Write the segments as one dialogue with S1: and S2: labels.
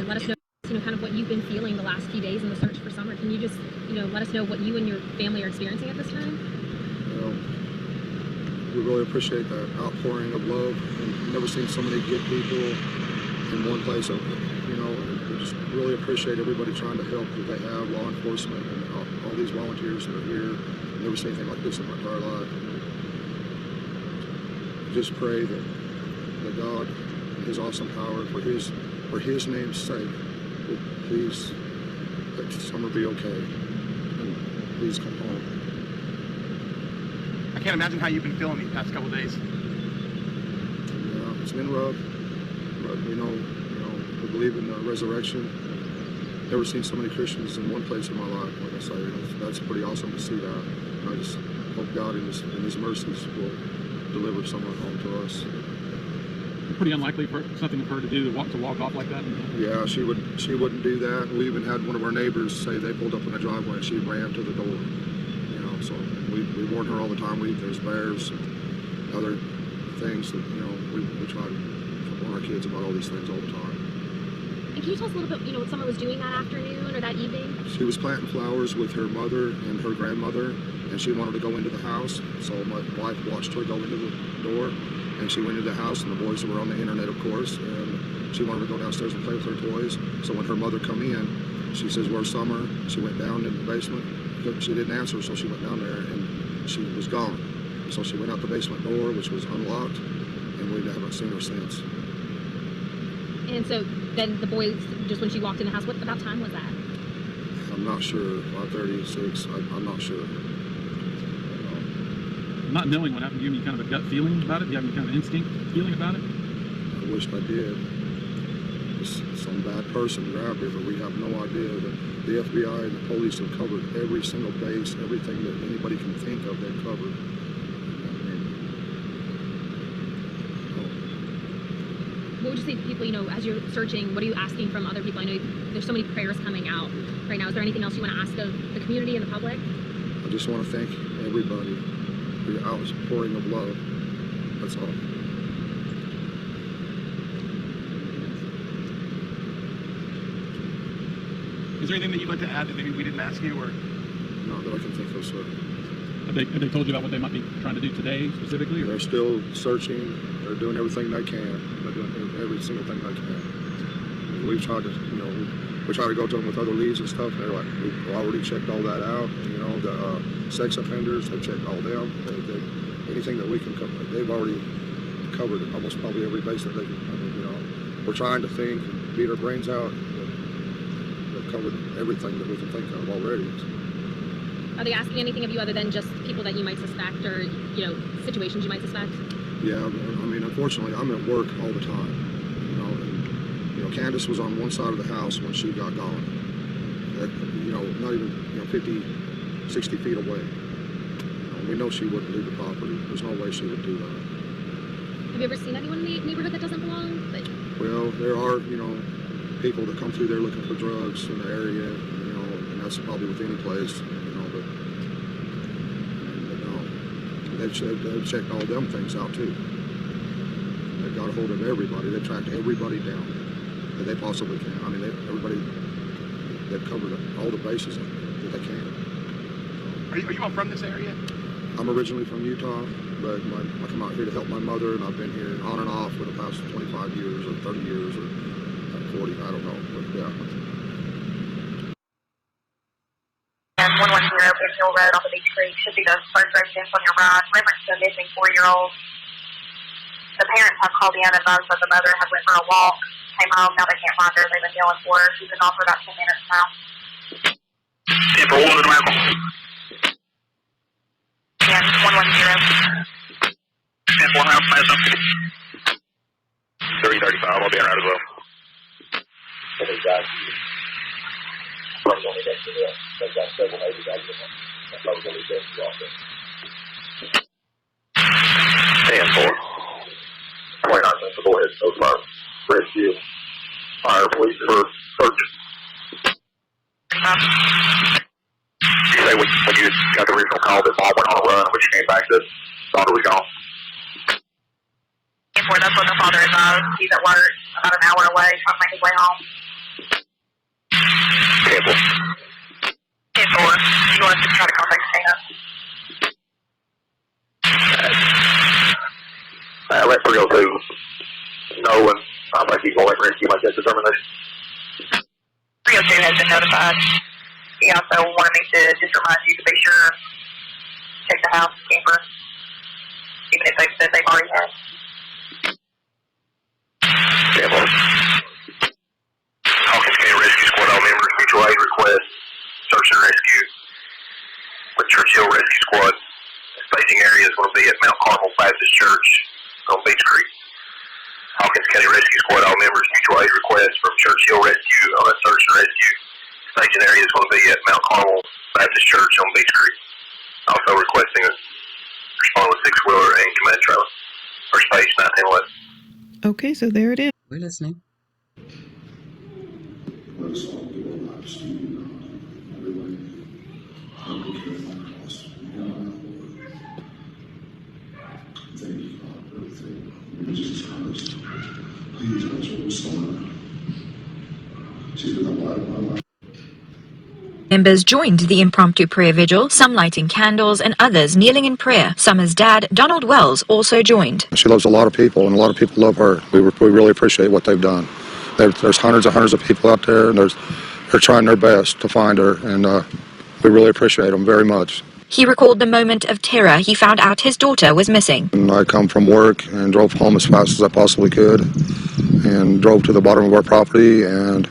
S1: let us know, kind of what you've been feeling the last few days in the search for Summer. Can you just, let us know what you and your family are experiencing at this time?
S2: We really appreciate that outpouring of love, and never seen so many good people in one place. We just really appreciate everybody trying to help that they have, law enforcement, and all these volunteers that are here. Never seen anything like this in my entire life. Just pray that God, in His awesome power, for His name's sake, will please let Summer be okay, and please come home.
S3: I can't imagine how you've been feeling these past couple of days.
S2: Yeah, it's been rough, but we we believe in the resurrection. Never seen so many Christians in one place in my life. Like I say, that's pretty awesome to see that. And I just hope God in His mercies will deliver someone home to us.
S4: Pretty unlikely for something for her to do, to walk off like that.
S2: Yeah, she wouldn't do that. We even had one of our neighbors say they pulled up in the driveway and she ran to the door. So we warn her all the time. There's bears and other things that we try to warn our kids about all these things all the time.
S1: And can you tell us a little bit, what Summer was doing that afternoon or that evening?
S2: She was planting flowers with her mother and her grandmother, and she wanted to go into the house. So my wife watched her go into the door, and she went into the house, and the boys were on the internet, of course, and she wanted to go downstairs and play with her toys. So when her mother come in, she says, "Where's Summer?" She went down in the basement. She didn't answer, so she went down there, and she was gone. So she went out the basement door, which was unlocked, and we haven't seen her since.
S1: And so then the boys, just when she walked in the house, what about time was that?
S2: I'm not sure. 5:36. I'm not sure.
S4: Not knowing what happened, do you have any kind of a gut feeling about it? Do you have any kind of instinct feeling about it?
S2: I wished I did. Some bad person grabbed her, but we have no idea. The FBI and the police have covered every single base, everything that anybody can think of, they've covered.
S1: What would you say to people, as you're searching, what are you asking from other people? I know there's so many prayers coming out right now. Is there anything else you want to ask of the community and the public?
S2: I just want to thank everybody for the outpouring of love. That's all.
S3: Is there anything that you'd like to add that maybe we didn't ask you, or?
S2: Not that I can think of, sir.
S4: Have they told you about what they might be trying to do today specifically? Or?
S2: They're still searching. They're doing everything they can. They're doing every single thing they can. We've tried to, we try to go to them with other leads and stuff. And they're like, we've already checked all that out. The sex offenders, they've checked all them. Anything that we can cover, they've already covered almost probably every base that they can. We're trying to think and beat our brains out. They've covered everything that we can think of already.
S1: Are they asking anything of you other than just people that you might suspect or, situations you might suspect?
S2: Yeah, unfortunately, I'm at work all the time. Candus was on one side of the house when she got gone. Not even 50, 60 feet away. We know she wouldn't leave the property. There's no way she would do that.
S1: Have you ever seen anyone in the neighborhood that doesn't belong?
S2: Well, there are, people that come through there looking for drugs in the area, and that's probably with any place, but they've checked all them things out too. They've got a hold of everybody. They've tracked everybody down that they possibly can. They've covered all the bases that they can.
S3: Are you all from this area?
S2: I'm originally from Utah, but I come out here to help my mother, and I've been here on and off for the past 25 years or 30 years or 40, I don't know, but yeah.
S5: And 110 Vigil Road off of Beach Creek should be the first residence on your right. Reference to a missing 4-year-old. The parents have called in and advised that the mother had went for a walk, came home, now they can't find her. They've been yelling for her. She's been off for about 10 minutes now.
S6: 10 for 1 America.
S5: And 110.
S6: 10 for 1 House Madison. 335, I'll be around as well.
S7: They've got probably only next to them. They've got several neighbors out of them. That's probably only next to them.
S6: 10 4.
S7: 29 cents, so go ahead. So far, rescue. Fire, police for searching.
S6: You say when you got the original call that mom went on a run, when you came back, that daughter was gone?
S5: 10-4, that's what the father advised. He's at work, about an hour away, trying to make his way home.
S6: Let 302 know, and I think he's going to rescue make that determination.
S5: 302 has been notified. He also wanted me to just remind you to be sure check the house camper, even if they said they've already had.
S6: Hawkins County Rescue Squad, all members, mutual aid request, search and rescue with Churchill Rescue Squad. Staging area is going to be at Mount Carmel Baptist Church on Beach Creek. Hawkins County Rescue Squad, all members, mutual aid request from Churchill Rescue on a search and rescue. Staging area is going to be at Mount Carmel Baptist Church on Beach Creek. Also requesting a respond with six-wheeler and command trailer for space 911.
S8: Okay, so there it is.
S9: We're listening.
S10: Members joined the impromptu prayer vigil, some lighting candles and others kneeling in prayer. Summer's dad, Donald Wells, also joined.
S2: She loves a lot of people, and a lot of people love her. We really appreciate what they've done. There's hundreds and hundreds of people out there, and they're trying their best to find her, and we really appreciate them very much.
S10: He recalled the moment of terror he found out his daughter was missing.
S2: And I come from work and drove home as fast as I possibly could, and drove to the bottom of our property, and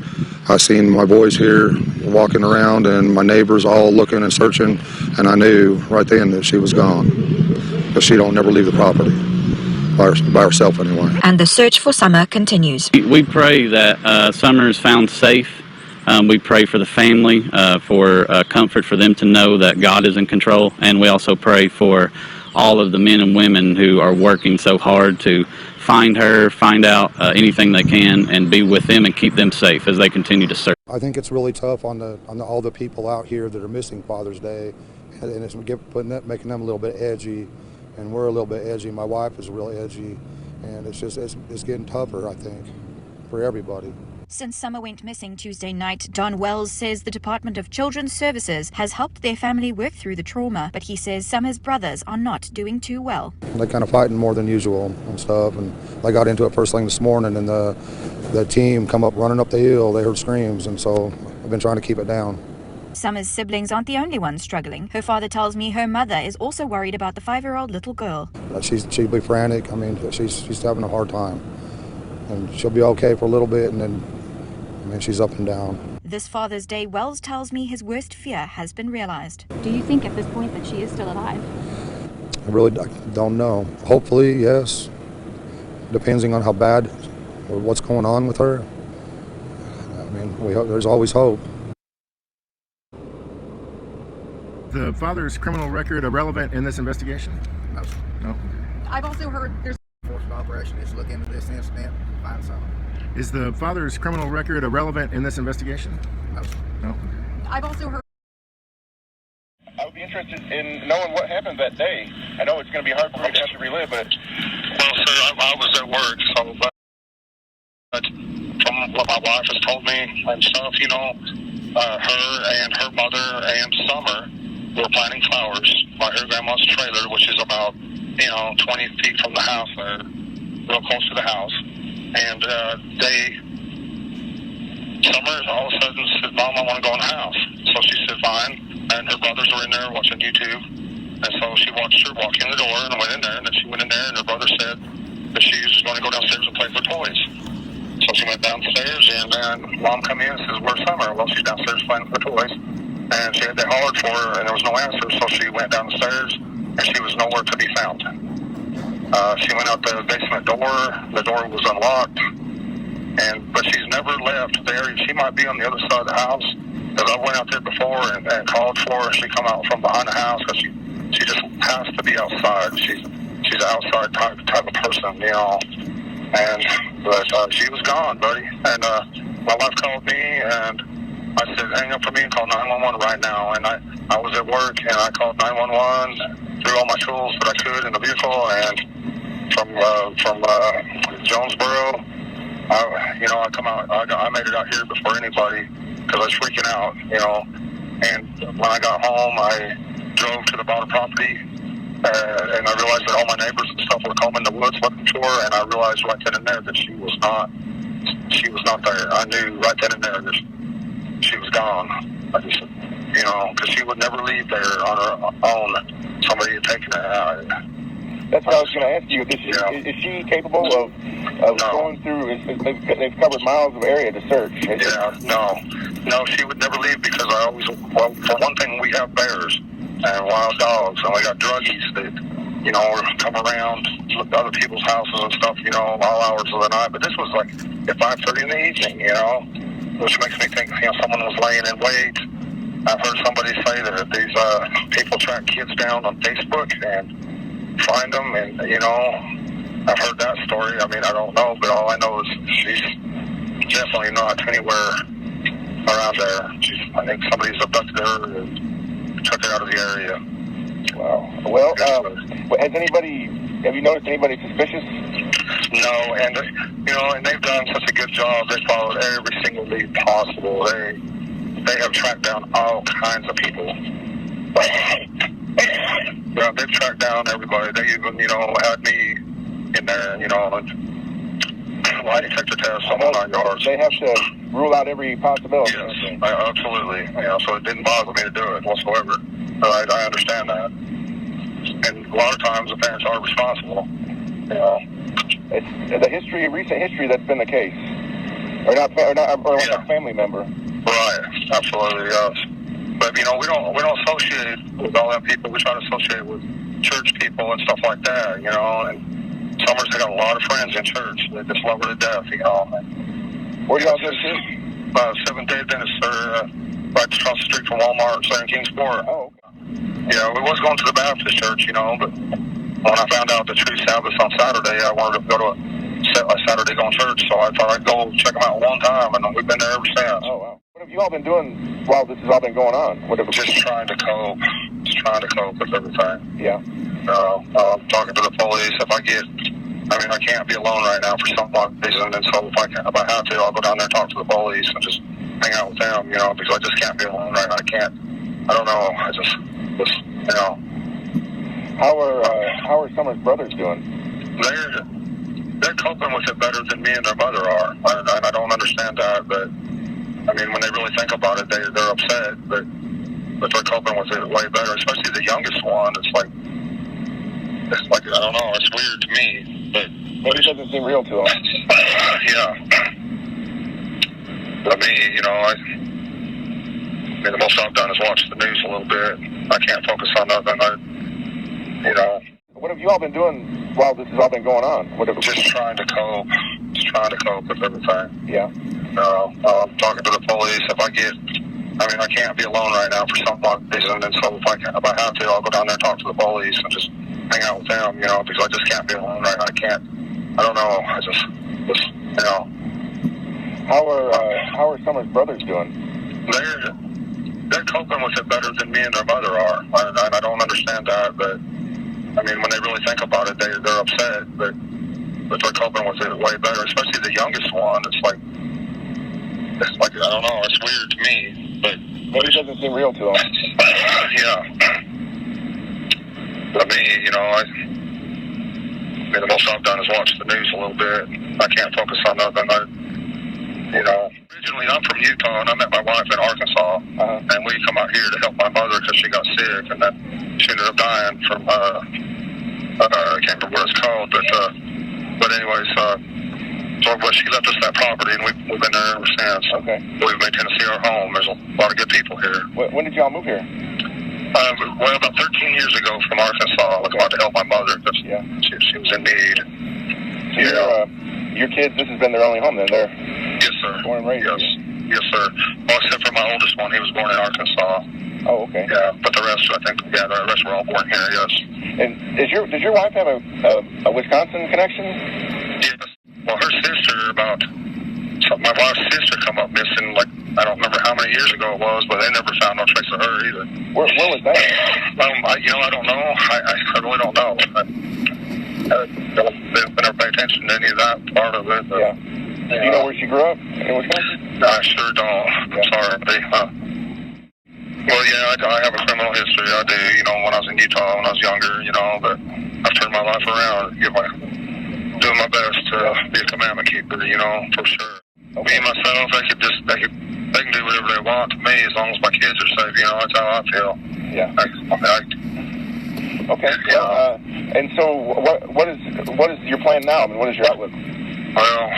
S2: I seen my boys here walking around and my neighbors all looking and searching, and I knew right then that she was gone. But she don't never leave the property, by herself anyway.
S10: And the search for Summer continues.
S11: We pray that Summer is found safe. We pray for the family, for comfort for them to know that God is in control, and we also pray for all of the men and women who are working so hard to find her, find out anything they can, and be with them and keep them safe as they continue to search.
S2: I think it's really tough on all the people out here that are missing Father's Day, and it's making them a little bit edgy, and we're a little bit edgy. My wife is real edgy, and it's getting tougher, I think, for everybody.
S10: Since Summer went missing Tuesday night, Don Wells says the Department of Children's Services has helped their family work through the trauma, but he says Summer's brothers are not doing too well.
S2: They're kind of fighting more than usual and stuff, and they got into it first thing this morning, and the team come up running up the hill. They heard screams, and so I've been trying to keep it down.
S10: Summer's siblings aren't the only ones struggling. Her father tells me her mother is also worried about the 5-year-old little girl.
S2: She'd be frantic. I mean, she's having a hard time, and she'll be okay for a little bit, and then she's up and down.
S10: This Father's Day, Wells tells me his worst fear has been realized.
S1: Do you think at this point that she is still alive?
S2: I really don't know. Hopefully, yes. Depending on how bad or what's going on with her. I mean, there's always hope.
S3: The father's criminal record irrelevant in this investigation? No.
S1: I've also heard there's
S9: Force of operation is look into this incident, find something.
S3: Is the father's criminal record irrelevant in this investigation? No.
S1: I've also heard.
S7: I would be interested in knowing what happened that day. I know it's going to be hard for me to have to relive, but... Well, sir, I was at work, so... But from what my wife has told me and stuff, you know, her and her mother and Summer were planting flowers by her grandma's trailer, which is about, 20 feet from the house there, real close to the house. And Summer all of a sudden said, Mom, I want to go in the house. So she said, fine. And her brothers were in there watching YouTube. And so she watched her walk in the door and went in there. And then she went in there and her brother said that she was going to go downstairs and play with her toys. So she went downstairs and then Mom come in and says, where's Summer? Well, she's downstairs playing with her toys. And they hollered for her and there was no answer. So she went downstairs and she was nowhere to be found. She went out the basement door. The door was unlocked. But she's never left there. She might be on the other side of the house. Because I went out there before and called for her. And she come out from behind the house because she just has to be outside. She's an outside type of person, But she was gone, buddy. And my wife called me and I said, hang up for me and call 911 right now. And I was at work and I called 911, threw all my tools that I could in the vehicle, and from Jonesboro, I come out. I made it out here before anybody because I was freaking out, And when I got home, I drove to the bottom property And I realized that all my neighbors and stuff were combing the woods looking for her, and I realized right then and there that she was not there. I knew right then and there that she was gone. I just, because she would never leave there on her own. Somebody had taken her out.
S3: That's what I was going to ask you. Is she capable of going through? They've covered miles of area to search.
S7: No, she would never leave because for one thing, we have bears and wild dogs, and we got druggies that, come around, look at other people's houses and stuff, all hours of the night. But this was like at 5:30 in the evening, which makes me think, someone was laying in wait. I've heard somebody say that these people track kids down on Facebook and find them, and I've heard that story. I mean, I don't know, but all I know is she's definitely not anywhere around there. I think somebody's abducted her and took her out of the area.
S3: Wow. Well, have you noticed anybody suspicious?
S7: No, and and they've done such a good job. They followed every single lead possible. They have tracked down all kinds of people. Yeah, they've tracked down everybody. They even, had me in there, lie detector test on all 9 yards.
S3: They have to rule out every possibility.
S7: Yes, absolutely. So it didn't bother me to do it whatsoever. But I understand that. And a lot of times the parents are responsible.
S3: It's the recent history that's been the case. Or a family member.
S7: Right, absolutely, yes. But we don't associate with all that people. We try to associate with church people and stuff like that, And Summers, they got a lot of friends in church. They just love her to death,
S3: Where do y'all go to?
S7: Seventh-day Adventist, right across the street from Walmart, Southern Kingsport.
S3: Oh, okay.
S7: Yeah, we was going to the Baptist church, but when I found out the true Sabbath on Saturday, I wanted to go to a Saturday going church, so I thought I'd go check them out one time, and we've been there ever since.
S3: Oh, wow. What have you all been doing while this has all been going on?
S7: Just trying to cope. Just trying to cope with everything.
S3: Yeah.
S7: Talking to the police. I can't be alone right now for some reason, and so if I have to, I'll go down there and talk to the police and just hang out with them, because I just can't be alone right now. I don't know. I just
S3: How are Summer's brothers doing?
S7: They're coping with it better than me and their mother are. I don't understand that, but when they really think about it, they're upset, but they're coping with it way better. Especially the youngest one. It's like I don't know. It's weird to me, but
S3: it doesn't seem real to them.
S7: Yeah. But me, the most I've done is watch the news a little bit. I can't focus on nothing.
S3: What have you all been doing while this has all been going on?
S7: Just trying to cope. Just trying to cope with everything.
S3: Yeah.
S7: Talking to the police. I can't be alone right now for some reason, and so if I have to, I'll go down there and talk to the police and just hang out with them, because I just can't be alone right now. I don't know. I just
S3: How are Summer's brothers doing?
S7: They're coping with it better than me and their mother are. I don't understand that, but when they really think about it, they're upset, but they're coping with it way better. Especially the youngest one. It's like I don't know. It's weird to me, but
S3: it doesn't seem real to them.
S7: Yeah. But me, the most I've done is watch the news a little bit. I can't focus on nothing. Originally I'm from Utah, and I met my wife in Arkansas, and we come out here to help my mother because she got sick, and then she ended up dying from I can't remember what it's called, but anyways, but she left us that property, and we've been there ever since.
S3: Okay.
S7: We've made Tennessee our home. There's a lot of good people here.
S3: When did y'all move here?
S7: Well, about 13 years ago from Arkansas. I was about to help my mother because she was in need.
S3: So your kids, this has been their only home then? They're
S7: yes, sir.
S3: Born and raised
S7: here? Yes, sir. Well, except for my oldest one. He was born in Arkansas.
S3: Oh, okay.
S7: Yeah, but the rest, the rest were all born here, yes.
S3: And does your wife have a Wisconsin connection?
S7: Yes. Well, her sister, my wife's sister come up missing, I don't remember how many years ago it was, but they never found no trace of her either.
S3: Where was that?
S7: I don't know. I really don't know. They never pay attention to any of that part of it.
S3: Yeah. Do you know where she grew up in Wisconsin?
S7: I sure don't. I'm sorry. Well, yeah, I have a criminal history. I do, you know, when I was in Utah, when I was younger, you know, but I've turned my life around, doing my best to be a commandment keeper, you know, for sure. Me and myself, they can do whatever they want to me as long as my kids are safe, you know, that's how I feel.
S3: Yeah. Okay. Well, and so what is your plan now? I mean, what is your outlook?
S7: Well,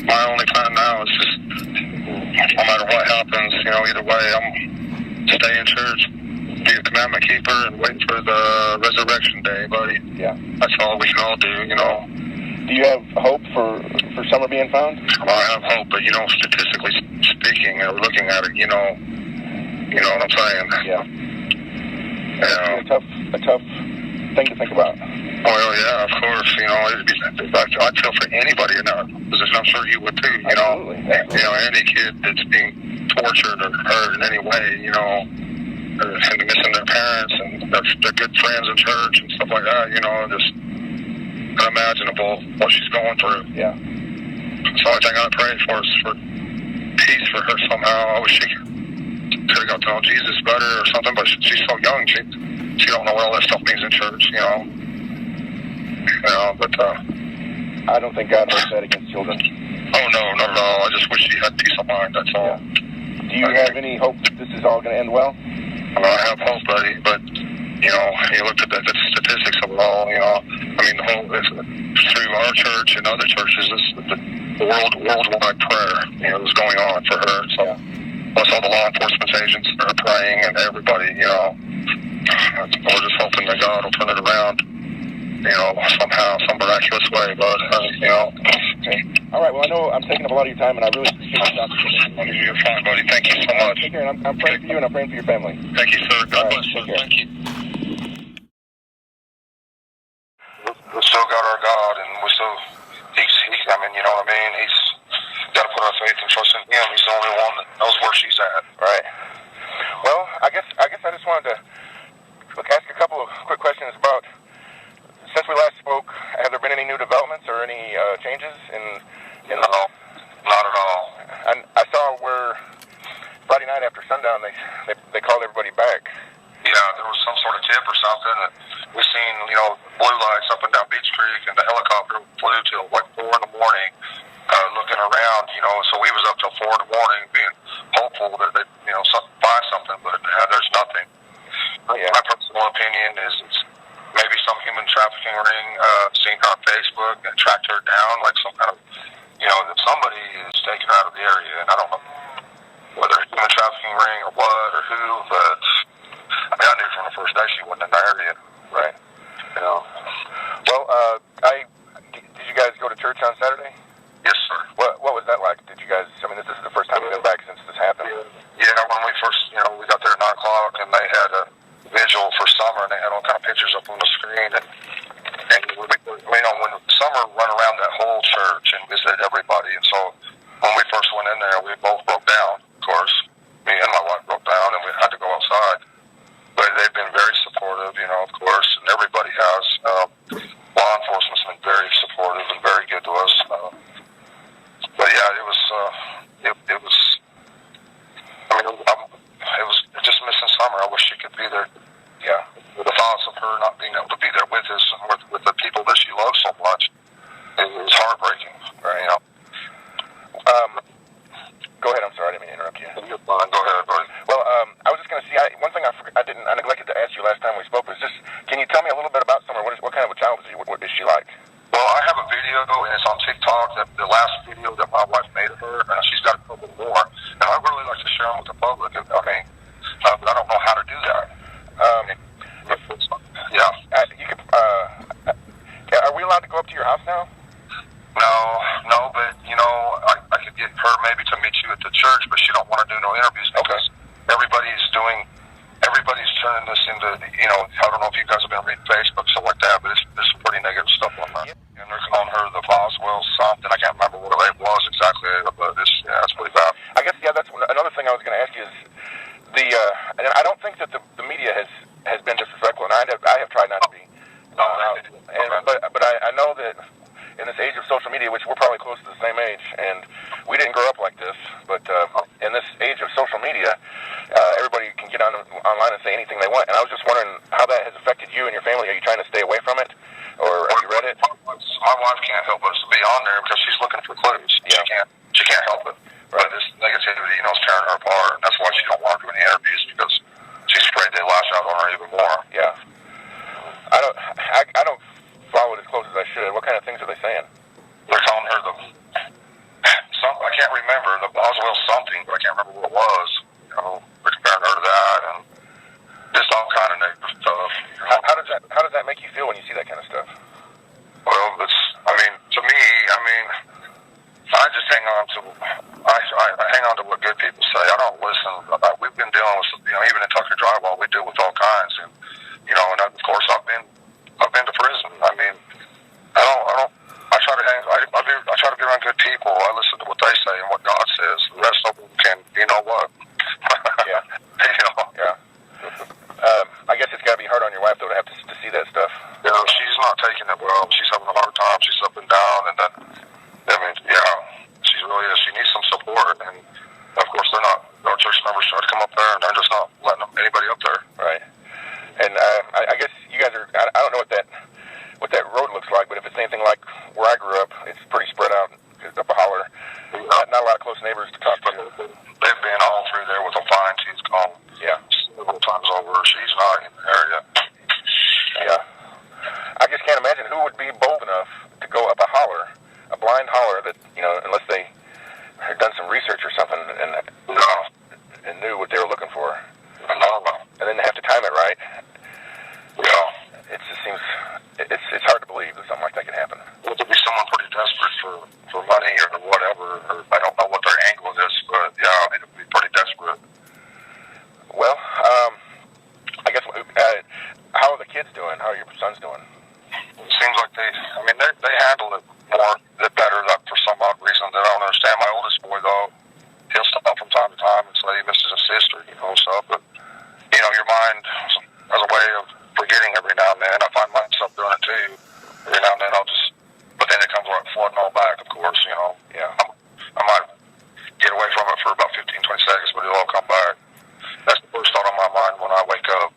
S7: my only plan now is just, no matter what happens, you know, either way, I'm stay in church, be a commandment keeper, and wait for the resurrection day, buddy.
S3: Yeah.
S7: That's all we can all do, you know.
S3: Do you have hope for Summer being found?
S7: Well, I have hope, but, you know, statistically speaking, or looking at it, you know what I'm saying?
S3: Yeah. It's a tough thing to think about.
S7: Well, yeah, of course. You know, I'd feel for anybody in that position. I'm sure you would too. You
S3: Absolutely.
S7: know, you know, any kid that's being tortured or hurt in any way, you know, and missing their parents and their good friends in church and stuff like that. You know, just unimaginable what she's going through.
S3: Yeah.
S7: So the only thing I pray for is for peace for her somehow. I wish she could have got to know Jesus better or something, but she's so young. She don't know what all that stuff means in church. You know. But
S3: I don't think God holds that against children.
S7: Oh, no, not at all. I just wish she had peace of mind, that's all.
S3: Yeah. Do you have any hope that this is all going to end well?
S7: I have hope, buddy, but, you know, you looked at the statistics of it all, you know. I mean, through our church and other churches, the worldwide prayer, you know, is going on for her. So, plus all the law enforcement agents are praying and everybody, you know. We're just hoping that God will turn it around. You know, somehow, some miraculous way, but, you know.
S3: Okay. All right, well, I know I'm taking up a lot of your time, and I really appreciate your time.
S7: You're fine, buddy. Thank you so much.
S3: Take care, and I'm praying for you, and I'm praying for your family.
S7: Thank you, sir. God bless you. Thank you. We still got our God, and we still, I mean, you know what I mean? He's got to put our faith and trust in Him. He's the only one that knows where she's at.
S3: Right. Well, I guess I just wanted to ask a couple of quick questions about, since we last spoke, have there been any new developments or any changes in
S7: No, not at all.
S3: And I saw where Friday night after sundown they called everybody back.
S7: Yeah, there was some sort of tip or something, and we seen, you know, blue lights up and down Beach Creek, and the helicopter flew till like 4 in the morning, looking around, you know. So we was up till 4 in the morning, being hopeful that they, you know, find something, but there's nothing.
S3: Yeah.
S7: My personal opinion is it's maybe some human trafficking ring seen her on Facebook and tracked her down, like some kind of, you know, that somebody is taken out of the area, and I don't know whether it's human trafficking ring or what or who, but I mean, I knew from the first day she wasn't in the area.
S3: Right.
S7: You know.
S3: Well, did you guys go to church on Saturday?
S7: Yes, sir.
S3: What was that like? Did you guys? I mean, this is the first time you've been back since this happened.
S7: Yeah, when we first, you know, we got there at 9 o'clock, and they had a vigil for Summer, and they had all kind of pictures up on the screen, and you know, when Summer run around that whole church and visited everybody, and so when we first went in there, we both broke down, of course. Me and my wife broke down, and we had to go outside. But they've been very supportive, you know, of course, and everybody has. Law enforcement's been very supportive and very good to us. But yeah, it was. I mean, it was just missing Summer. I wish she could be there. Yeah, the thoughts of her not being able to be there with us and with the people that she loves so much, it was heartbreaking. Right? You know.
S3: Go ahead. I'm sorry, I didn't mean to interrupt you.
S7: You're fine. Go ahead, buddy.
S3: Well, I was just going to see. One thing I neglected to ask you last time we spoke was just, can you tell me a little bit about Summer? What kind of a child was she? What is she like?
S7: Well, I have a video, and it's on TikTok. The last video that my wife made of her, and she's got a couple more. Now, I'd really like to share them with the public. I mean, but I don't know how to do that. Yeah.
S3: You could. Are we allowed to go up to your house now?
S7: No, but you know, I could get her maybe to meet you at the church, but she don't want to do no interviews because everybody's turning this into, you know, I don't know if you guys have been reading Facebook, stuff like that, but there's some pretty negative stuff on that. Yeah. And they're calling her the Boswell something. I can't remember what it was exactly, but it's pretty bad.
S3: I guess, yeah, that's another thing I was going to ask you is and I don't think that the media has been disrespectful, and I have tried not to be. But I know that in this age of social media, which we're probably close to the same age, and we didn't grow up like this, but in this age of social media, everybody can get I was just wondering how that has affected you and your family. Are you trying to stay away from it, or have you read it?
S6: My wife can't help us to be on there because she's looking for clues. Yeah. She can't help it. But this negativity, is tearing her apart. And that's why she don't want to do any interviews, because she's afraid they lash out on her even more.
S3: Yeah. I don't follow it as close as I should. What kind of things are they saying?
S6: They're calling her I can't remember, the Boswell something, but I can't remember what it was. They're comparing her to that, and just all kind of negative stuff.
S3: How does that make you feel when you see that kind of stuff?
S6: Well, to me, I just hang on to what good people say. I don't listen. We've been dealing with, even in Tucker Drywall, we deal with all kinds, and and of course I've been to prison. I try to be around good people. I listen to what they say and what God says. The rest of them can, what?
S3: Yeah. Yeah. I guess it's got to be hard on your wife, though, to have to see that stuff.
S6: She's not taking it well. She's having a hard time. She's up and down, and then, she really is. She needs some support, and of course our church members try to come up there, and they're just not letting anybody up there.
S3: Right. And I guess you guys are, I don't know what that road looks like, but if it's anything like where I grew up, it's pretty spread out up a holler. Not a lot of close neighbors to talk to.
S6: They've been all through there with a fine-tooth comb.
S3: Yeah.
S6: Several times over. She's not in the area.
S3: Yeah. I just can't imagine who would be bold enough to go up a holler, a blind holler that, unless they had done some research or something and knew what they were looking for. And then they have to time it right.
S6: Yeah.
S3: It just seems, it's hard to believe that something like that can happen.
S6: Well, there'll be someone pretty desperate for money or whatever, or I don't know what their angle is, but it'll be pretty desperate.
S3: Well, I guess, how are the kids doing? How are your sons doing?
S6: It seems like they handle it better for some odd reason that I don't understand. My oldest boy, though, he'll stop from time to time and say he misses his sister, stuff, but, your mind has a way of forgetting every now and then. I find myself doing it too. Every now and then but then it comes flooding all back, of course, Yeah. I might get away from it for about 15, 20 seconds, but it'll all come back. That's the first thought on my mind when I wake up.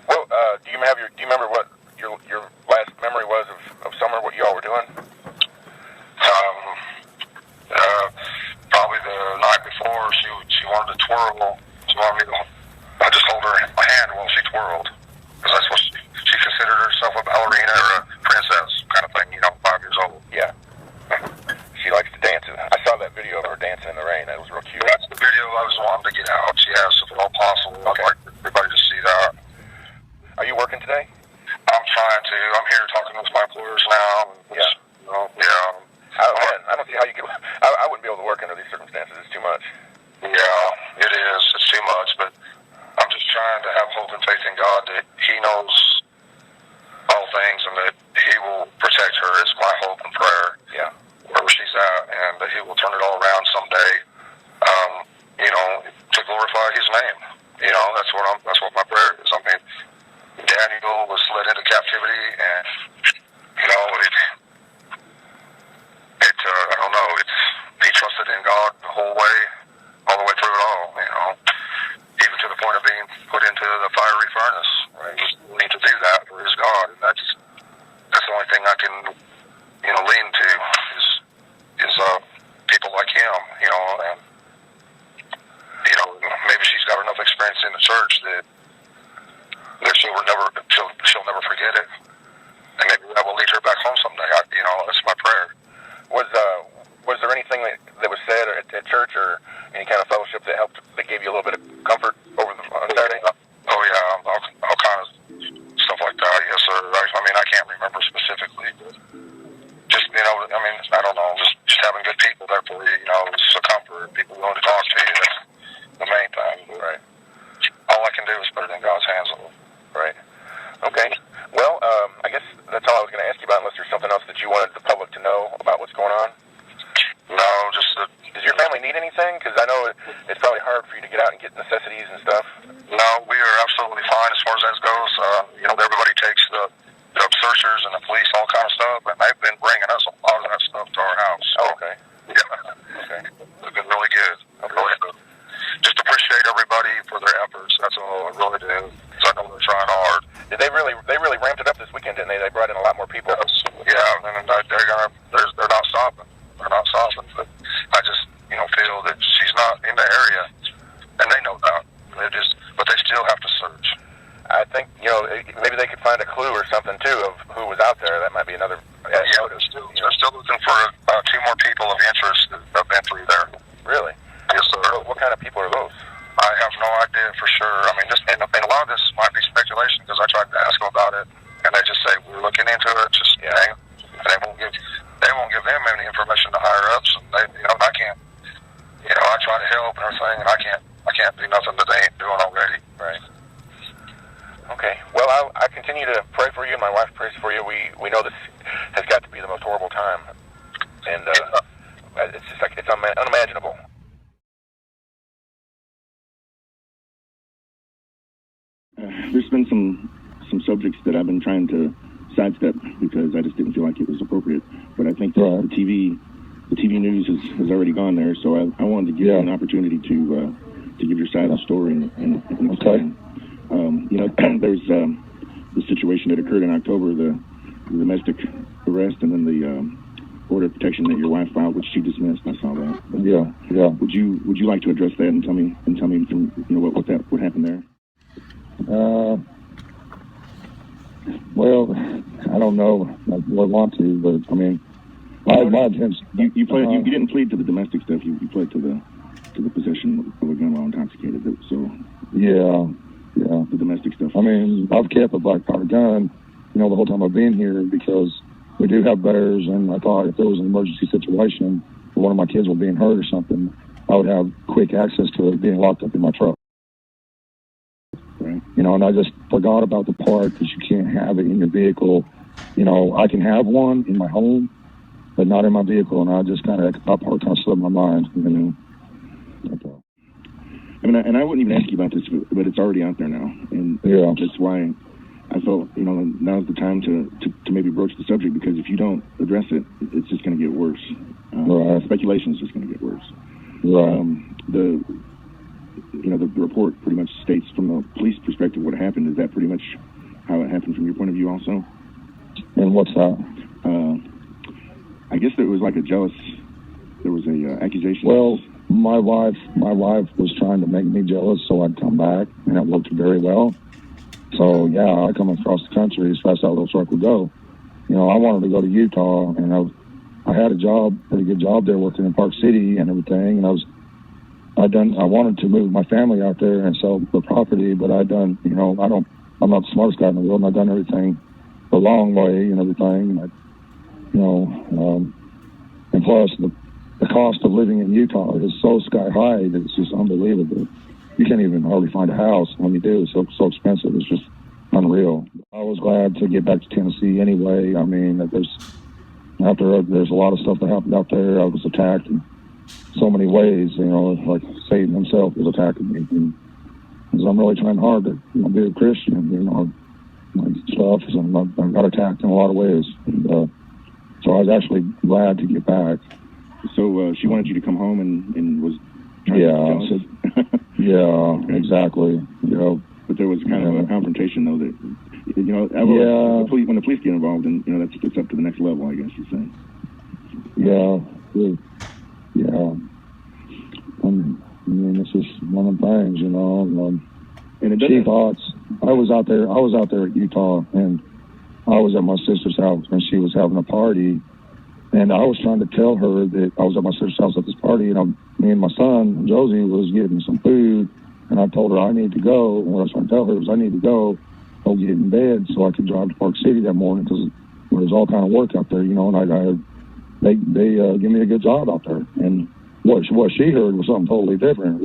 S3: Well, do you remember what your last memory was of summer, what you all were doing?
S6: Probably the night before, she wanted to twirl. I just hold her hand while she twirled, because that's what she considered herself a ballerina or a princess kind of thing, 5 years old.
S3: Yeah. She likes to dance. I saw that video of her dancing in the rain. That was real cute.
S6: That's the video I was wanting to get out. She has, if at all possible.
S3: Okay.
S6: I'd like everybody to see that.
S3: Are you working today?
S6: I'm trying to. I'm here talking with my employers now.
S3: Yeah. I don't see how you could. I wouldn't be able to work under these circumstances. It's too much.
S6: Yeah, it is. It's too much, but I'm just trying to have hope and faith in God that He knows all things and that He will protect her is my hope and prayer.
S3: Yeah.
S6: Wherever she's at, and that He will turn it all around someday, to glorify His name. That's what my prayer is. Daniel was led into captivity, and I don't know. He trusted in God the whole way, all the way through it all. Even to the point of being put into the fiery furnace. Right? He was willing to do that for his God, and that's the only thing I can lean to is people like him. And maybe she's got enough experience in the church that she'll never forget it, and maybe that will lead her back home someday. That's my prayer.
S3: Was there anything that was said at church or any kind of fellowship that gave you a little bit of comfort on Saturday?
S6: Oh yeah, all kind of stuff like that. Yes, sir. I can't remember specifically, but just I don't know, just having good people there for you. It's a comfort. People willing to talk to you. That's the main thing.
S3: Right.
S6: All I can do is put it in God's hands.
S3: Right. Okay. Well, I guess that's all I was going to ask you about, unless there's something else that you wanted the public to know about what's going on.
S6: No, just that.
S3: Does your family need anything? Because I know it's probably hard for you to get out and get necessities and stuff.
S6: No, we are absolutely fine as far as that goes. Everybody takes the searchers and the police, all kind of stuff, and they've been bringing us a lot of that stuff to our house. So,
S3: oh, okay.
S6: Yeah. Okay. They've been really good. Okay. Really good. Just appreciate everybody for their efforts. That's all I really do.
S3: they really ramped it up this weekend, didn't they? They brought in a lot more people.
S7: Yeah, and they're not stopping. They're not stopping. But I just, feel that she's not in the area, and they know that. But they still have to search.
S3: I think, maybe they could find a clue or something too of who was out there. That might be another.
S7: Yeah, they're still looking for 2 more people of interest that have been through there.
S3: Really?
S7: Yes, sir.
S3: What kind of people are those?
S7: I have no idea for sure. I mean, and a lot of this might be speculation because I tried to ask them about it, and they just say we're looking into it. Just hang. They won't give them any information to higher ups, and I can't. I try to help and everything, and I can't do nothing that they ain't doing already.
S3: Right. Okay. Well, I continue to pray for you. My wife prays for you. We know this has got to be the most horrible time, and it's just like it's unimaginable.
S2: There's been some subjects that I've been trying to sidestep because I just didn't feel like it was appropriate. But I think that the TV news has already gone there, so I wanted to give you an opportunity to give your side of the story and explain. There's the situation that occurred in October, the domestic arrest, and then the order of protection that your wife filed, which she dismissed. I saw that. But, yeah. Would you like to address that and tell me from what happened there?
S12: Well, I don't know. I want to, but I mean, my intention.
S2: You didn't plead to the domestic stuff. You pled to the possession of a gun while intoxicated. So
S12: yeah,
S2: the domestic stuff.
S12: I mean, I've kept a black powder gun, the whole time I've been here because we do have bears, and I thought if there was an emergency situation, or one of my kids were being hurt or something, I would have quick access to it being locked up in my truck.
S2: Right.
S12: And I just forgot about the part that you can't have it in your vehicle. I can have one in my home, but not in my vehicle, and I just that part kind of slipped my mind.
S2: I mean, and I wouldn't even ask you about this, but it's already out there now, and that's why I felt now's the time to maybe broach the subject, because if you don't address it, it's just going to get worse. Speculation is just going to get worse.
S12: Right.
S2: The report pretty much states from the police perspective what happened. Is that pretty much how it happened from your point of view also?
S12: And what's that?
S2: I guess there was like there was a accusation.
S12: Well, my wife was trying to make me jealous so I'd come back, and it worked very well. So yeah, I come across the country as fast as that little truck would go. I wanted to go to Utah, and I had a pretty good job there working in Park City and everything, and I wanted to move my family out there and sell the property, but I'm not the smartest guy in the world, and I've done everything the long way and everything. And plus the cost of living in Utah is so sky high that it's just unbelievable. You can't even hardly find a house. When you do, it's so expensive. It's just unreal. I was glad to get back to Tennessee anyway. I mean, there's a lot of stuff that happened out there. I was attacked in so many ways, like Satan himself was attacking me. And I'm really trying hard to be a Christian, my stuff. I got attacked in a lot of ways. And, so I was actually glad to get back.
S2: So she wanted you to come home and was trying to
S12: yeah,
S2: okay.
S12: Exactly.
S2: But there was kind of a confrontation, though, that when the police get involved, and it's up to the next level, I guess you're saying.
S12: Yeah. I mean, it's just one of the things,
S2: And
S12: she thought I was out there at Utah, and I was at my sister's house, and she was having a party, and I was trying to tell her that I was at my sister's house at this party, and me and my son Josie was getting some food, and I told her I need to go. And what I was trying to tell her was I need to go get in bed so I could drive to Park City that morning, because there was all kind of work out there, and they give me a good job out there. And what she heard was something totally different.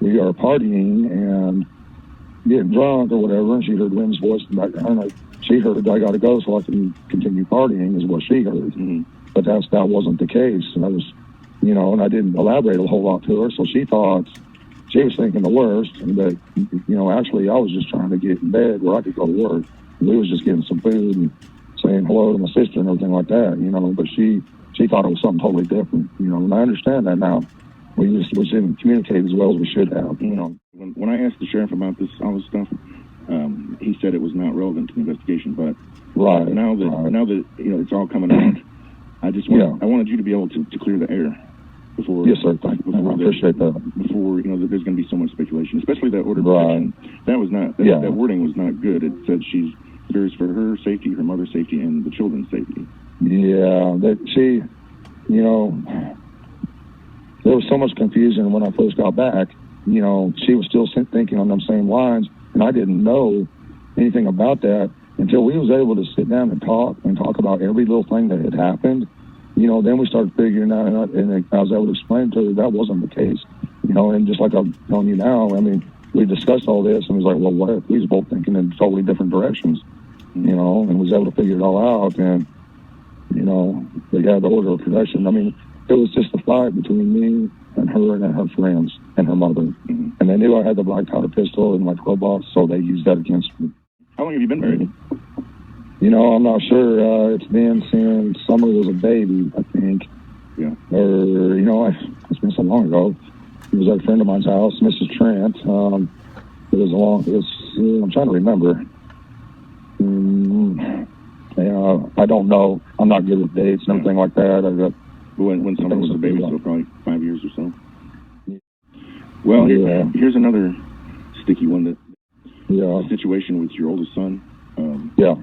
S12: We are partying and getting drunk or whatever, and she heard Lynn's voice in the background. She heard I got to go so I can continue partying is what she heard.
S2: Mm-hmm.
S12: But that wasn't the case. And I was, and I didn't elaborate a whole lot to her. So she thought, she was thinking the worst. But, actually I was just trying to get in bed where I could go to work. We was just getting some food and saying hello to my sister and everything like that, but she thought it was something totally different, and I understand that now. We didn't communicate as well as we should have,
S2: When I asked the sheriff about all this stuff,
S13: he said it was not relevant to the investigation. But now that it's all coming out, I just I wanted you to be able to clear the air before.
S12: Yes, sir. I appreciate that.
S13: Before that there's going to be so much speculation, especially that order of protection. That was not that wording was not good. It said she fears for her safety, her mother's safety, and the children's safety.
S12: Yeah, there was so much confusion when I first got back. She was still thinking on them same lines, and I didn't know anything about that until we was able to sit down and talk about every little thing that had happened. Then we started figuring out, and I was able to explain to her that wasn't the case. And just like I'm telling you now, I mean, we discussed all this, and it was like, well, what if we was both thinking in totally different directions, and was able to figure it all out, and, they had the order of protection. I mean, it was just a fight between me and her friends and her mother. Mm-hmm. And they knew I had the black powder pistol in my 12 box, so they used that against me.
S13: How long have you been married?
S12: I'm not sure. It's been since Summer was a baby, I think.
S13: Yeah.
S12: Or, it's been so long ago. It was at a friend of mine's house, Mrs. Trent. I'm trying to remember. I don't know. I'm not good with dates and everything like that.
S13: When Summer was a baby, so probably 5 years or so. Well, here's another sticky one. The situation with your oldest son.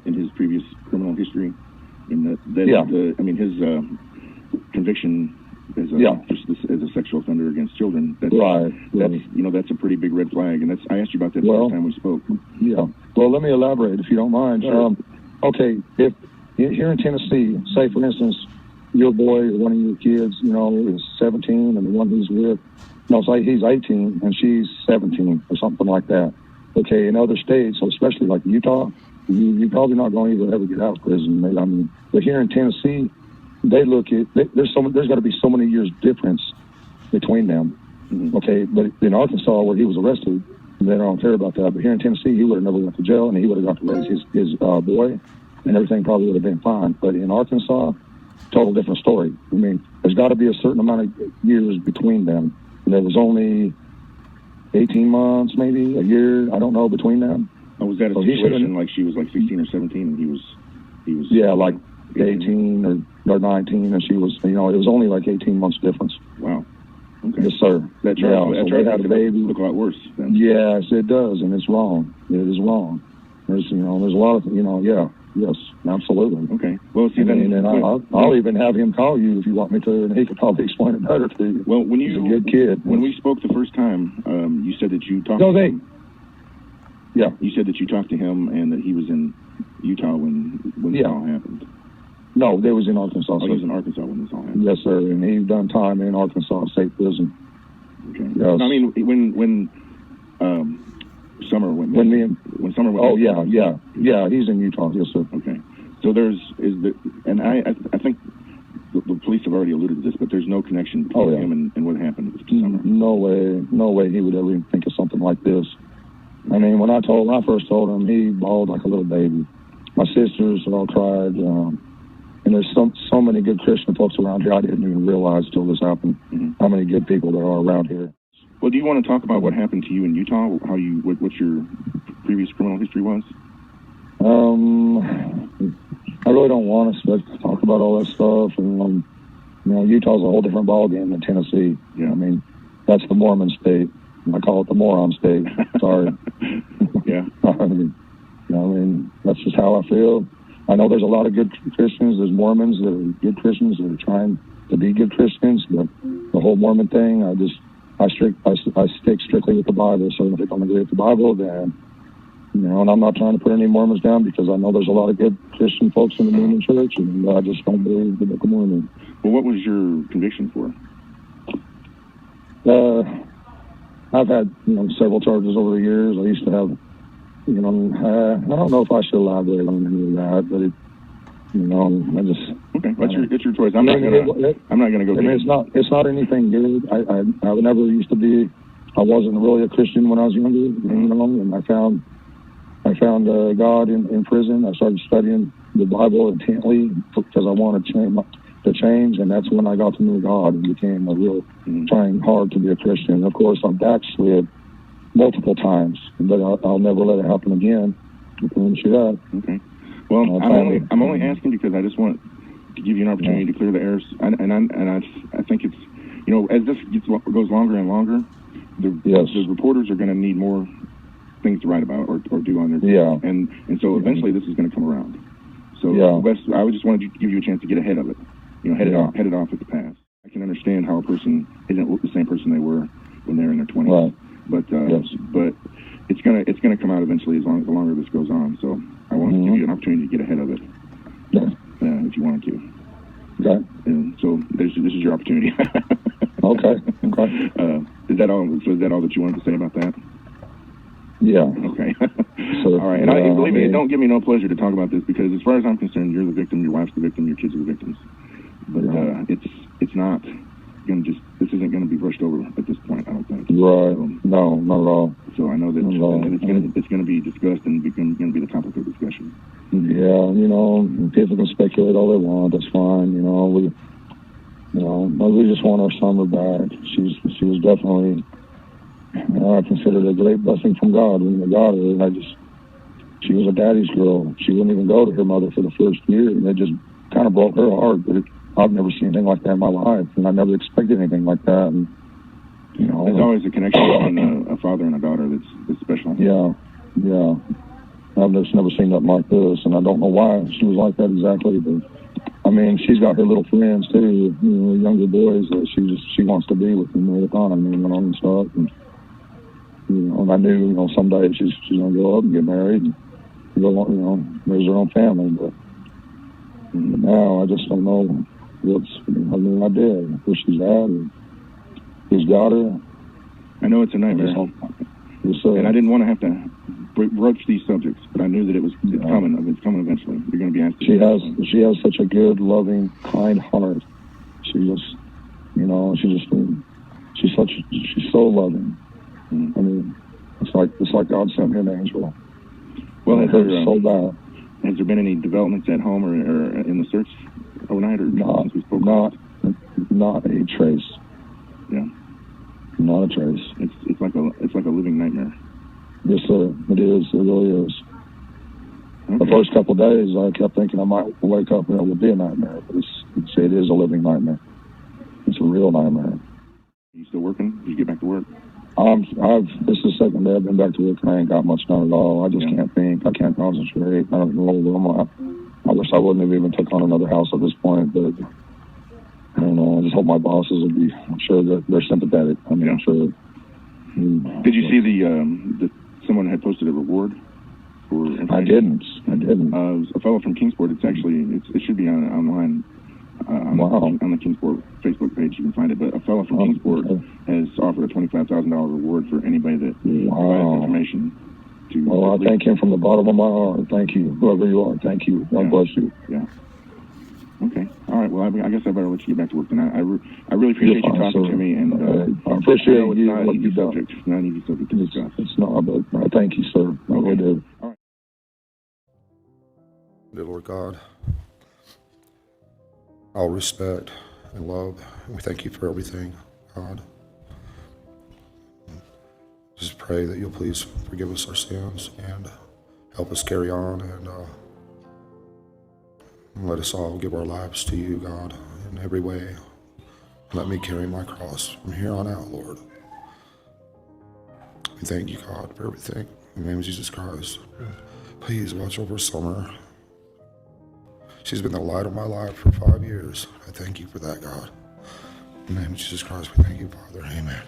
S13: In his previous criminal history, his conviction as a sexual offender against children. That's a pretty big red flag, and I asked you about that the first time we spoke.
S12: Yeah. Well, let me elaborate if you don't mind.
S13: Sure.
S12: Okay, if here in Tennessee, say for instance, your boy or one of your kids, is 17, and the one he's with, say he's 18 and she's 17 or something like that. Okay, in other states, especially like Utah, you're probably not going to ever get out of prison. But here in Tennessee, they look at there's got to be so many years difference between them. Mm-hmm. Okay, but in Arkansas, where he was arrested, they don't care about that. But here in Tennessee, he would have never went to jail, and he would have got to raise his boy, and everything probably would have been fine. But in Arkansas, total different story. I mean, there's got to be a certain amount of years between them. And there was only 18 months, maybe a year, I don't know, between them.
S13: Oh, was that a situation like she was like 16 or 17 and he was
S12: like 18 or 19, and she was, it was only like 18 months difference.
S13: Wow. Okay.
S12: Yes, sir.
S13: That
S12: they had a baby.
S13: Look a lot worse then.
S12: Yes, it does, and it's wrong. It is wrong. There's a lot of, yes, absolutely.
S13: Okay. Well, see,
S12: I'll even have him call you if you want me to, and he could probably explain it better to you.
S13: Well,
S12: he's a good kid.
S13: When we spoke the first time, you said that you talked.
S12: Yeah.
S13: You said that you talked to him and that he was in Utah when this all happened.
S12: No, they was in Arkansas.
S13: Oh, he was in Arkansas when this all happened.
S12: Yes, sir, and he done time in Arkansas State Prison.
S13: Okay.
S12: Yes.
S13: I mean, when Summer went. When Summer went.
S12: Oh yeah, he's in Utah. Yes, sir.
S13: Okay. So I think the police have already alluded to this, but there's no connection between him and what happened with Summer.
S12: No way he would ever even think of something like this. I mean, when I first told him, he bawled like a little baby. My sisters all cried, and there's so many good Christian folks around here. I didn't even realize till this happened how many good people there are around here.
S13: Well, do you want to talk about what happened to you in Utah? What your previous criminal history was?
S12: I really don't want to talk about all that stuff. And Utah's a whole different ballgame than Tennessee.
S13: Yeah.
S12: I mean, that's the Mormon state. I call it the moron state. Sorry.
S13: Yeah.
S12: I mean, that's just how I feel. I know there's a lot of good Christians. There's Mormons that are good Christians that are trying to be good Christians. But the whole Mormon thing, I stick strictly with the Bible. So if I'm agree with the Bible, then, and I'm not trying to put any Mormons down because I know there's a lot of good Christian folks in the Mormon church, and I just don't believe the Book of Mormon.
S13: Well, what was your conviction for?
S12: I've had, several charges over the years. I used to have, I don't know if I should elaborate on any of that, but I just.
S13: Okay, that's your choice. I'm not gonna go.
S12: I mean, it's not anything good. I never used to be. I wasn't really a Christian when I was younger, and I found God in prison. I started studying the Bible intently because I wanted to change, and that's when I got to know God and became a real trying hard to be a Christian. Of course, I backslid multiple times, but I'll never let it happen again. I promise you that.
S13: Okay. Well, I'm only asking because I just want to give you an opportunity to clear the air, I think it's, you know, as this goes longer and longer, the reporters are going to need more things to write about or do on their and so eventually this is going to come around. So I just wanted to give you a chance to get ahead of it. You know, head it off at the pass. I can understand how a person isn't the same person they were when they're in their 20s.
S12: Right.
S13: But it's gonna come out eventually the longer this goes on. So I wanted to give you an opportunity to get ahead of it. If you wanted to.
S12: Okay.
S13: And so this is your opportunity.
S12: Okay.
S13: Is that all? So is that all that you wanted to say about that?
S12: Yeah.
S13: Okay.
S12: So,
S13: all right. And believe me, it don't give me no pleasure to talk about this because as far as I'm concerned, you're the victim, your wife's the victim, your kids are the victims. But it's not going to this isn't going to be brushed over at this point, I don't think.
S12: Right. No, not at all.
S13: So I know that it's going to be discussed and going to be the topic of discussion.
S12: Yeah, you know, people can speculate all they want. That's fine. You know, we just want our summer back. She was definitely, you know, I consider it a great blessing from God when I got her. And she was a daddy's girl. She wouldn't even go to her mother for the first year, and it just kind of broke her heart. But I've never seen anything like that in my life, and I never expected anything like that. And you know,
S13: there's always a connection between a father and a daughter that's special.
S12: Yeah. I've just never seen nothing like this, and I don't know why she was like that exactly. But I mean, she's got her little friends too, you know, younger boys that she wants to be with them all the time, you know, and stuff. And you know, and I knew, you know, someday she's gonna grow up and get married and go, you know, raise her own family. But now I just don't know I have no idea where she's at and who's got her.
S13: I know it's a nightmare, and I didn't want to have to broach these subjects, but I knew that it's coming. It's coming eventually. You're going to be asked.
S12: She has such a good, loving, kind heart. She just, you know, she's so loving. I mean, it's like God sent me an angel.
S13: Well,
S12: it hurts so bad.
S13: Has there been any developments at home or in the search overnight, or since we spoke?
S12: Not a trace.
S13: Yeah.
S12: Not a trace.
S13: It's like a living nightmare.
S12: Yes, sir. It is. It really is. Okay. The first couple of days, I kept thinking I might wake up and it would be a nightmare. But it is a living nightmare. It's a real nightmare.
S13: Are you still working? Did you get back to work?
S12: This is the second day I've been back to work and I ain't got much done at all. I just can't think. I can't concentrate. I don't know. I wish I wouldn't have even took on another house at this point, but I don't know. I just hope my bosses will be. I'm sure that they're sympathetic. I mean, I'm sure.
S13: Did you see the someone had posted a reward for information?
S12: I didn't.
S13: A fellow from Kingsport. It should be online on the Kingsport Facebook page. You can find it. But a fellow from Kingsport has offered a $25,000 reward for anybody that provides information.
S12: I thank him from the bottom of my heart. Thank you, whoever you are. Thank you. God bless you.
S13: Yeah. Okay. All right. Well, I guess I better let you get back to work then. I really appreciate you talking to me, and
S12: I appreciate
S13: it's
S12: you.
S13: not an easy subject. It's not an easy subject to discuss.
S12: It's not, but thank you, sir. I really do.
S13: All right.
S2: Dear Lord God, all respect and love, and we thank you for everything, God. Just pray that you'll please forgive us our sins and help us carry on and let us all give our lives to you, God, in every way. Let me carry my cross from here on out, Lord. We thank you, God, for everything. In the name of Jesus Christ, please watch over Summer. She's been the light of my life for 5 years. I thank you for that, God. In the name of Jesus Christ, we thank you, Father. Amen.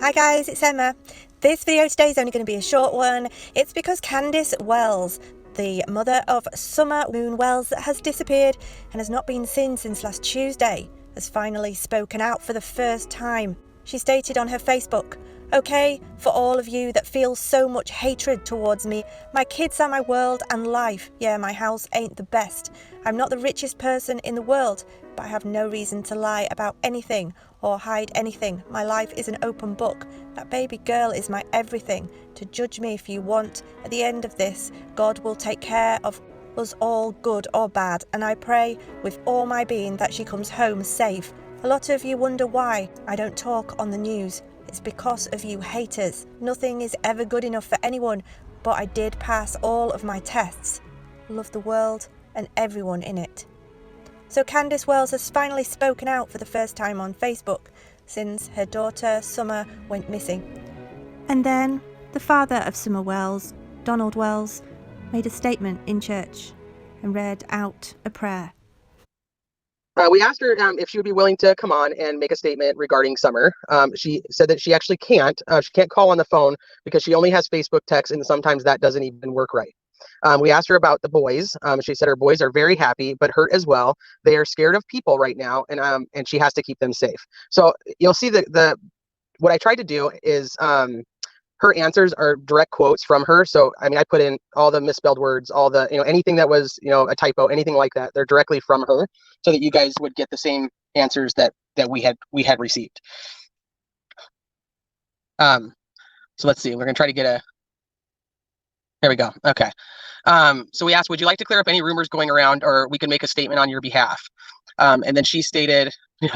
S14: Hi guys, it's Emma. This video today is only going to be a short one. It's because Candus Wells, the mother of Summer Moon Wells that has disappeared and has not been seen since last Tuesday, has finally spoken out for the first time. She stated on her Facebook, "Okay, for all of you that feel so much hatred towards me, my kids are my world and life. Yeah, my house ain't the best. I'm not the richest person in the world, but I have no reason to lie about anything or hide anything. My life is an open book. That baby girl is my everything. To judge me if you want. At the end of this, God will take care of us all, good or bad, and I pray with all my being that she comes home safe. A lot of you wonder why I don't talk on the news. It's because of you haters. Nothing is ever good enough for anyone, but I did pass all of my tests. Love the world and everyone in it. So Candus Wells has finally spoken out for the first time on Facebook since her daughter Summer went missing. And then the father of Summer Wells, Donald Wells, made a statement in church and read out a prayer.
S15: We asked her if she would be willing to come on and make a statement regarding Summer. She said that she actually can't. She can't call on the phone because she only has Facebook text, and sometimes that doesn't even work right. We asked her about the boys. She said her boys are very happy, but hurt as well. They are scared of people right now, and she has to keep them safe. So you'll see what I tried to do is her answers are direct quotes from her. So, I mean, I put in all the misspelled words, all the, anything that was, a typo, anything like that. They're directly from her so that you guys would get the same answers that we had received. So let's see, we're going to try to get there we go. Okay. So we asked, would you like to clear up any rumors going around, or we can make a statement on your behalf? And then she stated,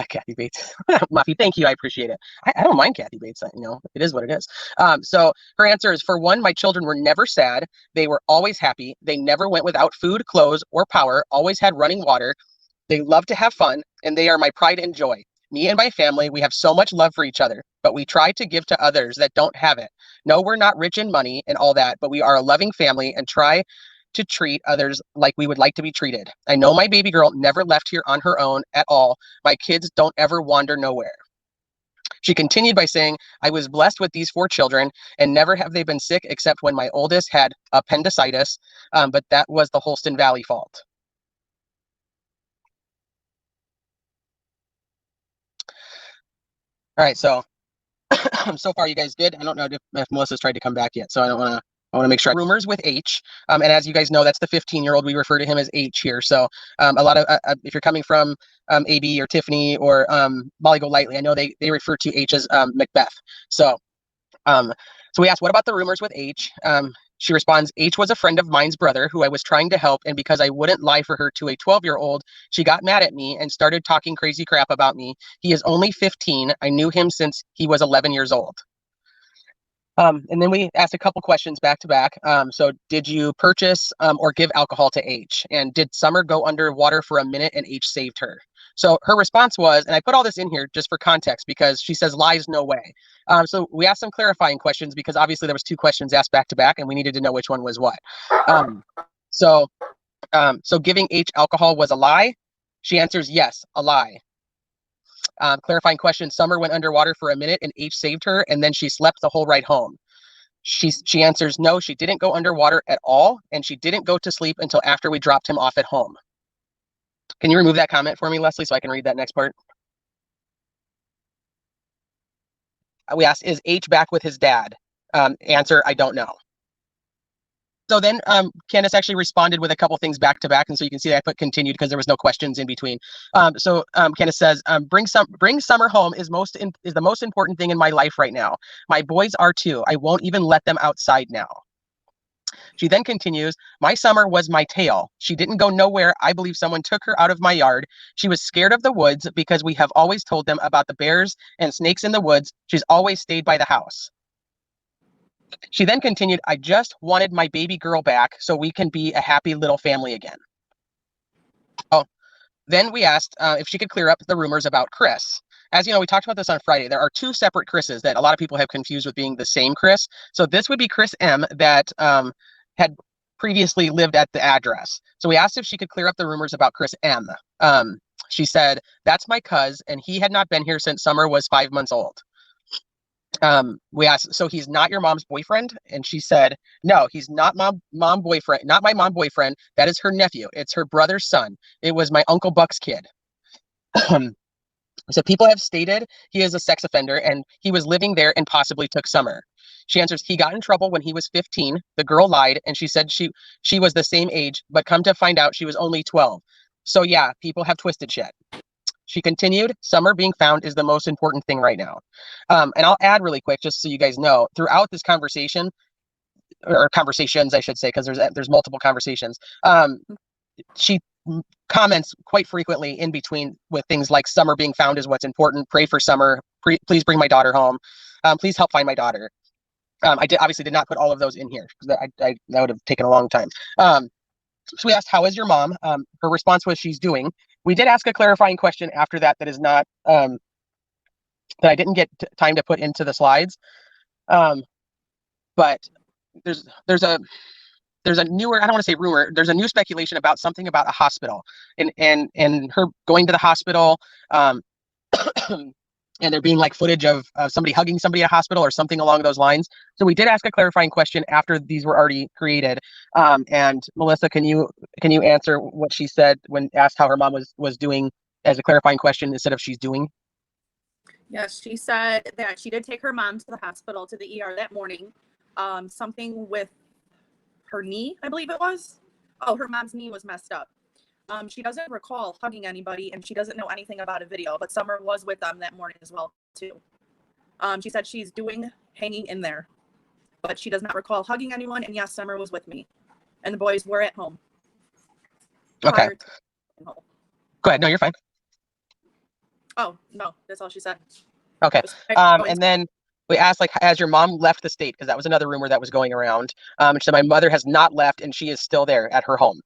S15: Kathy Bates, Muffy, thank you. I appreciate it. I don't mind Kathy Bates. It is what it is. So her answer is, for one, my children were never sad. They were always happy. They never went without food, clothes, or power, always had running water. They love to have fun, and they are my pride and joy. Me and my family, we have so much love for each other, but we try to give to others that don't have it. No, we're not rich in money and all that, but we are a loving family and try to treat others like we would like to be treated. I know my baby girl never left here on her own at all. My kids don't ever wander nowhere. She continued by saying, I was blessed with these 4 children, and never have they been sick except when my oldest had appendicitis, but that was the Holston Valley fault. All right, so so far you guys good. I don't know if Melissa's tried to come back yet, so I want to make sure. Rumors with H, and as you guys know, that's the 15-year-old. We refer to him as H here. So a lot of if you're coming from AB or Tiffany or Molly Golightly, I know they refer to H as Macbeth. So we asked, what about the rumors with H? She responds, H was a friend of mine's brother who I was trying to help, and because I wouldn't lie for her to a 12-year-old, she got mad at me and started talking crazy crap about me. He is only 15. I knew him since he was 11 years old. And then we asked a couple questions back to back. So did you purchase or give alcohol to H? And did Summer go underwater for a minute and H saved her? So her response was, and I put all this in here just for context because she says lies, no way. So we asked some clarifying questions because obviously there was 2 questions asked back to back and we needed to know which one was what. So giving H alcohol was a lie. She answers yes, a lie. Clarifying question, Summer went underwater for a minute and H saved her, and then she slept the whole ride home. She answers no, she didn't go underwater at all, and she didn't go to sleep until after we dropped him off at home. Can you remove that comment for me, Leslie, so I can read that next part? We asked, is H back with his dad? Answer, I don't know. So then Candus actually responded with a couple things back to back, and so you can see that I put continued because there was no questions in between. So Candus says, bring Summer home is the most important thing in my life right now. My boys are too. I won't even let them outside now. She then continues, my Summer was my tail. She didn't go nowhere. I believe someone took her out of my yard. She was scared of the woods because we have always told them about the bears and snakes in the woods. She's always stayed by the house. She then continued, I just wanted my baby girl back so we can be a happy little family again. Oh, then we asked if she could clear up the rumors about Chris. As you know, we talked about this on Friday. There are 2 separate Chris's that a lot of people have confused with being the same Chris. So this would be Chris M that had previously lived at the address. So we asked if she could clear up the rumors about Chris M. She said, that's my cuz, and he had not been here since Summer was 5 months old. We asked, so he's not your mom's boyfriend? And she said, no, he's not not my mom boyfriend. That is her nephew. It's her brother's son. It was my Uncle Buck's kid. So people have stated he is a sex offender and he was living there and possibly took Summer. She answers, he got in trouble when he was 15. The girl lied and she said she was the same age, but come to find out she was only 12. So yeah, people have twisted shit. She continued, Summer being found is the most important thing right now. And I'll add really quick, just so you guys know, throughout this conversation, or conversations, I should say, because there's multiple conversations. She comments quite frequently in between with things like Summer being found is what's important. Pray for Summer. Please bring my daughter home. Please help find my daughter. I obviously did not put all of those in here because that would have taken a long time. So we asked, how is your mom? Her response was she's doing. We did ask a clarifying question after that is not, that I didn't get time to put into the slides. But there's a newer, I don't want to say rumor, there's a new speculation about something about a hospital and her going to the hospital, and there being like footage of somebody hugging somebody at a hospital or something along those lines. So we did ask a clarifying question after these were already created. And Melissa, can you answer what she said when asked how her mom was doing as a clarifying question instead of she's doing?
S16: Yes, she said that she did take her mom to the hospital, to the ER that morning. Something with her knee, I believe it was. Oh, her mom's knee was messed up. She doesn't recall hugging anybody, and she doesn't know anything about a video, but Summer was with them that morning as well, too. She said she's hanging in there, but she does not recall hugging anyone, and yes, Summer was with me, and the boys were at home.
S15: Okay. Go ahead. No, you're fine.
S16: Oh, no, that's all she said.
S15: Okay. And then we asked, like, has your mom left the state? Because that was another rumor that was going around. She said, my mother has not left, and she is still there at her home.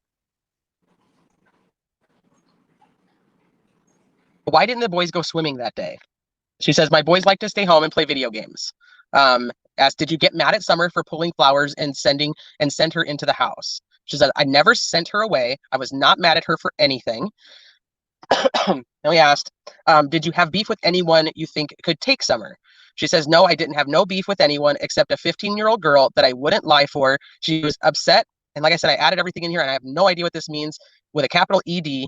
S15: Why didn't the boys go swimming that day? She says, my boys like to stay home and play video games. Asked, did you get mad at Summer for pulling flowers and send her into the house? She said, I never sent her away. I was not mad at her for anything. And we asked, did you have beef with anyone you think could take Summer? She says, no, I didn't have no beef with anyone except a 15-year-old girl that I wouldn't lie for. She was upset. And like I said, I added everything in here, and I have no idea what this means with a capital ED.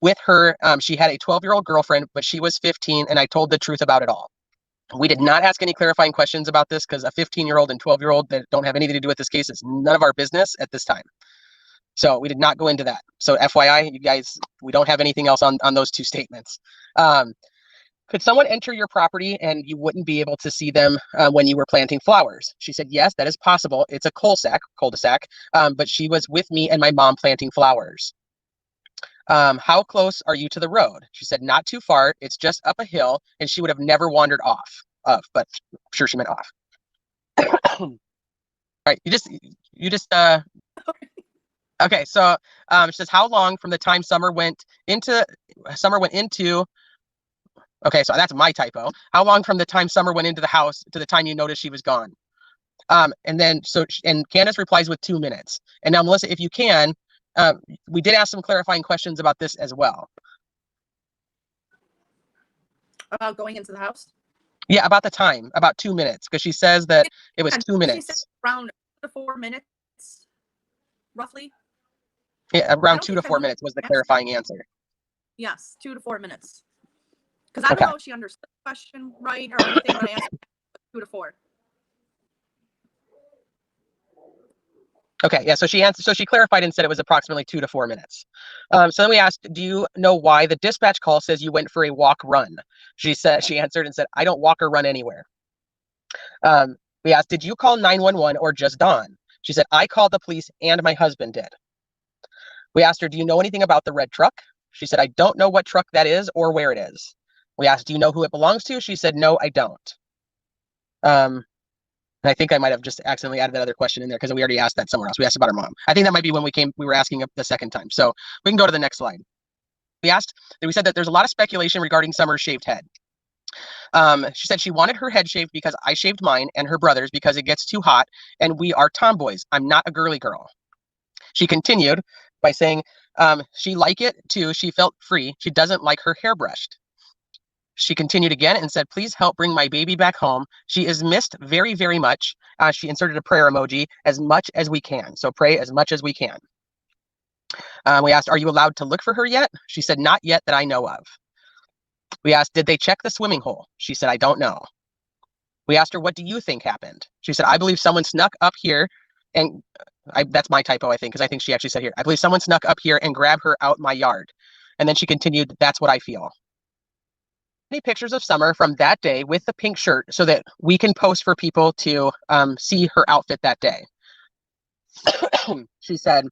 S15: With her, she had a 12-year-old girlfriend, but she was 15, and I told the truth about it all. We did not ask any clarifying questions about this because a 15-year-old and 12-year-old that don't have anything to do with this case is none of our business at this time. So we did not go into that. So FYI, you guys, we don't have anything else on those two statements. Could someone enter your property and you wouldn't be able to see them when you were planting flowers? She said, yes, that is possible. It's a cul-de-sac, but she was with me and my mom planting flowers. How close are you to the road? She said, not too far. It's just up a hill, and she would have never wandered off of, but I'm sure she meant off. All right, you just okay. So she says, how long from the time Summer went into, okay, so that's my typo. How long from the time Summer went into the house to the time you noticed she was gone? And then, and Candus replies with 2 minutes. And now, Melissa, if you can, we did ask some clarifying questions about this as well.
S16: About going into the house?
S15: Yeah, about the time, about 2 minutes, because she says that it was 2 minutes.
S16: She said around 2 to 4 minutes, roughly.
S15: Yeah, around 2 to 4 minutes was the clarifying answer.
S16: Yes, 2 to 4 minutes. Because I don't know if she understood the question right or anything, but I answered 2 to 4.
S15: Okay, yeah, so she clarified and said it was approximately 2 to 4 minutes. So then we asked, do you know why the dispatch call says you went for a walk-run? She answered and said, I don't walk or run anywhere. We asked, did you call 911 or just Don? She said, I called the police and my husband did. We asked her, do you know anything about the red truck? She said, I don't know what truck that is or where it is. We asked, do you know who it belongs to? She said, no, I don't. And I think I might have just accidentally added that other question in there because we already asked that somewhere else. We asked about her mom. I think that might be when we were asking the second time. So we can go to the next slide. We said that there's a lot of speculation regarding Summer's shaved head. She said she wanted her head shaved because I shaved mine and her brother's because it gets too hot and we are tomboys. I'm not a girly girl. She continued by saying she liked it too. She felt free. She doesn't like her hair brushed. She continued again and said, please help bring my baby back home. She is missed very, very much. She inserted a prayer emoji, as much as we can. So pray as much as we can. We asked, are you allowed to look for her yet? She said, not yet that I know of. We asked, did they check the swimming hole? She said, I don't know. We asked her, what do you think happened? She said, I believe someone snuck up here and that's my typo, I think, because I think she actually said here, I believe someone snuck up here and grabbed her out my yard. And then she continued, that's what I feel. Any pictures of Summer from that day with the pink shirt so that we can post for people to see her outfit that day. She said,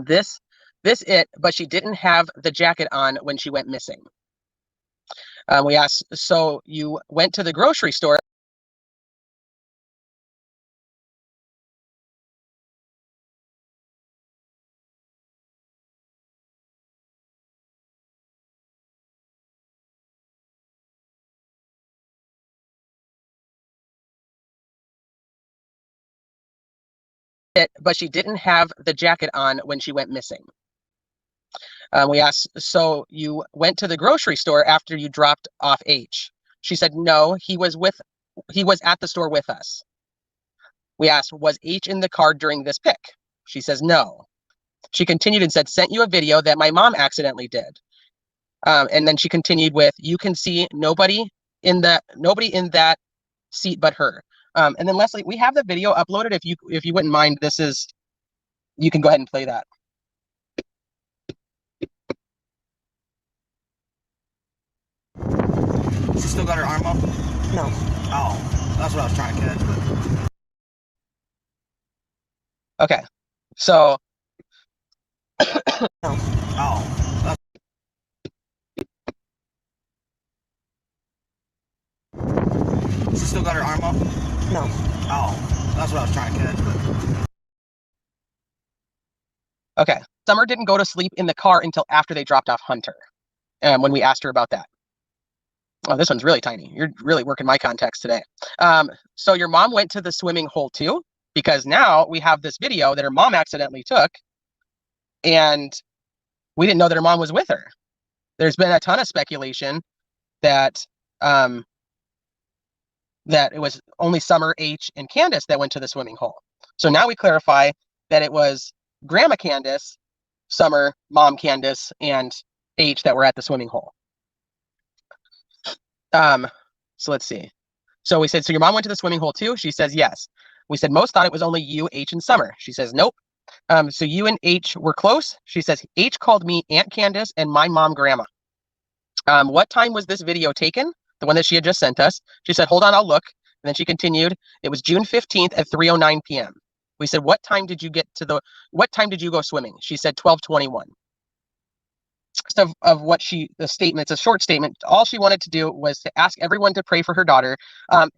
S15: this it, but she didn't have the jacket on when she went missing. We asked, so you went to the grocery store? But she didn't have the jacket on when she went missing. We asked, so you went to the grocery store after you dropped off H? She said, no, he was at the store with us. We asked, was H in the car during this pic? She says, no. She continued and said, sent you a video that my mom accidentally did. And then she continued with, you can see nobody in that seat but her. And then Leslie, we have the video uploaded. If you wouldn't mind, you can go ahead and play that.
S9: She still got her arm up?
S14: No.
S9: Oh, that's what I was trying to catch. But...
S15: Okay, so.
S9: No. Oh. That's... She still got her arm up?
S14: No.
S9: Oh, that's what I was trying to catch. But...
S15: Okay, Summer didn't go to sleep in the car until after they dropped off Hunter. When we asked her about that. Oh, this one's really tiny. You're really working my context today. So your mom went to the swimming hole too, because now we have this video that her mom accidentally took, and we didn't know that her mom was with her. There's been a ton of speculation that that it was only Summer, H, and Candus that went to the swimming hole. So now we clarify that it was Grandma Candus, Summer, Mom Candus, and H that were at the swimming hole. So let's see. So we said, so your mom went to the swimming hole too? She says, yes. We said, most thought it was only you, H, and Summer. She says, nope. So you and H were close? She says, H called me Aunt Candus and my mom, Grandma. What time was this video taken? The one that she had just sent us. She said, hold on, I'll look. And then she continued, it was June 15th at 3:09 p.m. We said, what time did you go swimming? She said 12:21. Of what the statement, it's a short statement. All she wanted to do was to ask everyone to pray for her daughter.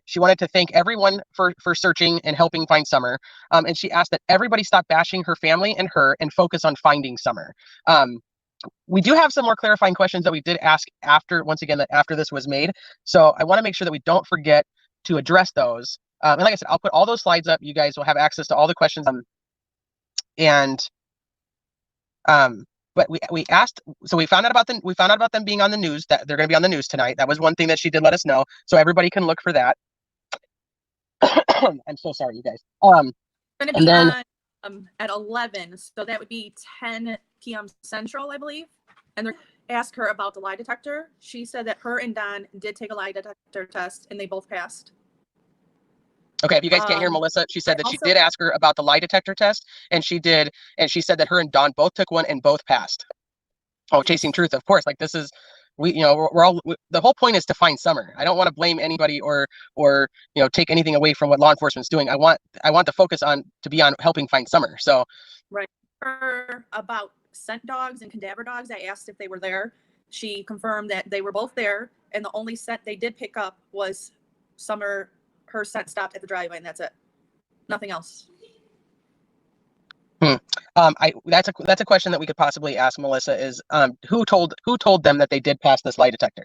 S15: She wanted to thank everyone for searching and helping find Summer. And she asked that everybody stop bashing her family and her and focus on finding Summer. We do have some more clarifying questions that we did ask after this was made. So I want to make sure that we don't forget to address those. And like I said, I'll put all those slides up. You guys will have access to all the questions. But we asked, so we found out about them being on the news, that they're going to be on the news tonight. That was one thing that she did let us know, so everybody can look for that. I'm so sorry, you guys.
S16: Going to be on at 11, so that would be 10 p.m. Central, I believe. And they're ask her about the lie detector. She said that her and Don did take a lie detector test, and they both passed.
S15: Okay, if you guys can't hear Melissa, she said that she did ask her about the lie detector test, and she did, and she said that her and Don both took one and both passed. Oh, chasing truth, of course. Like this is, we're all. The whole point is to find Summer. I don't want to blame anybody or take anything away from what law enforcement's doing. I want the focus to be on helping find Summer. So.
S16: Right. About scent dogs and cadaver dogs, I asked if they were there. She confirmed that they were both there, and the only scent they did pick up was Summer. Her scent stopped at the driveway, and that's it. Nothing else.
S15: That's a question that we could possibly ask Melissa is who told them that they did pass this lie detector?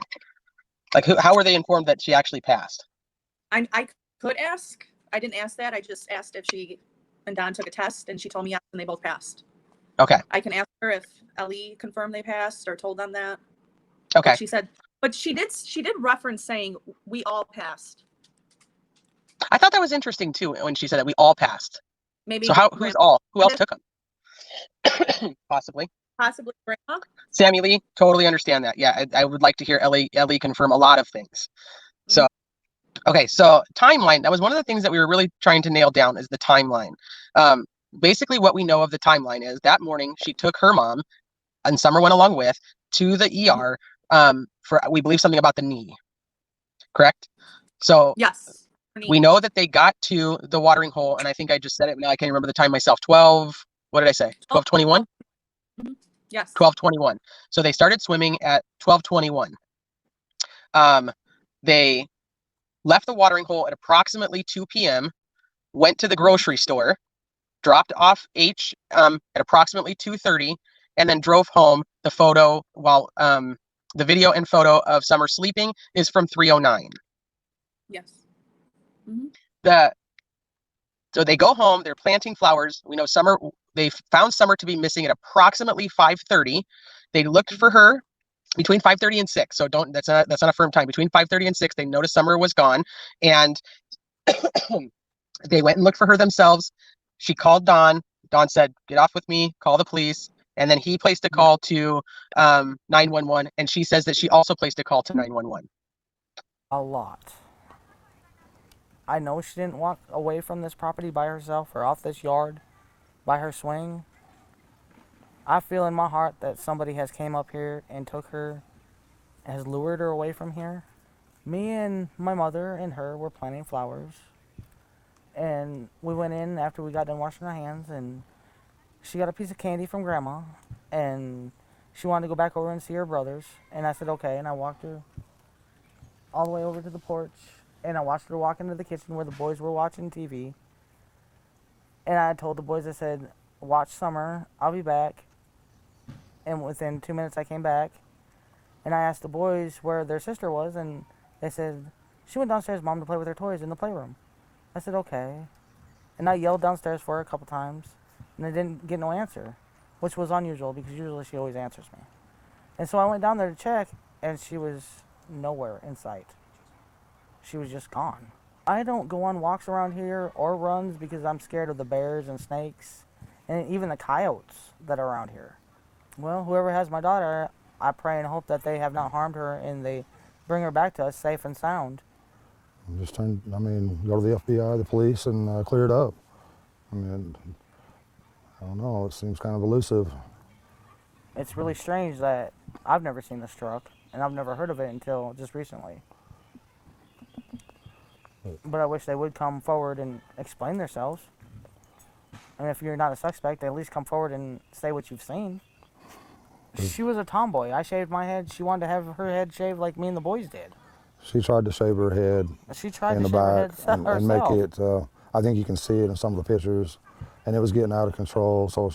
S15: Like how were they informed that she actually passed?
S16: I could ask. I didn't ask that. I just asked if she and Don took a test, and she told me yes, and they both passed.
S15: Okay.
S16: I can ask her if Ellie confirmed they passed or told them that.
S15: Okay.
S16: But she said, but she did reference saying we all passed.
S15: I thought that was interesting too when she said that we all passed.
S16: Maybe.
S15: So who's all? Who else took them? Possibly
S16: Grandma.
S15: Sammy Lee, totally understand that. Yeah, I would like to hear Ellie confirm a lot of things. So, okay, so timeline. That was one of the things that we were really trying to nail down is the timeline. Basically, what we know of the timeline is that morning she took her mom, and Summer went along with, to the ER for, we believe, something about the knee, correct? So
S16: Yes.
S15: we know that they got to the watering hole, and I think I just said it, now I can't remember the time myself. 12, what did I say? 12:21?
S16: Yes.
S15: 12:21. So they started swimming at 12:21. They left the watering hole at approximately 2 p.m., went to the grocery store, dropped off H at approximately 2:30, and then drove home. The photo, while the video and photo of Summer sleeping is from 3:09.
S16: Yes.
S15: So they go home, they're planting flowers. We know Summer, they found Summer to be missing at approximately 5:30. They looked for her between 5:30 and 6. So that's not a firm time. Between 5:30 and 6, they noticed Summer was gone, and they went and looked for her themselves. She called Don. Don said, "Get off with me, call the police." And then he placed a call to 911, and she says that she also placed a call to 911.
S17: A lot. I know she didn't walk away from this property by herself or off this yard by her swing. I feel in my heart that somebody has came up here and took her, has lured her away from here. Me and my mother and her were planting flowers. And we went in after we got done washing our hands, and she got a piece of candy from Grandma, and she wanted to go back over and see her brothers. And I said, okay, and I walked her all the way over to the porch, and I watched her walk into the kitchen where the boys were watching TV. And I told the boys, I said, watch Summer, I'll be back. And within 2 minutes I came back, and I asked the boys where their sister was, and they said, she went downstairs, Mom, to play with her toys in the playroom. I said, okay. And I yelled downstairs for her a couple times, and I didn't get no answer, which was unusual because usually she always answers me. And so I went down there to check, and she was nowhere in sight. She was just gone. I don't go on walks around here or runs because I'm scared of the bears and snakes and even the coyotes that are around here. Well, whoever has my daughter, I pray and hope that they have not harmed her and they bring her back to us safe and sound.
S2: Just go to the FBI, the police, and clear it up. I mean, I don't know, it seems kind of elusive.
S17: It's really strange that I've never seen this truck, and I've never heard of it until just recently. But I wish they would come forward and explain themselves. And if you're not a suspect, at least come forward and say what you've seen. She was a tomboy. I shaved my head. She wanted to have her head shaved like me and the boys did.
S2: She tried to shave her head in the back and make it, I think you can see it in some of the pictures, and it was getting out of control. So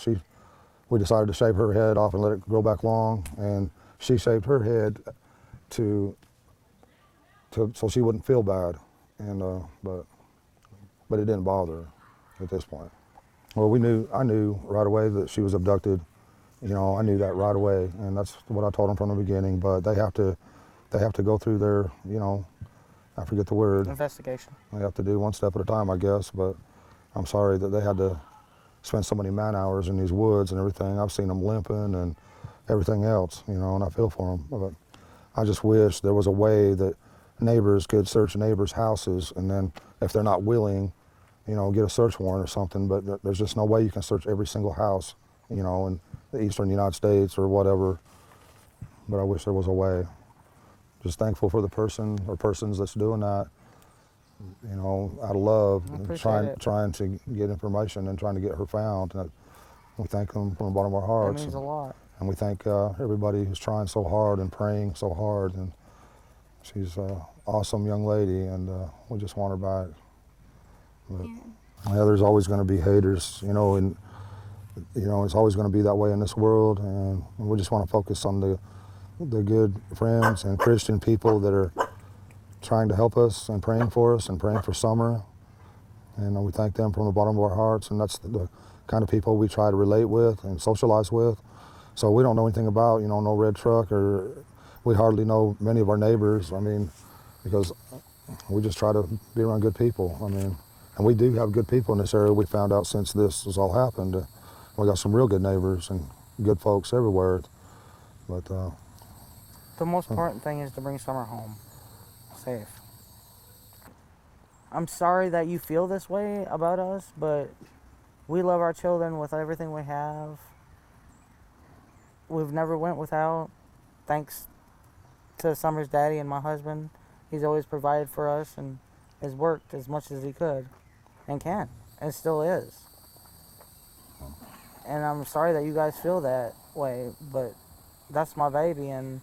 S2: we decided to shave her head off and let it grow back long, and she shaved her head so she wouldn't feel bad, and but it didn't bother her at this point. Well, I knew right away that she was abducted. You know, I knew that right away, and that's what I told them from the beginning. But they have to go through their, I forget the word.
S17: Investigation.
S2: They have to do one step at a time, I guess. But I'm sorry that they had to spend so many man hours in these woods and everything. I've seen them limping and everything else, and I feel for them. But I just wish there was a way that neighbors could search neighbors' houses, and then if they're not willing, get a search warrant or something. But there's just no way you can search every single house, in the eastern United States or whatever. But I wish there was a way. Just thankful for the person or persons that's doing that, out of love, and trying to get information and trying to get her found. And we thank them from the bottom of our hearts.
S17: That means a lot.
S2: And we thank everybody who's trying so hard and praying so hard. And she's an awesome young lady, and we just want her back. But, there's always going to be haters, and it's always going to be that way in this world. And we just want to focus on the good friends and Christian people that are trying to help us and praying for us and praying for Summer. And we thank them from the bottom of our hearts. And that's the kind of people we try to relate with and socialize with. So we don't know anything about, no red truck, or we hardly know many of our neighbors. Because we just try to be around good people. And we do have good people in this area. We found out since this has all happened. We got some real good neighbors and good folks everywhere. But
S17: the most important thing is to bring Summer home safe. I'm sorry that you feel this way about us, but we love our children with everything we have. We've never went without, thanks to Summer's daddy and my husband. He's always provided for us and has worked as much as he could and can and still is. And I'm sorry that you guys feel that way, but that's my baby, and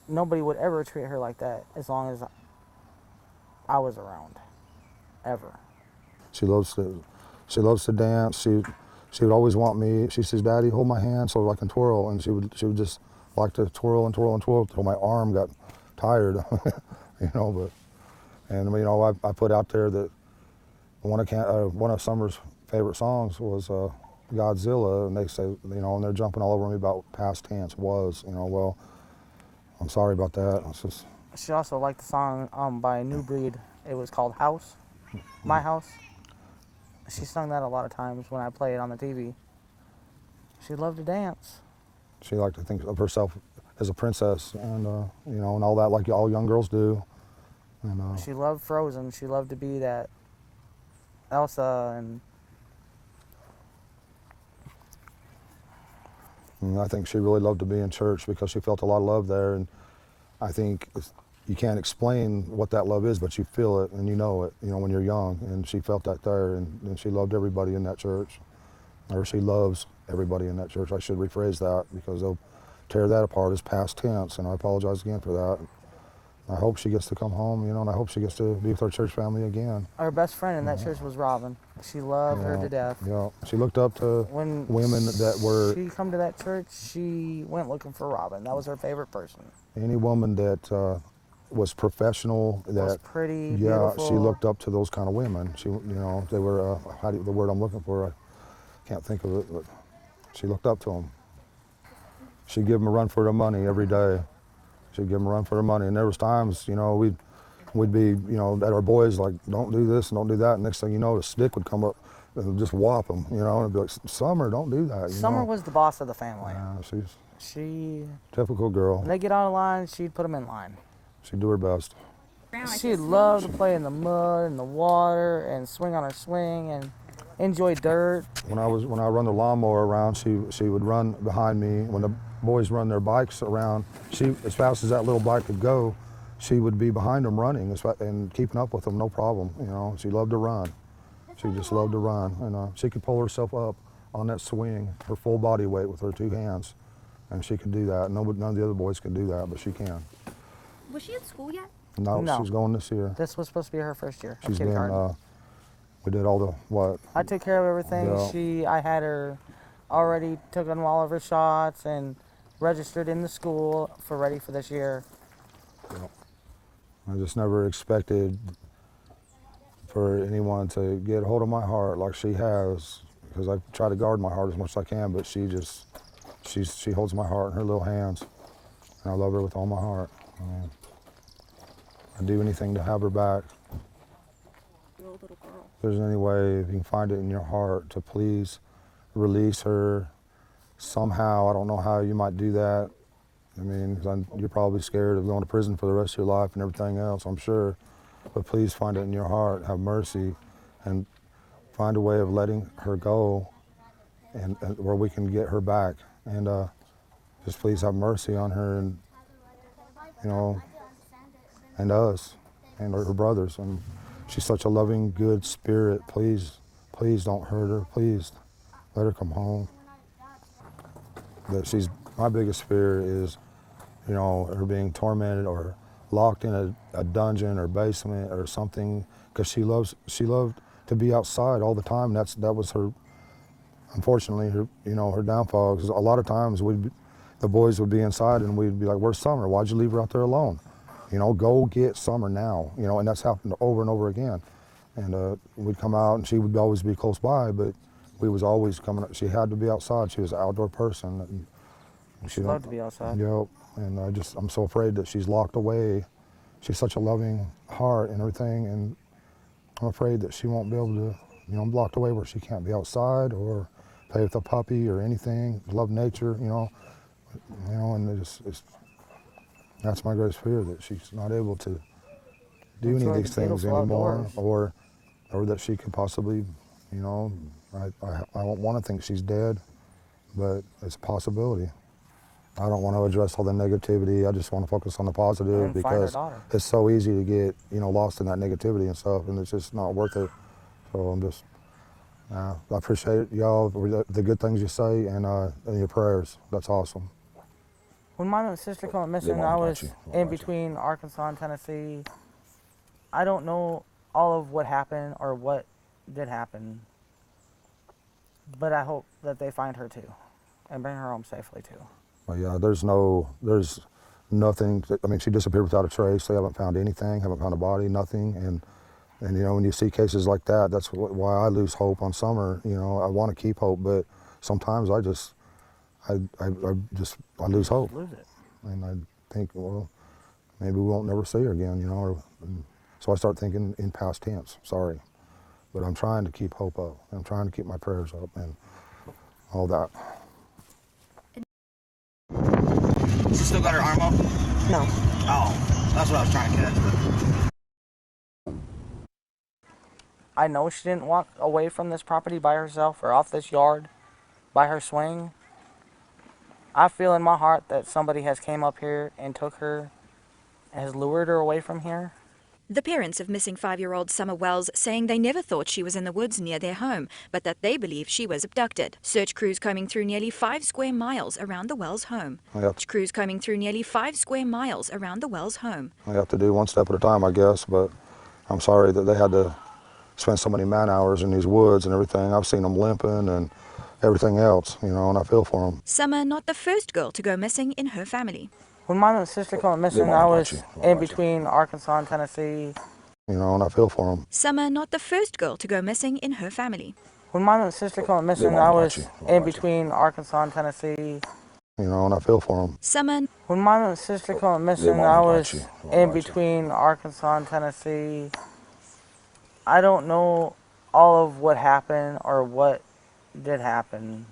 S17: nobody would ever treat her like that as long as I was around, ever.
S2: She loves to dance. She would always want me. She says, "Daddy, hold my hand so I can twirl," and she would just like to twirl and twirl and twirl until my arm got tired, you know. But I put out there that one of Summer's favorite songs was Godzilla, and they say, and they're jumping all over me about past tense was, well, I'm sorry about that. It's just.
S17: She also liked the song by New Breed. It was called House, My House. She sung that a lot of times when I play it on the TV. She loved to dance.
S2: She liked to think of herself as a princess, and and all that, like all young girls do. And
S17: she loved Frozen. She loved to be that Elsa, and
S2: I think she really loved to be in church because she felt a lot of love there. And I think you can't explain what that love is, but you feel it and you know it, when you're young. And she felt that there, and she loved everybody in that church. Or she loves everybody in that church. I should rephrase that because they'll tear that apart as past tense, and I apologize again for that. I hope she gets to come home, and I hope she gets to be with our church family again.
S17: Her best friend in that church was Robin. She loved her to death.
S2: Yeah, she looked up to women that were...
S17: She come to that church, she went looking for Robin. That was her favorite person.
S2: Any woman that was professional, that
S17: was pretty,
S2: yeah,
S17: beautiful.
S2: She looked up to those kind of women. She, they were, the word I'm looking for, I can't think of it, but she looked up to them. She'd give them a run for their money every day. She'd give them a run for their money. And there was times, we'd be, at our boys like, don't do this and don't do that. And next thing you know, the stick would come up and just whop them, and it'd be like, Summer, don't do that.
S17: Summer was the boss of the family.
S2: Yeah,
S17: she
S2: typical girl.
S17: When they get out of line, she'd put them in line.
S2: She'd do her best.
S17: She'd love to play in the mud and the water and swing on her swing and enjoy dirt.
S2: When I run the lawnmower around, she would run behind me. When the boys run their bikes around, as fast as that little bike could go, she would be behind them running and keeping up with them, no problem. She loved to run. She just loved to run, and she could pull herself up on that swing, her full body weight with her two hands, and she could do that. None of the other boys can do that, but she can.
S1: Was she in school yet?
S2: No, she's going this year.
S17: This was supposed to be her first year.
S2: She's been. We did all the what?
S17: I took care of everything.
S2: Yeah.
S17: I had her already taken all of her shots and registered in the school ready for this year.
S2: I just never expected for anyone to get a hold of my heart like she has, because I try to guard my heart as much as I can, but she holds my heart in her little hands, and I love her with all my heart. I'd do anything to have her back.
S16: Little girl.
S2: If there's any way, if you can find it in your heart, to please release her somehow. I don't know how you might do that. I mean, 'cause you're probably scared of going to prison for the rest of your life and everything else, I'm sure. But please find it in your heart, have mercy, and find a way of letting her go, and where we can get her back. And just please have mercy on her, and and us, and her brothers. And she's such a loving, good spirit. Please don't hurt her. Please let her come home. But my biggest fear is, her being tormented or locked in a dungeon or basement or something, because she loved to be outside all the time. That was her, unfortunately, her downfall. Because a lot of times the boys would be inside and we'd be like, "Where's Summer? Why'd you leave her out there alone? Go get Summer now." And that's happened over and over again. And we'd come out and she would always be close by, but we was always coming up. She had to be outside. She was an outdoor person. And
S17: she loved to be outside.
S2: Yep. And I'm so afraid that she's locked away. She's such a loving heart and everything, and I'm afraid that she won't be able to, locked away where she can't be outside or play with a puppy or anything, love nature, and that's my greatest fear, that she's not able to do any of these things anymore, or that she could possibly, I don't want to think she's dead, but it's a possibility. I don't want to address all the negativity. I just want to focus on the positive
S17: And find her
S2: because
S17: daughter.
S2: it's so easy to get, lost in that negativity and stuff, and it's just not worth it. So I'm just, I appreciate y'all, the good things you say and your prayers. That's awesome.
S17: When my sister went missing, I was in between Arkansas and Tennessee. I don't know all of what happened or what did happen, but I hope that they find her too and bring her home safely too.
S2: Well, yeah, there's nothing. I mean, she disappeared without a trace. They haven't found anything, haven't found a body, nothing. And when you see cases like that, that's why I lose hope on Summer. I want to keep hope, but sometimes I lose hope.
S17: Lose it.
S2: And I think, well, maybe we won't never see her again, so I start thinking in past tense, sorry. But I'm trying to keep hope up. I'm trying to keep my prayers up and all that.
S9: She still got her arm up?
S14: No.
S9: Oh, that's what I was trying to catch.
S17: I know she didn't walk away from this property by herself or off this yard by her swing. I feel in my heart that somebody has came up here and took her, has lured her away from here.
S10: The parents of missing 5-year-old Summer Wells saying they never thought she was in the woods near their home, but that they believe she was abducted. Search crews combing through nearly 5 square miles around the Wells home. Search crews combing through nearly 5 square miles around the Wells home.
S2: I have to do one step at a time, I guess, but I'm sorry that they had to spend so many man hours in these woods and everything. I've seen them limping and everything else, and I feel for them.
S10: Summer not the first girl to go missing in her family.
S17: When my sister went missing, I was in between Arkansas and Tennessee.
S2: And I feel for them.
S10: Summer not the first girl to go missing in her family.
S17: When my sister went missing, I was in between Arkansas and Tennessee.
S2: And I feel for them.
S10: Summer.
S17: When my sister went missing, I was in between Arkansas and Tennessee. I don't know all of what happened or what did happen,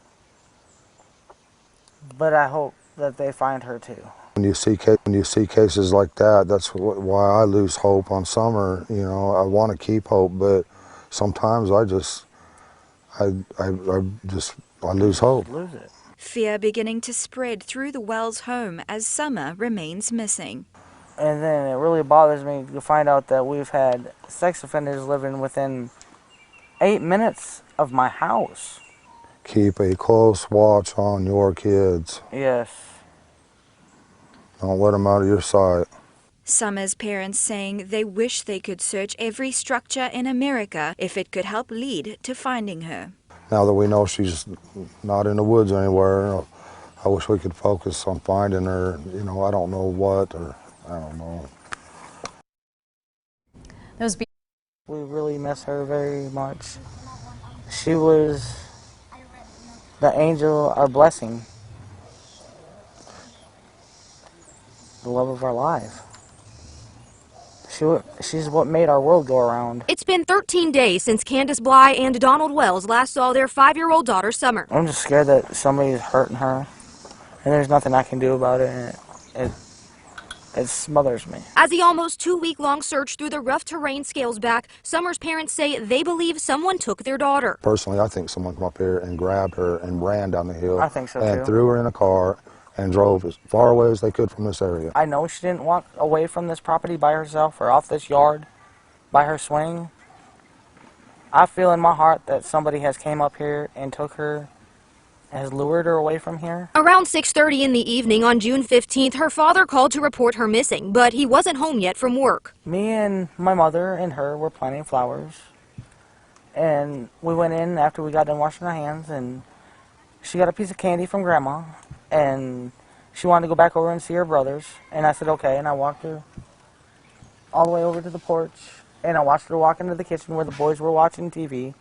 S17: but I hope that they find her too.
S2: When you see cases like that, that's why I lose hope on Summer. I want to keep hope, but sometimes I lose hope.
S17: Lose it.
S10: Fear beginning to spread through the Wells home as Summer remains missing.
S17: And then it really bothers me to find out that we've had sex offenders living within 8 minutes of my house.
S2: Keep a close watch on your kids.
S17: Yes.
S2: Don't let them out of your sight.
S10: Summer's parents saying they wish they could search every structure in America if it could help lead to finding her.
S2: Now that we know she's not in the woods anywhere, I wish we could focus on finding her. I don't know what, or I don't know.
S17: We really miss her very much. She was the angel, our blessing, the love of our life. She's what made our world go around.
S18: It's been 13 days since Candus Bly and Donald Wells last saw their 5-year-old daughter, Summer.
S17: I'm just scared that somebody's hurting her, and there's nothing I can do about it, and it smothers me.
S18: As the almost 2-week-long search through the rough terrain scales back, Summer's parents say they believe someone took their daughter.
S2: Personally, I think someone came up here and grabbed her and ran down the hill.
S17: I think so,
S2: and
S17: too.
S2: Threw her in a car and drove as far away as they could from this area.
S17: I know she didn't walk away from this property by herself or off this yard by her swing. I feel in my heart that somebody has came up here and took her, has lured her away from here.
S18: Around 6:30 in the evening on June 15th, her father called to report her missing, but he wasn't home yet from work.
S17: Me and my mother and her were planting flowers, and we went in after we got done washing our hands, and she got a piece of candy from Grandma, and she wanted to go back over and see her brothers, and I said okay, and I walked her all the way over to the porch, and I watched her walk into the kitchen where the boys were watching TV,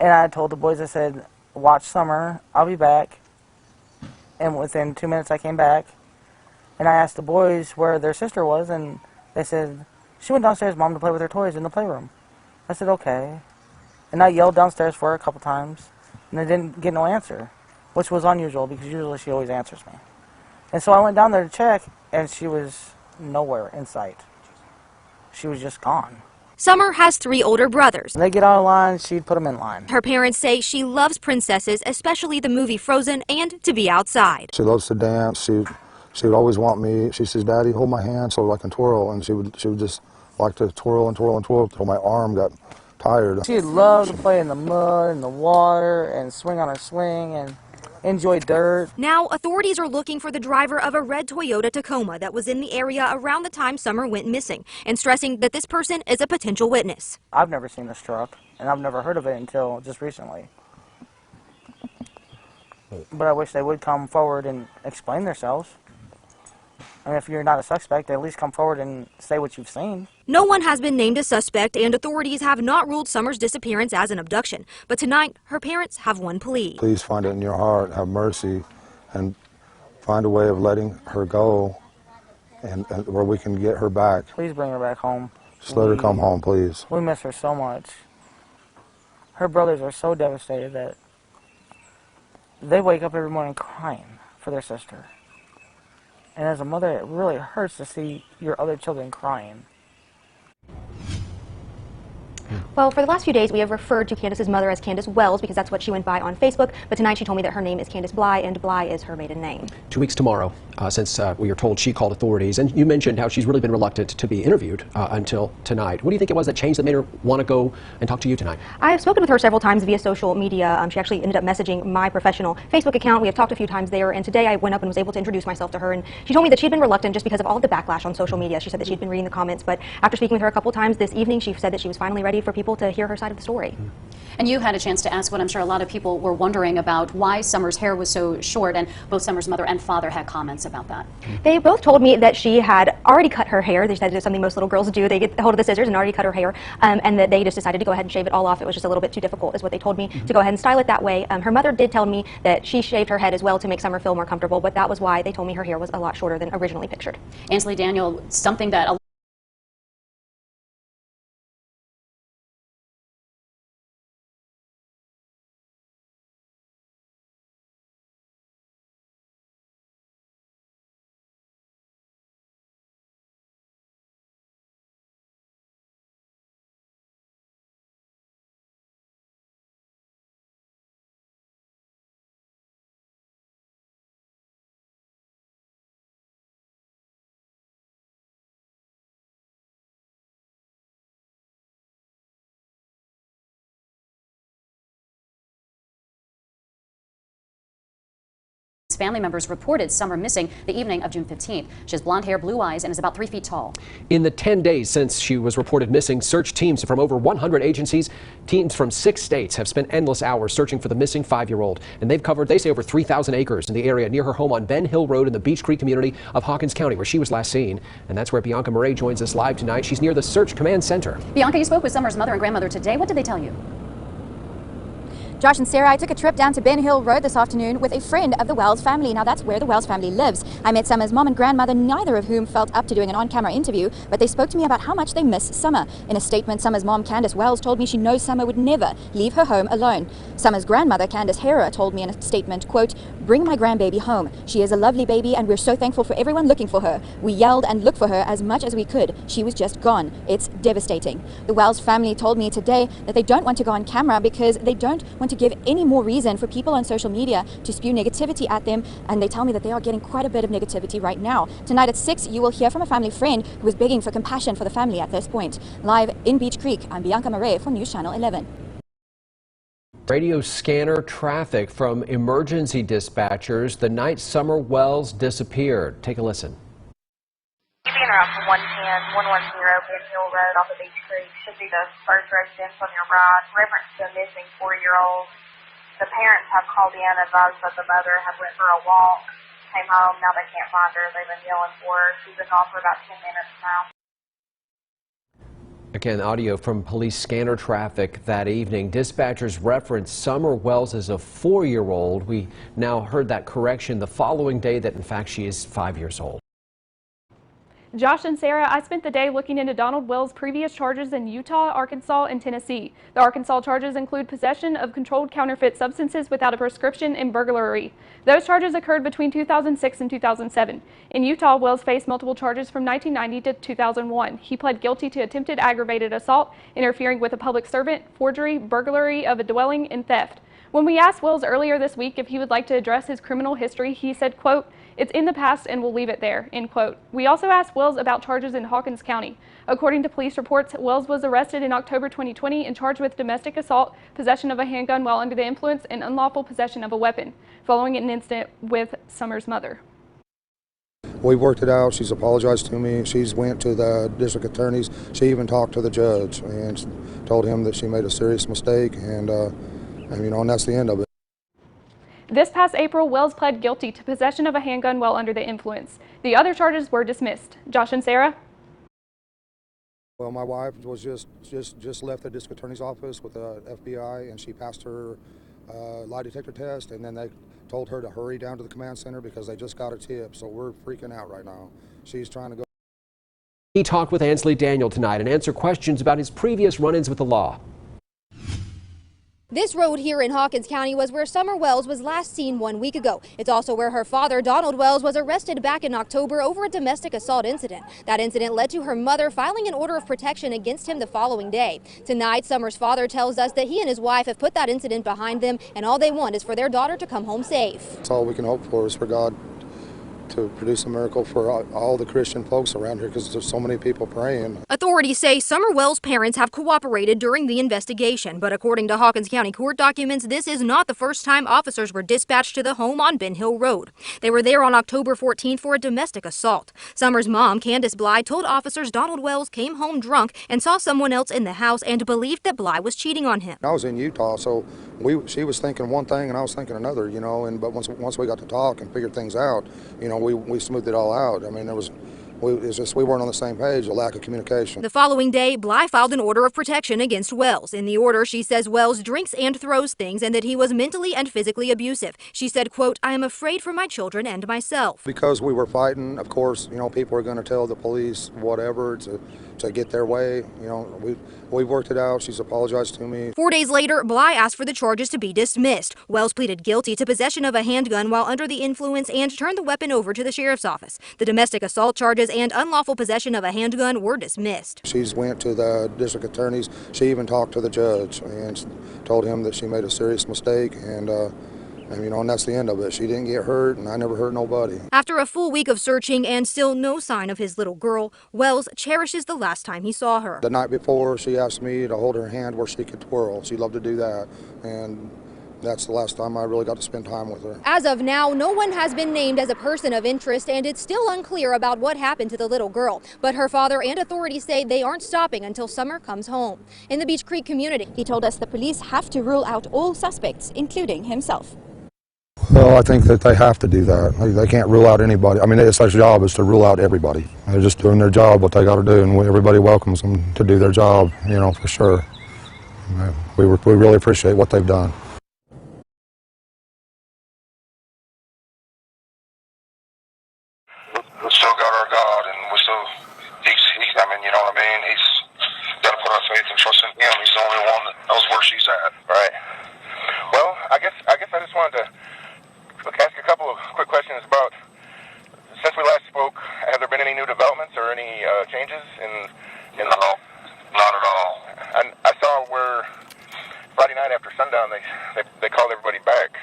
S17: and I told the boys, I said, watch Summer, I'll be back, and within 2 minutes I came back, and I asked the boys where their sister was, and they said, she went downstairs, Mom, to play with her toys in the playroom. I said, okay, and I yelled downstairs for her a couple times, and I didn't get no answer, which was unusual because usually she always answers me. And so I went down there to check, and she was nowhere in sight. She was just gone.
S18: Summer has 3 older brothers.
S17: When they get out of line, she'd put them in line.
S18: Her parents say she loves princesses, especially the movie Frozen, and to be outside.
S2: She loves to dance. She would always want me. She says, "Daddy, hold my hand so I can twirl," and she would just like to twirl and twirl and twirl until my arm got tired.
S17: She loved to play in the mud and the water and swing on her swing and enjoy dirt.
S18: Now, authorities are looking for the driver of a red Toyota Tacoma that was in the area around the time Summer went missing, and stressing that this person is a potential witness.
S17: I've never seen this truck, and I've never heard of it until just recently. But I wish they would come forward and explain themselves. And if you're not a suspect, at least come forward and say what you've seen.
S18: No one has been named a suspect, and authorities have not ruled Summer's disappearance as an abduction. But tonight, her parents have one plea.
S2: Please find it in your heart, have mercy, and find a way of letting her go, and where we can get her back.
S17: Please bring her back home.
S2: Just let her come home, please.
S17: We miss her so much. Her brothers are so devastated that they wake up every morning crying for their sister. And as a mother, it really hurts to see your other children crying.
S1: Well, for the last few days, we have referred to Candus's mother as Candus Wells because that's what she went by on Facebook. But tonight, she told me that her name is Candus Bly, and Bly is her maiden name.
S19: 2 weeks tomorrow, since we were told she called authorities. And you mentioned how she's really been reluctant to be interviewed until tonight. What do you think it was that changed that made her want to go and talk to you tonight?
S1: I have spoken with her several times via social media. She actually ended up messaging my professional Facebook account. We have talked a few times there, and today I went up and was able to introduce myself to her. And she told me that she'd been reluctant just because of all of the backlash on social media. She said that she'd been reading the comments, but after speaking with her a couple times this evening, she said that she was finally ready for people to hear her side of the story.
S20: And you had a chance to ask what I'm sure a lot of people were wondering about, why Summer's hair was so short, and both Summer's mother and father had comments about that.
S1: They both told me that she had already cut her hair. They said it's something most little girls do. They get hold of the scissors and already cut her hair, and that they just decided to go ahead and shave it all off. It was just a little bit too difficult, is what they told me, to go ahead and style it that way. Her mother did tell me that she shaved her head as well to make Summer feel more comfortable, but that was why they told me her hair was a lot shorter than originally pictured.
S20: Ansley Daniel, something that family members reported Summer missing the evening of June 15th. She has blonde hair, blue eyes, and is about 3 feet tall.
S19: In the 10 days since she was reported missing, search teams from over 100 agencies, teams from 6 states have spent endless hours searching for the missing 5-year-old. And they've covered, they say, over 3,000 acres in the area near her home on Ben Hill Road in the Beech Creek community of Hawkins County, where she was last seen. And that's where Bianca Marie joins us live tonight. She's near the Search Command Center.
S20: Bianca, you spoke with Summer's mother and grandmother today. What did they tell you?
S21: Josh and Sarah, I took a trip down to Ben Hill Road this afternoon with a friend of the Wells family. Now, that's where the Wells family lives. I met Summer's mom and grandmother, neither of whom felt up to doing an on-camera interview, but they spoke to me about how much they miss Summer. In a statement, Summer's mom, Candus Wells, told me she knows Summer would never leave her home alone. Summer's grandmother, Candus Harer, told me in a statement, quote, "Bring my grandbaby home. She is a lovely baby and we're so thankful for everyone looking for her. We yelled and looked for her as much as we could. She was just gone. It's devastating." The Wells family told me today that they don't want to go on camera because they don't want to give any more reason for people on social media to spew negativity at them, and they tell me that they are getting quite a bit of negativity right now. Tonight at 6, you will hear from a family friend who is begging for compassion for the family at this point. Live in Beech Creek, I'm Bianca Marie for News Channel 11.
S19: Radio scanner traffic from emergency dispatchers the night Summer Wells disappeared. Take a listen.
S5: You've been around from 110, 110 Ben Hill Road off of Beech Creek. Should be the first residence on your right. Reference to a missing 4-year-old. The parents have called in and advised that the mother had went for a walk, came home, now they can't find her. They've been yelling for her. She's been gone for about 10 minutes now.
S19: Again, audio from police scanner traffic that evening. Dispatchers referenced Summer Wells as a 4-year-old. We now heard that correction the following day that, in fact, she is 5 years old.
S4: Josh and Sarah, I spent the day looking into Donald Wells' previous charges in Utah, Arkansas, and Tennessee. The Arkansas charges include possession of controlled counterfeit substances without a prescription and burglary. Those charges occurred between 2006 and 2007. In Utah, Wells faced multiple charges from 1990 to 2001. He pled guilty to attempted aggravated assault, interfering with a public servant, forgery, burglary of a dwelling, and theft. When we asked Wells earlier this week if he would like to address his criminal history, he said, quote, "It's in the past and we'll leave it there," end quote. We also asked Wells about charges in Hawkins County. According to police reports, Wells was arrested in October 2020 and charged with domestic assault, possession of a handgun while under the influence, and unlawful possession of a weapon, following an incident with Summer's mother.
S2: We worked it out. She's apologized to me. She's went to the district attorneys. She even talked to the judge and told him that she made a serious mistake, and you know, and that's the end of it.
S4: This past April, Wells pled guilty to possession of a handgun while under the influence. The other charges were dismissed. Josh and Sarah?
S2: Well, my wife was just left the district attorney's office with the FBI, and she passed her lie detector test, and then they told her to hurry down to the command center because they just got a tip, so we're freaking out right now. She's trying to go.
S19: He talked with Ansley Daniel tonight and answered questions about his previous run-ins with the law.
S18: This road here in Hawkins County was where Summer Wells was last seen 1 week ago. It's also where her father, Donald Wells, was arrested back in October over a domestic assault incident. That incident led to her mother filing an order of protection against him the following day. Tonight, Summer's father tells us that he and his wife have put that incident behind them, and all they want is for their daughter to come home safe.
S2: That's all we can hope for, is for God to produce a miracle for all the Christian folks around here, because there's so many people praying.
S18: Authorities say Summer Wells' parents have cooperated during the investigation, but according to Hawkins County court documents, this is not the first time officers were dispatched to the home on Ben Hill Road. They were there on October 14th for a domestic assault. Summer's mom, Candus Bly, told officers Donald Wells came home drunk and saw someone else in the house and believed that Bly was cheating on him.
S2: I was in Utah, so she was thinking one thing and I was thinking another, you know, but once we got to talk and figured things out, you know, we smoothed it all out. I mean, it's just we weren't on the same page, a lack of communication.
S18: The following day, Bly filed an order of protection against Wells. In the order, she says Wells drinks and throws things and that he was mentally and physically abusive. She said, quote, "I am afraid for my children and myself."
S2: Because we were fighting, of course, you know, people are going to tell the police whatever to get their way. You know, we worked it out. She's apologized to me.
S18: 4 days later, Bly asked for the charges to be dismissed. Wells pleaded guilty to possession of a handgun while under the influence and turned the weapon over to the sheriff's office. The domestic assault charges and unlawful possession of a handgun were dismissed.
S2: She's went to the district attorneys. She even talked to the judge and told him that she made a serious mistake, and you know, and that's the end of it. She didn't get hurt, and I never hurt nobody.
S18: After a full week of searching and still no sign of his little girl, Wells cherishes the last time he saw her.
S2: The night before, she asked me to hold her hand where she could twirl. She loved to do that, and that's the last time I really got to spend time with her.
S18: As of now, no one has been named as a person of interest, and it's still unclear about what happened to the little girl. But her father and authorities say they aren't stopping until Summer comes home. In the Beach Creek community,
S21: he told us the police have to rule out all suspects, including himself.
S2: Well, I think that they have to do that. They can't rule out anybody. I mean, it's their job is to rule out everybody. They're just doing their job, what they got to do, and everybody welcomes them to do their job, you know, for sure. We really appreciate what they've done.
S3: We still got our God, and we still, I mean, you know what I mean? He's got to put our faith and trust in him. He's the only one that knows where she's at. Right. Well, I guess I just wanted to ask a couple of quick questions about, since we last spoke, have there been any new developments or any changes in the... No, not at all. And I saw where Friday night after sundown they called everybody back.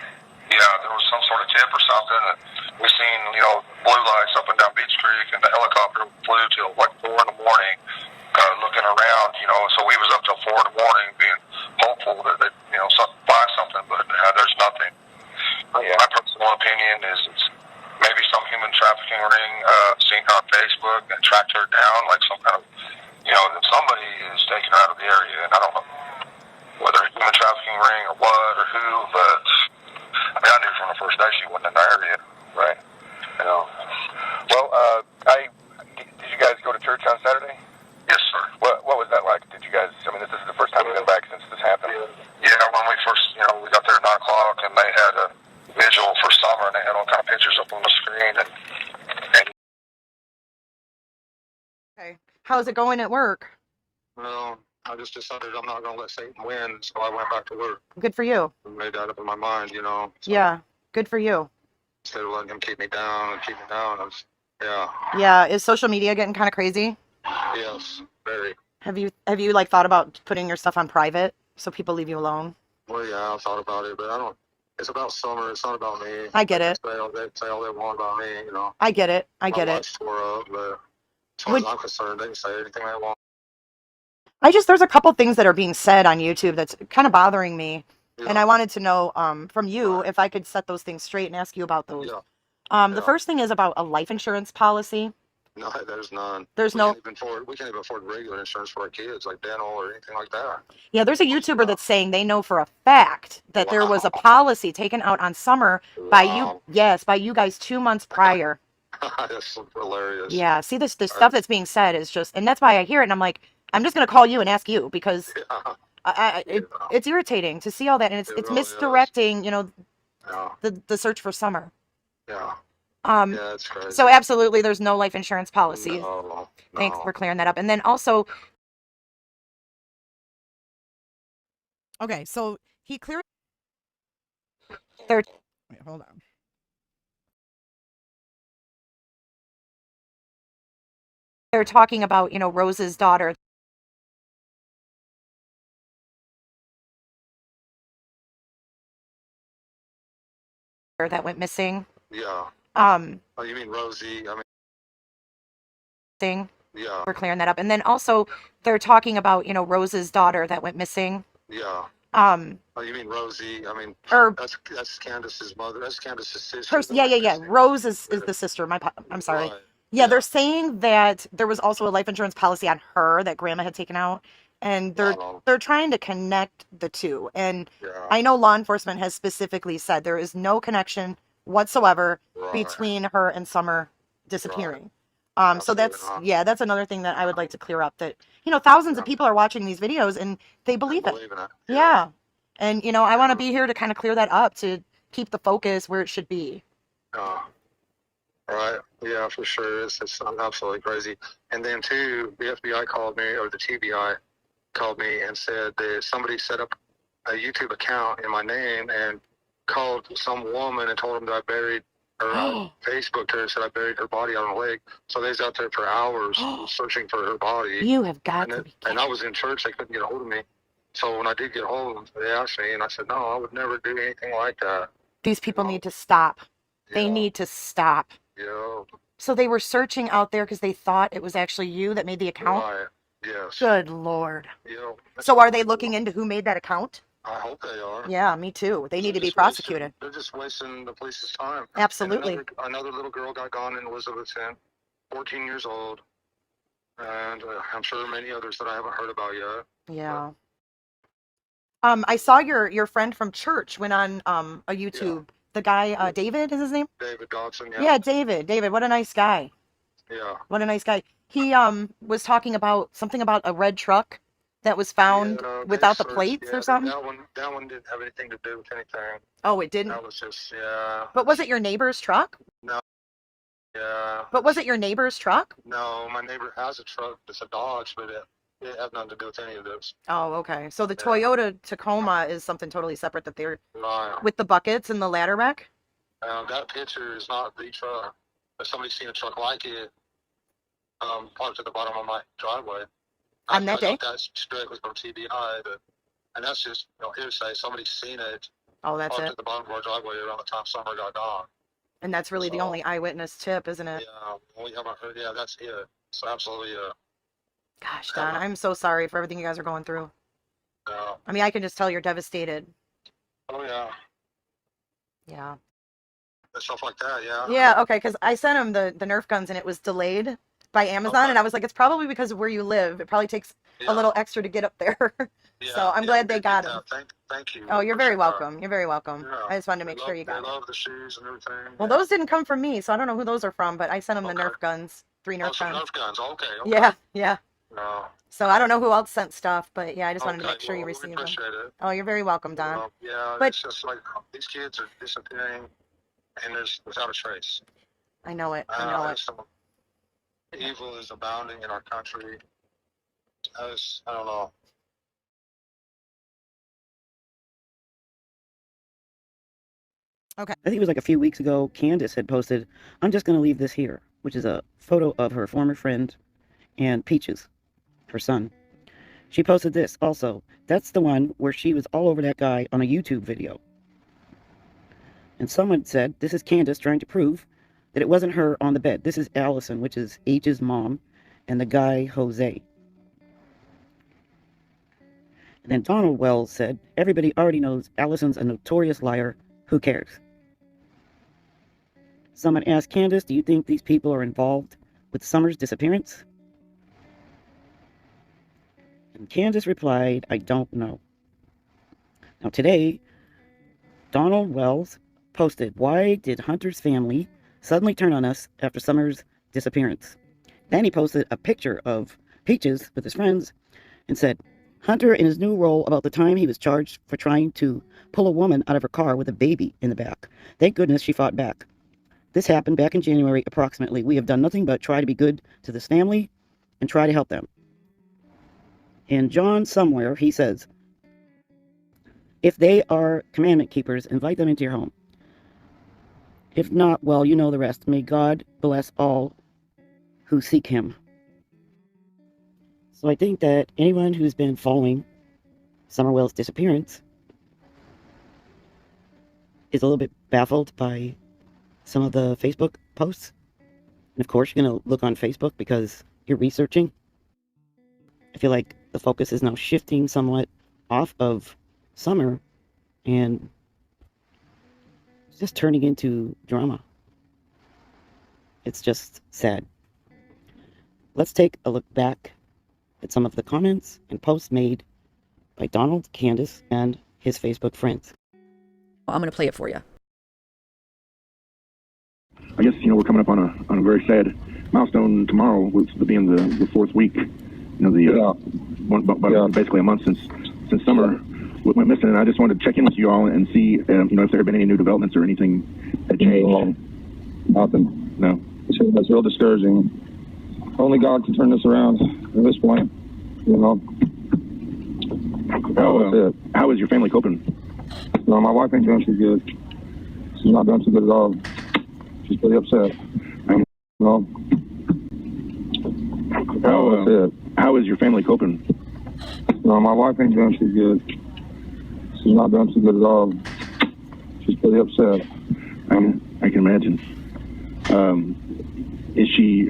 S3: Yeah, there was some sort of tip or something, and we seen, you know, blue lights up and down Beach Creek, and the helicopter flew till like 4 in the morning, looking around, you know, so we was up till 4 in the morning being hopeful that they, you know, find something, but there's nothing. Yeah. My personal opinion is it's maybe some human trafficking ring seen her on Facebook and tracked her down, like some kind of, you know, that somebody is taking her out of the area, and I don't know whether a human trafficking ring or what or who, but I mean, I knew from the first day she wasn't in the area, right? You know. Well, did you guys go to church on Saturday? Yes, sir. What was that like? Did you guys? I mean, this is the first time you've been back since this happened. Yeah, when we first, you know, we got there at 9 o'clock, and they had a vigil for Summer, and they had all kind of pictures up on the screen, and
S8: Okay. How's it going at work?
S2: Well, I just decided I'm not going to let Satan win, so I went back to work.
S8: Good for you.
S2: I made that up in my mind, you know. So
S8: Yeah. Good for you.
S2: instead of letting him keep me down, yeah.
S8: Yeah. Is social media getting kind of crazy?
S2: Yes, very.
S8: Have you like thought about putting your stuff on private so people leave you alone?
S2: Well, yeah, I thought about it, but I don't. It's about Summer. It's not about me.
S8: I get it.
S2: They say all they want about me, you know.
S8: I get it. I get
S2: My
S8: it.
S2: life's tore up, but as far as I'm concerned, they can say anything they want.
S8: There's a couple things that are being said on YouTube that's kind of bothering me. Yeah. And I wanted to know from you if I could set those things straight and ask you about those.
S2: Yeah.
S8: The first thing is about a life insurance policy.
S2: No, there's none.
S8: There's
S2: we
S8: no.
S2: We can't even afford regular insurance for our kids, like dental or anything like that.
S8: Yeah, there's a YouTuber that's saying they know for a fact that there was a policy taken out on Summer by you. Yes, by you guys 2 months prior.
S2: That's hilarious.
S8: Yeah, see this stuff that's being said is just, and that's why I hear it, and I'm like, I'm just gonna call you and ask you because it's irritating to see all that, and it's
S2: really
S8: misdirecting, you know, the search for Summer.
S2: Yeah.
S8: Yeah,
S2: it's crazy.
S8: So absolutely, there's no life insurance policy.
S2: No.
S8: Thanks for clearing that up. And then also, okay, so he cleared. Wait, hold on. They're talking about, you know, Rose's daughter. That went missing.
S2: Yeah.
S8: Oh,
S2: you mean Rosie? I mean.
S8: Thing.
S2: Yeah.
S8: We're clearing that up. And then also, they're talking about, you know, Rose's daughter that went missing.
S2: Yeah. you mean Rosie? I mean, that's Candus's mother. That's Candus's sister.
S8: Yeah. Rose is the sister. I'm sorry.
S2: Right.
S8: Yeah, they're saying that there was also a life insurance policy on her that Grandma had taken out, and they're trying to connect the two. And I know law enforcement has specifically said there is no connection whatsoever between her and Summer disappearing. So that's another thing that I would like to clear up, that, you know, thousands of people are watching these videos and they believe it. Yeah. And, you know, I want to be here to kind of clear that up, to keep the focus where it should be.
S2: Right. Yeah, for sure. It's absolutely crazy. And then too, the FBI called me, or the TBI called me and said that somebody set up a YouTube account in my name and called some woman and told them that I buried her. Facebooked her and said I buried her body out on a lake. So they was out there for hours searching for her body.
S8: You have got to be kidding.
S2: And I was in church. They couldn't get a hold of me. So when I did get a hold of them, they asked me, and I said, no, I would never do anything like that.
S8: These people need to stop. They need to stop.
S2: Yeah.
S8: So they were searching out there because they thought it was actually you that made the account?
S2: Right. Yes.
S8: Good Lord.
S2: Yeah.
S8: So are they looking into who made that account?
S2: I hope they are.
S8: Yeah, me too. They need to be prosecuted.
S2: They're just wasting the police's time.
S8: Absolutely.
S2: And another little girl got gone in Elizabethton, 14 years old. And I'm sure many others that I haven't heard about yet.
S8: Yeah. I saw your friend from church went on a YouTube. Yeah. The guy, David is his name?
S2: David Dodson, yeah.
S8: Yeah, David, what a nice guy.
S2: Yeah.
S8: What a nice guy. He was talking about something about a red truck that was found without the plates or something.
S2: That one didn't have anything to do with anything.
S8: Oh, it didn't?
S2: That was just, yeah.
S8: But was it your neighbor's truck?
S2: No. Yeah.
S8: But was it your neighbor's truck?
S2: No, my neighbor has a truck. It's a Dodge, but it has nothing to do with any of this.
S8: Oh, okay. So the Toyota Tacoma is something totally separate, that they're with the buckets and the ladder rack?
S2: That picture is not the truck. If somebody's seen a truck like it, parked at the bottom of my driveway.
S8: On that day?
S2: That's directly from TBI, and that's just, hearsay. Somebody's seen it.
S8: Oh, that's
S2: parked
S8: it?
S2: at the bottom of our driveway around the time Summer got gone.
S8: And that's really the only eyewitness tip, isn't it?
S2: Yeah, we haven't heard. Yeah, that's it. So absolutely.
S8: Gosh, Don, I'm so sorry for everything you guys are going through.
S2: Yeah.
S8: I mean, I can just tell you're devastated.
S2: Oh, yeah.
S8: Yeah.
S2: And stuff like that, yeah.
S8: Yeah, okay, because I sent him the Nerf guns and it was delayed by Amazon, and I was like, it's probably because of where you live. It probably takes a little extra to get up there. So I'm glad they got them.
S2: Thank you.
S8: Oh, you're very welcome. You're very welcome. Yeah. I just wanted to make sure you got them.
S2: I love the shoes and everything.
S8: Well, those didn't come from me, so I don't know who those are from, but I sent them the Nerf guns. 3 Nerf guns.
S2: Nerf guns, okay.
S8: Yeah.
S2: No.
S8: So I don't know who else sent stuff, but yeah, I just wanted to make sure you received them.
S2: It.
S8: Oh, you're very welcome, Don.
S2: Yeah,
S8: but
S2: it's just like these kids are disappearing, and there's without a trace.
S8: I know it. I know it.
S2: Evil is abounding in our country. I don't know.
S8: Okay.
S11: I think it was like a few weeks ago, Candus had posted, "I'm just going to leave this here," which is a photo of her former friend and Peaches, her son. She posted this also. That's the one where she was all over that guy on a YouTube video. And someone said, this is Candus trying to prove that it wasn't her on the bed. This is Allison, which is H's mom, and the guy, Jose. And then Donald Wells said, everybody already knows Allison's a notorious liar. Who cares? Someone asked Candus, do you think these people are involved with Summer's disappearance? And Candus replied, I don't know. Now today, Donald Wells posted, why did Hunter's family suddenly turn on us after Summer's disappearance? Then he posted a picture of Peaches with his friends and said, Hunter in his new role about the time he was charged for trying to pull a woman out of her car with a baby in the back. Thank goodness she fought back. This happened back in January approximately. We have done nothing but try to be good to this family and try to help them. And John somewhere, he says, if they are commandment keepers, invite them into your home. If not, well, you know the rest. May God bless all who seek him. So I think that anyone who's been following Summer Wells' disappearance is a little bit baffled by some of the Facebook posts. And of course, you're going to look on Facebook because you're researching. I feel like the focus is now shifting somewhat off of Summer and just turning into drama. It's just sad. Let's take a look back at some of the comments and posts made by Donald Candus and his Facebook friends.
S22: Well, I'm going to play it for you.
S13: I guess, we're coming up on a very sad milestone tomorrow, with being the fourth week. Basically a month since Summer went missing, and I just wanted to check in with you all and see, if there have been any new developments or anything that changed.
S12: Nothing.
S13: No.
S12: That's real discouraging. Only God can turn this around at this point.
S13: How is your family coping?
S12: No, my wife ain't doing too good. She's not doing too good at all. She's pretty upset.
S13: How is your family coping?
S12: No, my wife ain't doing too good. She's not doing too good at all. She's pretty upset.
S13: I can imagine. Is she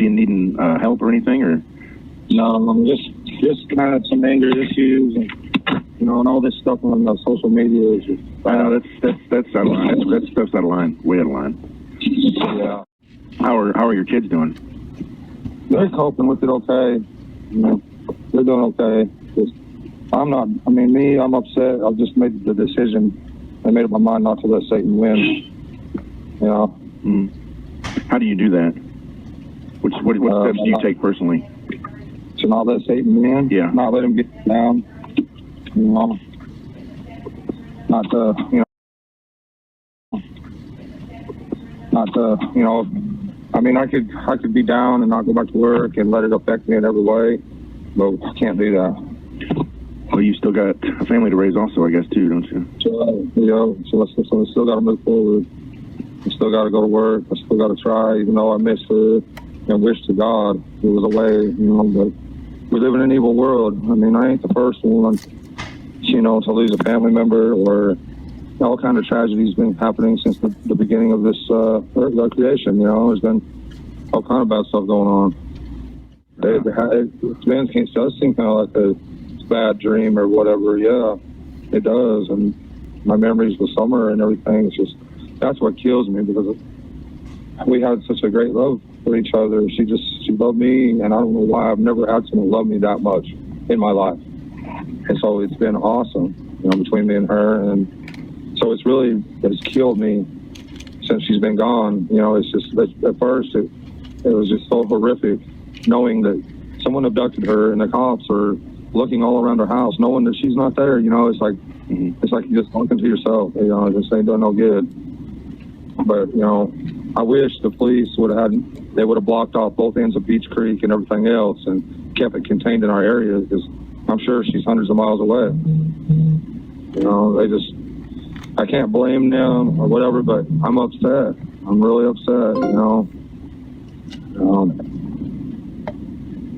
S13: needing help or anything, or?
S12: No, just kind of some anger issues and and all this stuff on social media is just.
S13: I know that's out of line. That stuff's out of line, way out of line.
S12: Yeah.
S13: How are your kids doing?
S12: They're coping with it okay. They're doing okay. I'm not. I'm upset. I've just made the decision. I made up my mind not to let Satan win.
S13: How do you do that? What steps do you take personally?
S12: To not let Satan win.
S13: Yeah.
S12: Not let him get down. Not to. I could be down and not go back to work and let it affect me in every way, but I can't do that.
S13: Well, you still got a family to raise also, I guess, too, don't you?
S12: So I still got to move forward. I still got to go to work. I still got to try, even though I miss her and wish to God it was away, but we live in an evil world. I ain't the first one, to lose a family member, or all kind of tragedies been happening since the beginning of this creation. There's been all kind of bad stuff going on. It does seem kind of like a bad dream or whatever. Yeah, it does. And my memories with Summer and everything, that's what kills me, because we had such a great love for each other. She loved me, and I don't know why I've never had someone love me that much in my life. And so it's been awesome, between me and her. And so it's killed me since she's been gone. It's just, at first it was just so horrific knowing that someone abducted her and the cops are looking all around her house, knowing that she's not there. It's like you just talking to yourself. This ain't doing no good. But I wish the police would have blocked off both ends of Beach Creek and everything else and kept it contained in our area, because I'm sure she's hundreds of miles away. You know, I can't blame them or whatever, but I'm upset. I'm really upset, you know.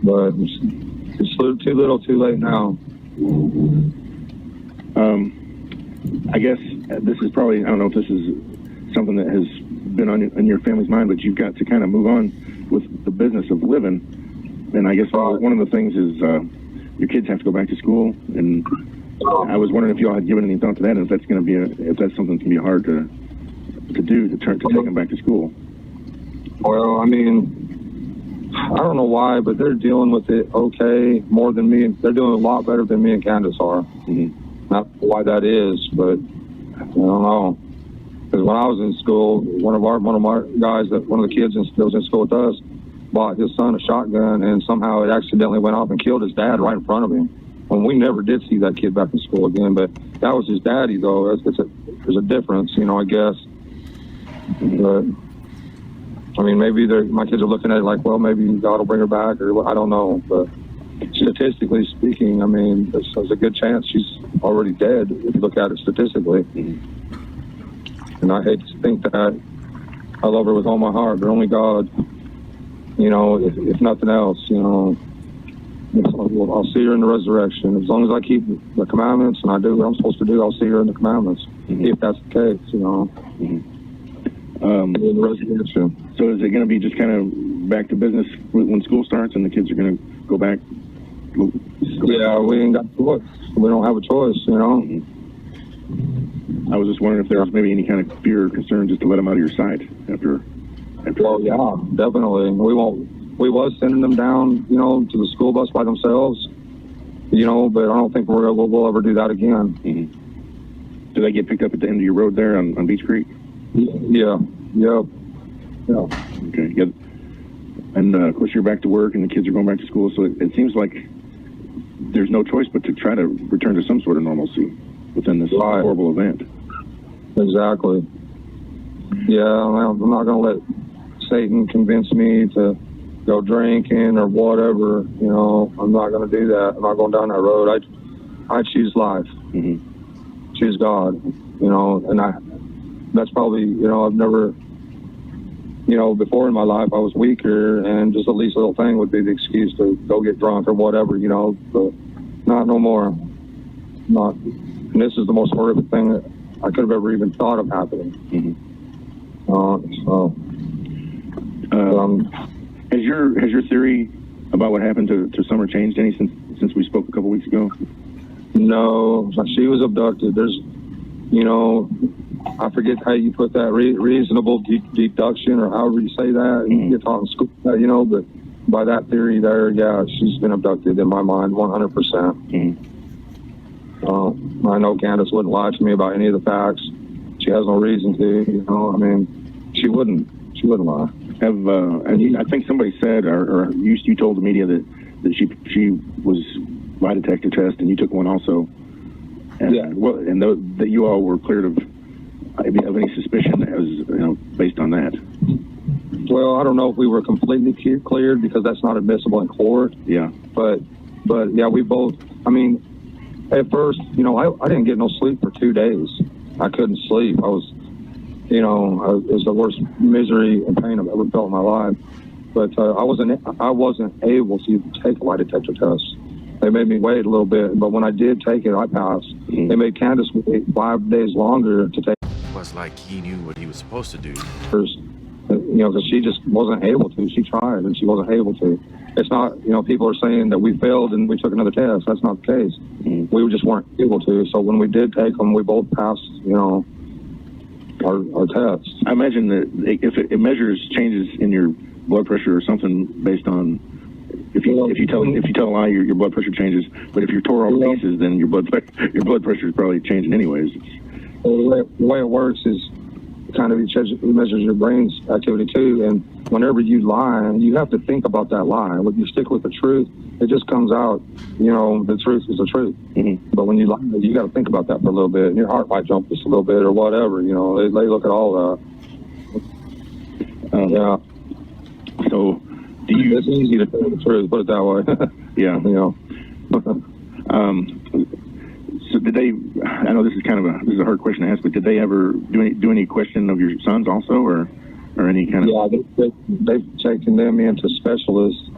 S12: But it's too little, too late now.
S13: I guess this is probably, I don't know if this is something that has been on your family's mind, but you've got to kind of move on with the business of living. And I guess one of the things is your kids have to go back to school, and I was wondering if y'all had given any thought to that, and if that's going to be if that's something that's going to be hard to do, to take them back to school.
S12: Well, I mean, I don't know why, but they're dealing with it okay more than me. They're doing a lot better than me and Candus are. Not why that is, but I don't know. Because when I was in school, one of my guys, one of the kids that was in school with us, bought his son a shotgun, and somehow it accidentally went off and killed his dad right in front of him. And we never did see that kid back in school again. But that was his daddy, though. There's a difference, you know, I guess. But I mean, maybe my kids are looking at it like, well, maybe God will bring her back, or I don't know. But statistically speaking, I mean, there's a good chance she's already dead if you look at it statistically. And I hate to think that. I love her with all my heart, but only God, you know, if nothing else, you know, I'll see her in the resurrection. As long as I keep the commandments and I do what I'm supposed to do, I'll see her in the commandments, if that's the case, you know. In the resurrection.
S13: So is it going to be just kind of back to business when school starts and the kids are going to go back?
S12: Yeah, we ain't got a choice. We don't have a choice, you know.
S13: I was just wondering if there was maybe any kind of fear or concern just to let them out of your sight after.
S12: Well, yeah, definitely. We was sending them down, you know, to the school bus by themselves, you know, but I don't think we'll ever do that again.
S13: Do they get picked up at the end of your road there on Beach Creek?
S12: Yeah. Yep. Yeah.
S13: Okay. Yeah. And of course you're back to work and the kids are going back to school, so it seems like there's no choice but to try to return to some sort of normalcy within this horrible event.
S12: Exactly. Yeah, I'm not going to let Satan convince me to go drinking or whatever, you know. I'm not going to do that. I'm not going down that road. I choose life. Choose God, you know, and that's probably, you know, I've never, you know, before in my life I was weaker, and just the least little thing would be the excuse to go get drunk or whatever, you know, but not no more. Not, and this is the most horrific thing that I could have ever even thought of happening.
S13: Has your theory about what happened to Summer changed any since we spoke a couple weeks ago?
S12: No, she was abducted. There's, you know, I forget how you put that, reasonable deduction, or however you say that. You're talking school, you know, but by that theory there, yeah, she's been abducted in my mind, 100%. I know Candus wouldn't lie to me about any of the facts. She has no reason to, you know. I mean, she wouldn't lie.
S13: I think somebody said, or you told the media that she was lie detector test, and you took one also. And,
S12: yeah.
S13: Well, and that you all were cleared of any suspicion as, you know, based on that.
S12: Well, I don't know if we were completely cleared, because that's not admissible in court.
S13: Yeah.
S12: But yeah, we both. I mean, at first, you know, I didn't get no sleep for 2 days. I couldn't sleep. I was, you know, it was the worst misery and pain I've ever felt in my life. But I wasn't able to take a lie detector test. They made me wait a little bit, but when I did take it, I passed. They made Candus wait 5 days longer to take.
S6: It was like he knew what he was supposed to do.
S12: You know, because she just wasn't able to. She tried, and she wasn't able to. It's not, you know, people are saying that we failed and we took another test. That's not the case. We just weren't able to. So when we did take them, we both passed, you know, our tests.
S13: I imagine that if it measures changes in your blood pressure or something based on, if you tell a lie, your blood pressure changes. But if you're tore all to pieces, then your blood pressure is probably changing anyways.
S12: Well, the way it works is kind of it measures your brain's activity too. And whenever you lie, you have to think about that lie. When you stick with the truth, it just comes out. You know, the truth is the truth. But when you lie, you got to think about that for a little bit, and your heart might jump just a little bit or whatever. You know, they look at all that. Yeah.
S13: So, do you?
S12: It's easy to tell the truth, put it that way.
S13: Yeah.
S12: You know.
S13: So did they? I know this is a hard question to ask, but did they ever do any question of your sons also, or any kind of?
S12: Yeah, they've taken them into specialists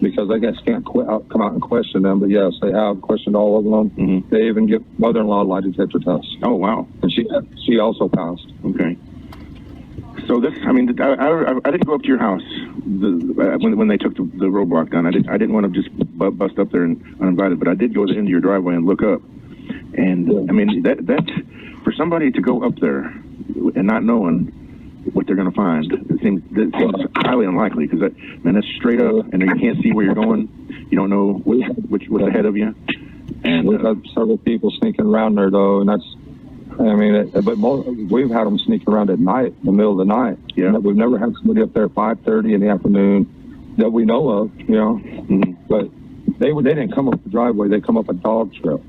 S12: because they can't come out and question them. But yes, they have questioned all of them.
S13: Mm-hmm.
S12: They even give mother-in-law lie detector tests.
S13: Oh wow!
S12: And she also passed.
S13: Okay. So this, I mean, I didn't go up to your house when they took the roadblock down. I didn't want to just bust up there and uninvited, but I did go into your driveway and look up. And I mean, that for somebody to go up there and not knowing what they're going to find, it seems highly unlikely, because that's straight up, and you can't see where you're going. You don't know what's ahead of you. And
S12: we've had several people sneaking around there though, and that's. I mean, we've had them sneak around at night, in the middle of the night.
S13: Yeah.
S12: We've never had somebody up there at 5:30 in the afternoon that we know of, you know.
S13: Mm-hmm.
S12: But they didn't come up the driveway. They come up a dog trail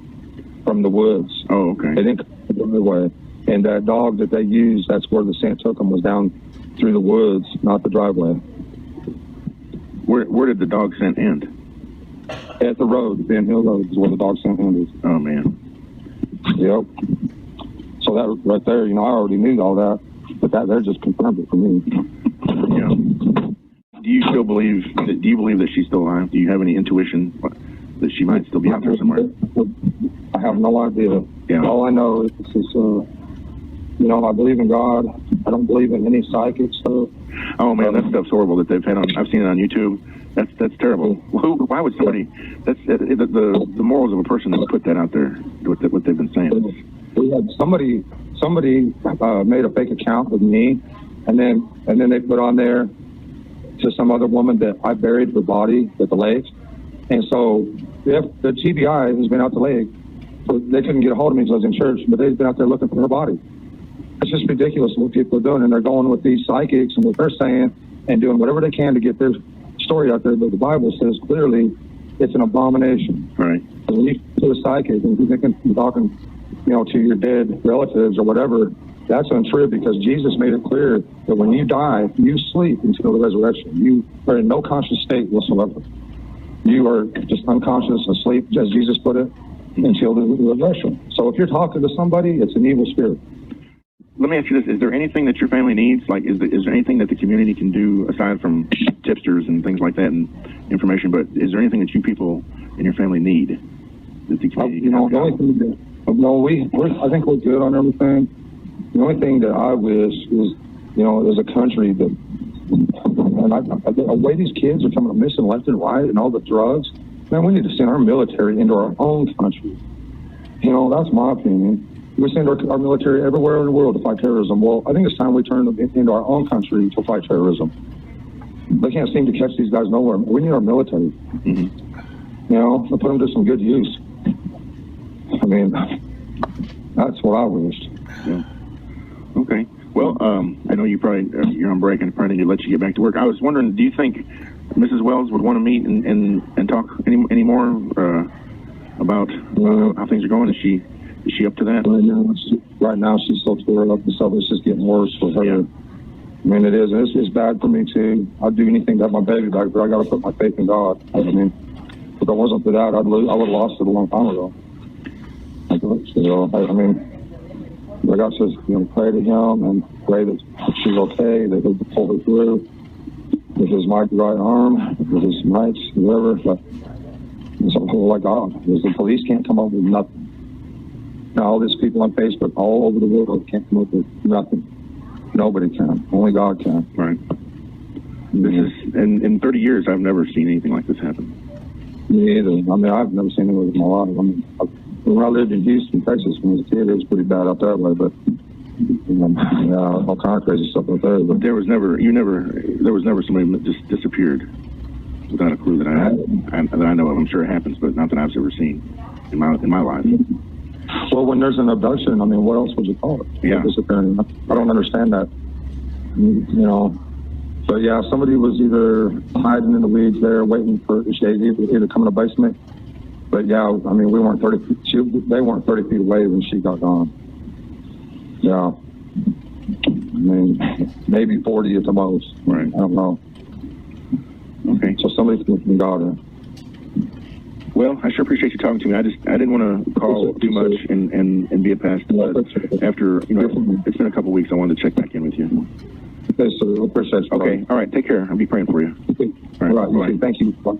S12: from the woods.
S13: Oh, okay.
S12: They didn't come up the driveway. And that dog that they used, that's where the scent took them, was down through the woods, not the driveway.
S13: Where did the dog scent end?
S12: At the road, Ben Hill Road is where the dog scent ended.
S13: Oh, man.
S12: Yep. So that right there, you know, I already knew all that, but that there just confirmed it for me.
S13: Yeah. Do you believe that she's still alive? Do you have any intuition that she might still be out there somewhere?
S12: I have no idea.
S13: Yeah.
S12: All I know is, you know, I believe in God. I don't believe in any psychic stuff.
S13: Oh man, that stuff's horrible that they've had on. I've seen it on YouTube. That's terrible. Why would somebody? That's the morals of a person that put that out there. What they've been saying.
S12: We had somebody made a fake account with me, and then they put on there to some other woman that I buried her body at the lake. And so if the TBI has been out the lake, so they couldn't get a hold of me because I was in church, but they've been out there looking for her body. It's just ridiculous what people are doing, and they're going with these psychics and what they're saying and doing whatever they can to get their story out there. But the Bible says clearly it's an abomination.
S13: Right.
S12: When you to a psychic and you're talking, you know, to your dead relatives or whatever, that's untrue, because Jesus made it clear that when you die, you sleep until the resurrection. You are in no conscious state whatsoever. You are just unconscious, asleep, as Jesus put it, until the resurrection. So if you're talking to somebody, it's an evil spirit.
S13: Let me ask you this: is there anything that your family needs? Like, is there anything that the community can do aside from tipsters and things like that and information? But is there anything that you people in your family need that the community can help?
S12: The only thing that, I think we're good on everything. The only thing that I wish is, you know, there's a country that, and the way these kids are coming up missing left and right, and all the drugs, man, we need to send our military into our own country. You know, that's my opinion. We send our military everywhere in the world to fight terrorism. Well, I think it's time we turn them into our own country to fight terrorism. They can't seem to catch these guys nowhere. We need our military. Mm-hmm. You know, to put them to some good use. I mean, that's what I wished.
S13: Yeah. Okay. Well, I know you're on break and probably need to let you get back to work. I was wondering, do you think Mrs. Wells would want to meet and talk any more about how things are going? Is she up to that?
S12: Right now she's so tore up and stuff. It's just getting worse for her. Yeah. I mean, it is. And it's bad for me too. I'd do anything to have my baby back, but I got to put my faith in God. I mean, if it wasn't for that, I would have lost it a long time ago. So, I mean, I got to, you know, pray to him and pray that she's okay, that he'll pull her through with his mighty right arm, with his might, whatever. But it's all like God. Because the police can't come up with nothing. Now, all these people on Facebook all over the world can't come up with nothing. Nobody can. Only God can.
S13: Right. This is, in 30 years, I've never seen anything like this happen.
S12: Me either. I mean, I've never seen it in my life. I mean, when I lived in Houston, Texas, when I was a kid, it was pretty bad up that way. But all kind of crazy stuff up there. But
S13: there was never somebody that just disappeared without a clue that I know of. I'm sure it happens, but not that I've ever seen in my life.
S12: Well, when there's an abduction, I mean, what else would you call it?
S13: Yeah.
S12: Disappearing. I don't understand that. You know. But yeah, somebody was either hiding in the weeds there, waiting for either come in the basement. But yeah, I mean, we weren't 30 feet. They weren't 30 feet away when she got gone. Yeah. mean, maybe 40 at the most.
S13: Right.
S12: I don't know.
S13: Okay.
S12: So somebody's from daughter.
S13: Well, I sure appreciate you talking to me. I didn't want to call too much and be a pest. But after, it's been a couple weeks, I wanted to check back in with you.
S12: Okay, so appreciate you.
S13: Okay. All right. Take care. I'll be praying for you.
S12: Okay.
S13: All right.
S12: All right. Thank you. Bye.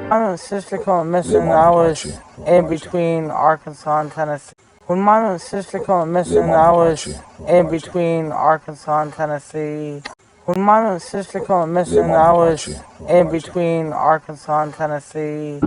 S17: My sister came missing, I was in between Arkansas and Tennessee. When my sister came missing, I was in between Arkansas and Tennessee. When my sister came missing, I was in between Arkansas and Tennessee.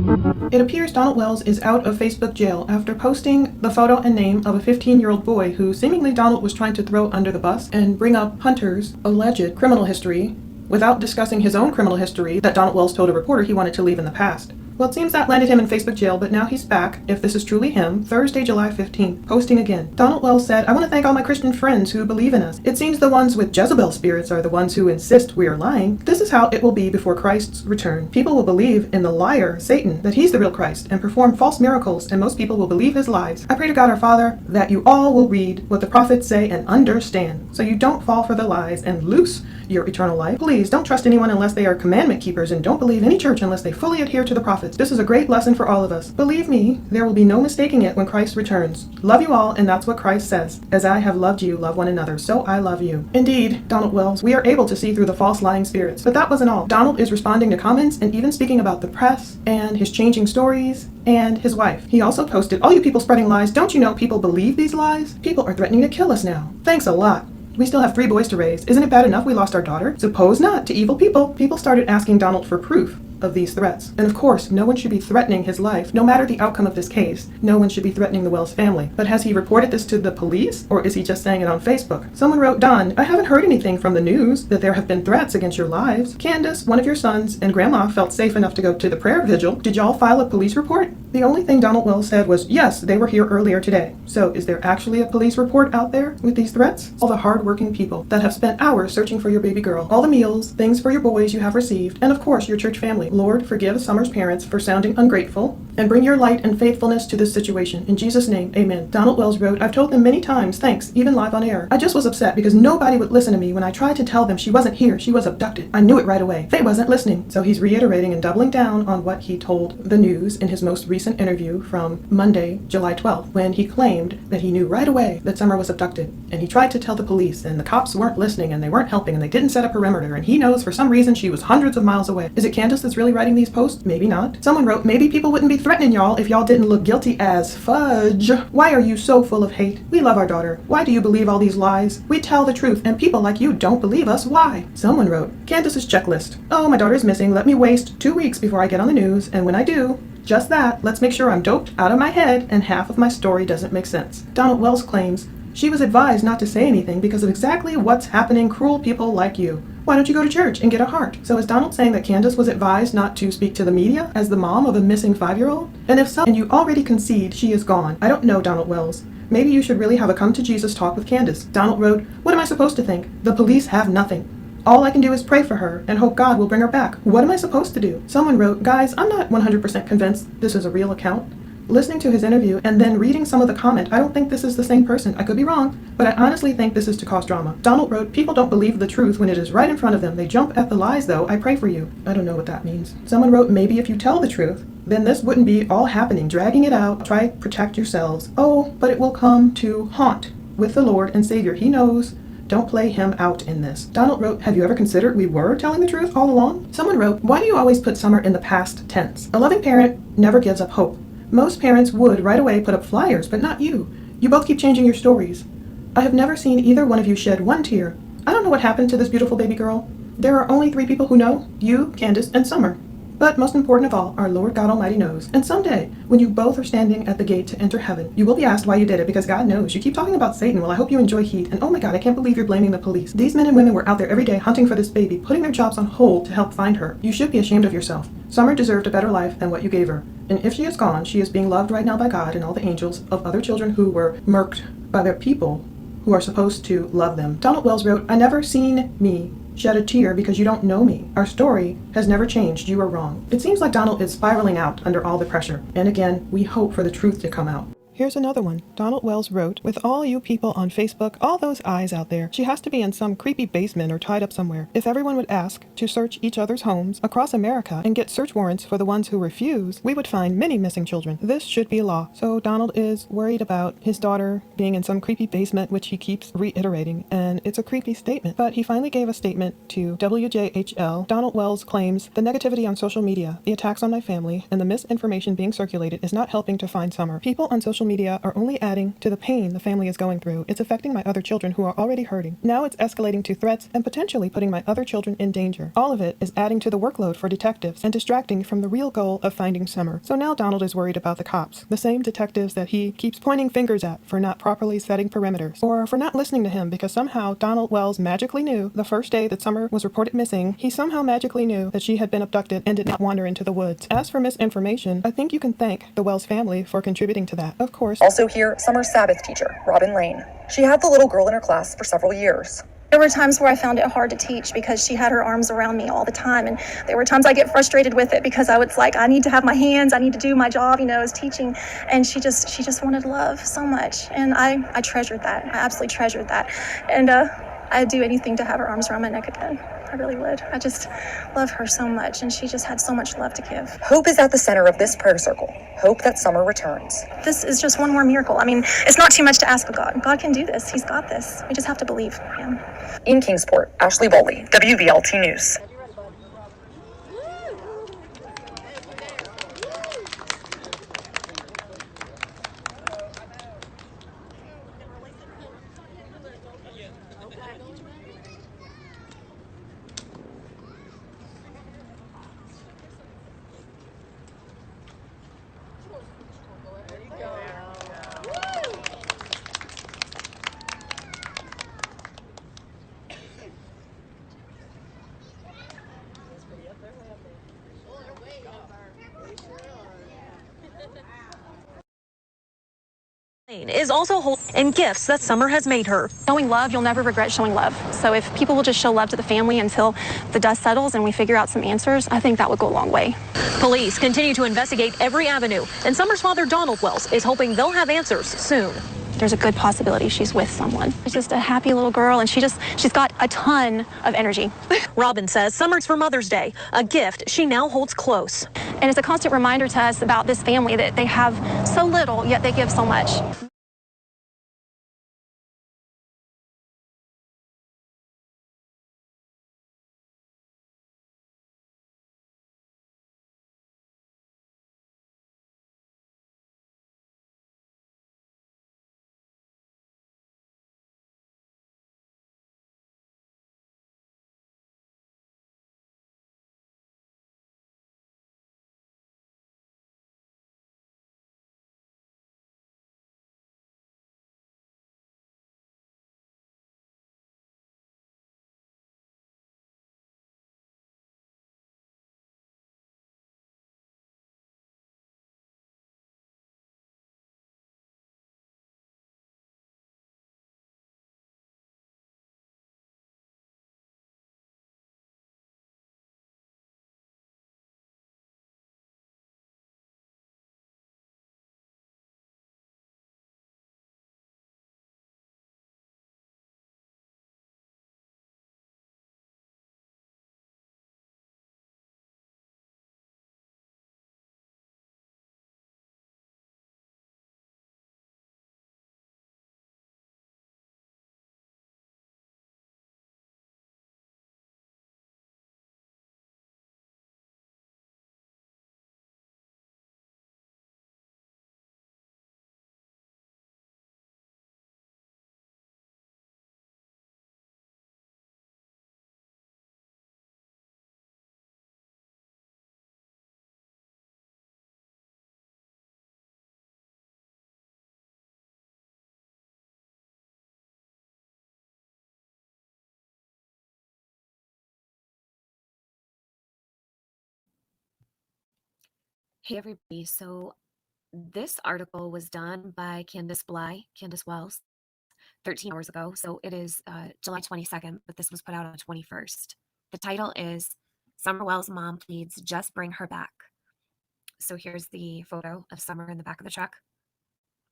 S7: It appears Donald Wells is out of Facebook jail after posting the photo and name of a 15-year-old boy who seemingly Donald was trying to throw under the bus and bring up Hunter's alleged criminal history without discussing his own criminal history that Donald Wells told a reporter he wanted to leave in the past. Well, it seems that landed him in Facebook jail, but now he's back, if this is truly him, Thursday, July 15th, posting again. Donald Wells said, "I want to thank all my Christian friends who believe in us. It seems the ones with Jezebel spirits are the ones who insist we are lying. This is how it will be before Christ's return. People will believe in the liar, Satan, that he's the real Christ, and perform false miracles, and most people will believe his lies. I pray to God our Father that you all will read what the prophets say and understand, so you don't fall for the lies and lose your eternal life. Please don't trust anyone unless they are commandment keepers, and don't believe any church unless they fully adhere to the prophets. This is a great lesson for all of us. Believe me, there will be no mistaking it when Christ returns. Love you all, and that's what Christ says. As I have loved you, love one another, so I love you." Indeed, Donald Wells, we are able to see through the false lying spirits. But that wasn't all. Donald is responding to comments and even speaking about the press and his changing stories and his wife. He also posted, "All you people spreading lies, don't you know people believe these lies? People are threatening to kill us now. Thanks a lot. We still have 3 boys to raise. Isn't it bad enough we lost our daughter? Suppose not to evil people." People started asking Donald for proof of these threats. And of course, no one should be threatening his life, no matter the outcome of this case. No one should be threatening the Wells family. But has he reported this to the police, or is he just saying it on Facebook? Someone wrote, "Don, I haven't heard anything from the news that there have been threats against your lives. Candus, one of your sons, and Grandma felt safe enough to go to the prayer vigil. Did y'all file a police report?" The only thing Donald Wells said was, "Yes, they were here earlier today." So is there actually a police report out there with these threats? All the hard-working people that have spent hours searching for your baby girl, all the meals, things for your boys you have received, and of course your church family. Lord, forgive Summer's parents for sounding ungrateful, and bring your light and faithfulness to this situation. In Jesus' name, amen. Donald Wells wrote, "I've told them many times, thanks, even live on air. I just was upset because nobody would listen to me when I tried to tell them she wasn't here, she was abducted. I knew it right away. They wasn't listening." So he's reiterating and doubling down on what he told the news in his most recent interview from Monday, July 12th, when he claimed that he knew right away that Summer was abducted. And he tried to tell the police, and the cops weren't listening, and they weren't helping, and they didn't set a perimeter, and he knows for some reason she was hundreds of miles away. Is it Candus that's really writing these posts? Maybe not. Someone wrote, "Maybe people wouldn't be threatening y'all if y'all didn't look guilty as fudge. Why are you so full of hate? We love our daughter. Why do you believe all these lies? We tell the truth, and people like you don't believe us. Why?" Someone wrote, "Candus's checklist. Oh, my daughter's missing. Let me waste 2 weeks before I get on the news, and when I do, just that, let's make sure I'm doped out of my head and half of my story doesn't make sense." Donald Wells claims, "She was advised not to say anything because of exactly what's happening, cruel people like you. Why don't you go to church and get a heart?" So is Donald saying that Candus was advised not to speak to the media as the mom of a missing 5-year-old? And if so, and you already concede she is gone, I don't know, Donald Wells. Maybe you should really have a come to Jesus talk with Candus. Donald wrote, "What am I supposed to think? The police have nothing. All I can do is pray for her and hope God will bring her back. What am I supposed to do?" Someone wrote, "Guys, I'm not 100% convinced this is a real account. Listening to his interview and then reading some of the comment, I don't think this is the same person. I could be wrong, but I honestly think this is to cause drama." Donald wrote, "People don't believe the truth when it is right in front of them. They jump at the lies, though. I pray for you." I don't know what that means. Someone wrote, "Maybe if you tell the truth, then this wouldn't be all happening, dragging it out. Try to protect yourselves. Oh, but it will come to haunt with the Lord and Savior. He knows Don't play him out in this. Donald wrote, have you ever considered we were telling the truth all along? Someone wrote, why do you always put Summer in the past tense? A loving parent never gives up hope. Most parents would right away put up flyers, but not you. You both keep changing your stories. I have never seen either one of you shed one tear. I don't know what happened to this beautiful baby girl. There are only 3 people who know, you, Candus, and Summer. But most important of all, our Lord God Almighty knows. And someday, when you both are standing at the gate to enter heaven, you will be asked why you did it, because God knows. You keep talking about Satan. Well, I hope you enjoy heat. And oh my God, I can't believe you're blaming the police. These men and women were out there every day hunting for this baby, putting their jobs on hold to help find her. You should be ashamed of yourself. Summer deserved a better life than what you gave her. And if she is gone, she is being loved right now by God and all the angels of other children who were murked by their people who are supposed to love them. Donald Wells wrote, I never seen me shed a tear because you don't know me. Our story has never changed. You are wrong. It seems like Donald is spiraling out under all the pressure. And again, we hope for the truth to come out. Here's another one. Donald Wells wrote, with all you people on Facebook, all those eyes out there, she has to be in some creepy basement or tied up somewhere. If everyone would ask to search each other's homes across America and get search warrants for the ones who refuse, we would find many missing children. This should be law. So Donald is worried about his daughter being in some creepy basement, which he keeps reiterating, and it's a creepy statement. But he finally gave a statement to WJHL. Donald Wells claims the negativity on social media, the attacks on my family, and the misinformation being circulated is not helping to find Summer. People on social media are only adding to the pain the family is going through. It's affecting my other children who are already hurting. Now it's escalating to threats and potentially putting my other children in danger. All of it is adding to the workload for detectives and distracting from the real goal of finding Summer. So now Donald is worried about the cops, the same detectives that he keeps pointing fingers at for not properly setting perimeters, or for not listening to him because somehow Donald Wells magically knew the first day that Summer was reported missing, he somehow magically knew that she had been abducted and did not wander into the woods. As for misinformation, I think you can thank the Wells family for contributing to that. Of course,
S15: also here, Summer's Sabbath teacher, Robin Lane. She had the little girl in her class for several years.
S16: There were times where I found it hard to teach because she had her arms around me all the time, and there were times I get frustrated with it because I was like, I need to have my hands, I need to do my job, as teaching, and she just wanted love so much, and I treasured that. I absolutely treasured that, and I'd do anything to have her arms around my neck again. I really would. I just love her so much, and she just had so much love to give.
S15: Hope is at the center of this prayer circle. Hope that Summer returns.
S16: This is just one more miracle. It's not too much to ask of God. God can do this. He's got this. We just have to believe him.
S15: In Kingsport, Ashley Bowley, WVLT News.
S23: Is also holding gifts that Summer has made her.
S24: Showing love, you'll never regret showing love. So if people will just show love to the family until the dust settles and we figure out some answers, I think that would go a long way.
S23: Police continue to investigate every avenue, and Summer's father, Donald Wells, is hoping they'll have answers soon.
S24: There's a good possibility she's with someone. She's just a happy little girl, and she's got a ton of energy.
S23: Robin says Summer's for Mother's Day, a gift she now holds close.
S24: And it's a constant reminder to us about this family that they have so little, yet they give so much.
S1: Hey everybody, so this article was done by Candus Bly Candus Wells 13 hours ago, so it is July 22nd, but this was put out on the 21st. The title is Summer Wells' Mom Pleads Just Bring Her Back. So here's the photo of Summer in the back of the truck,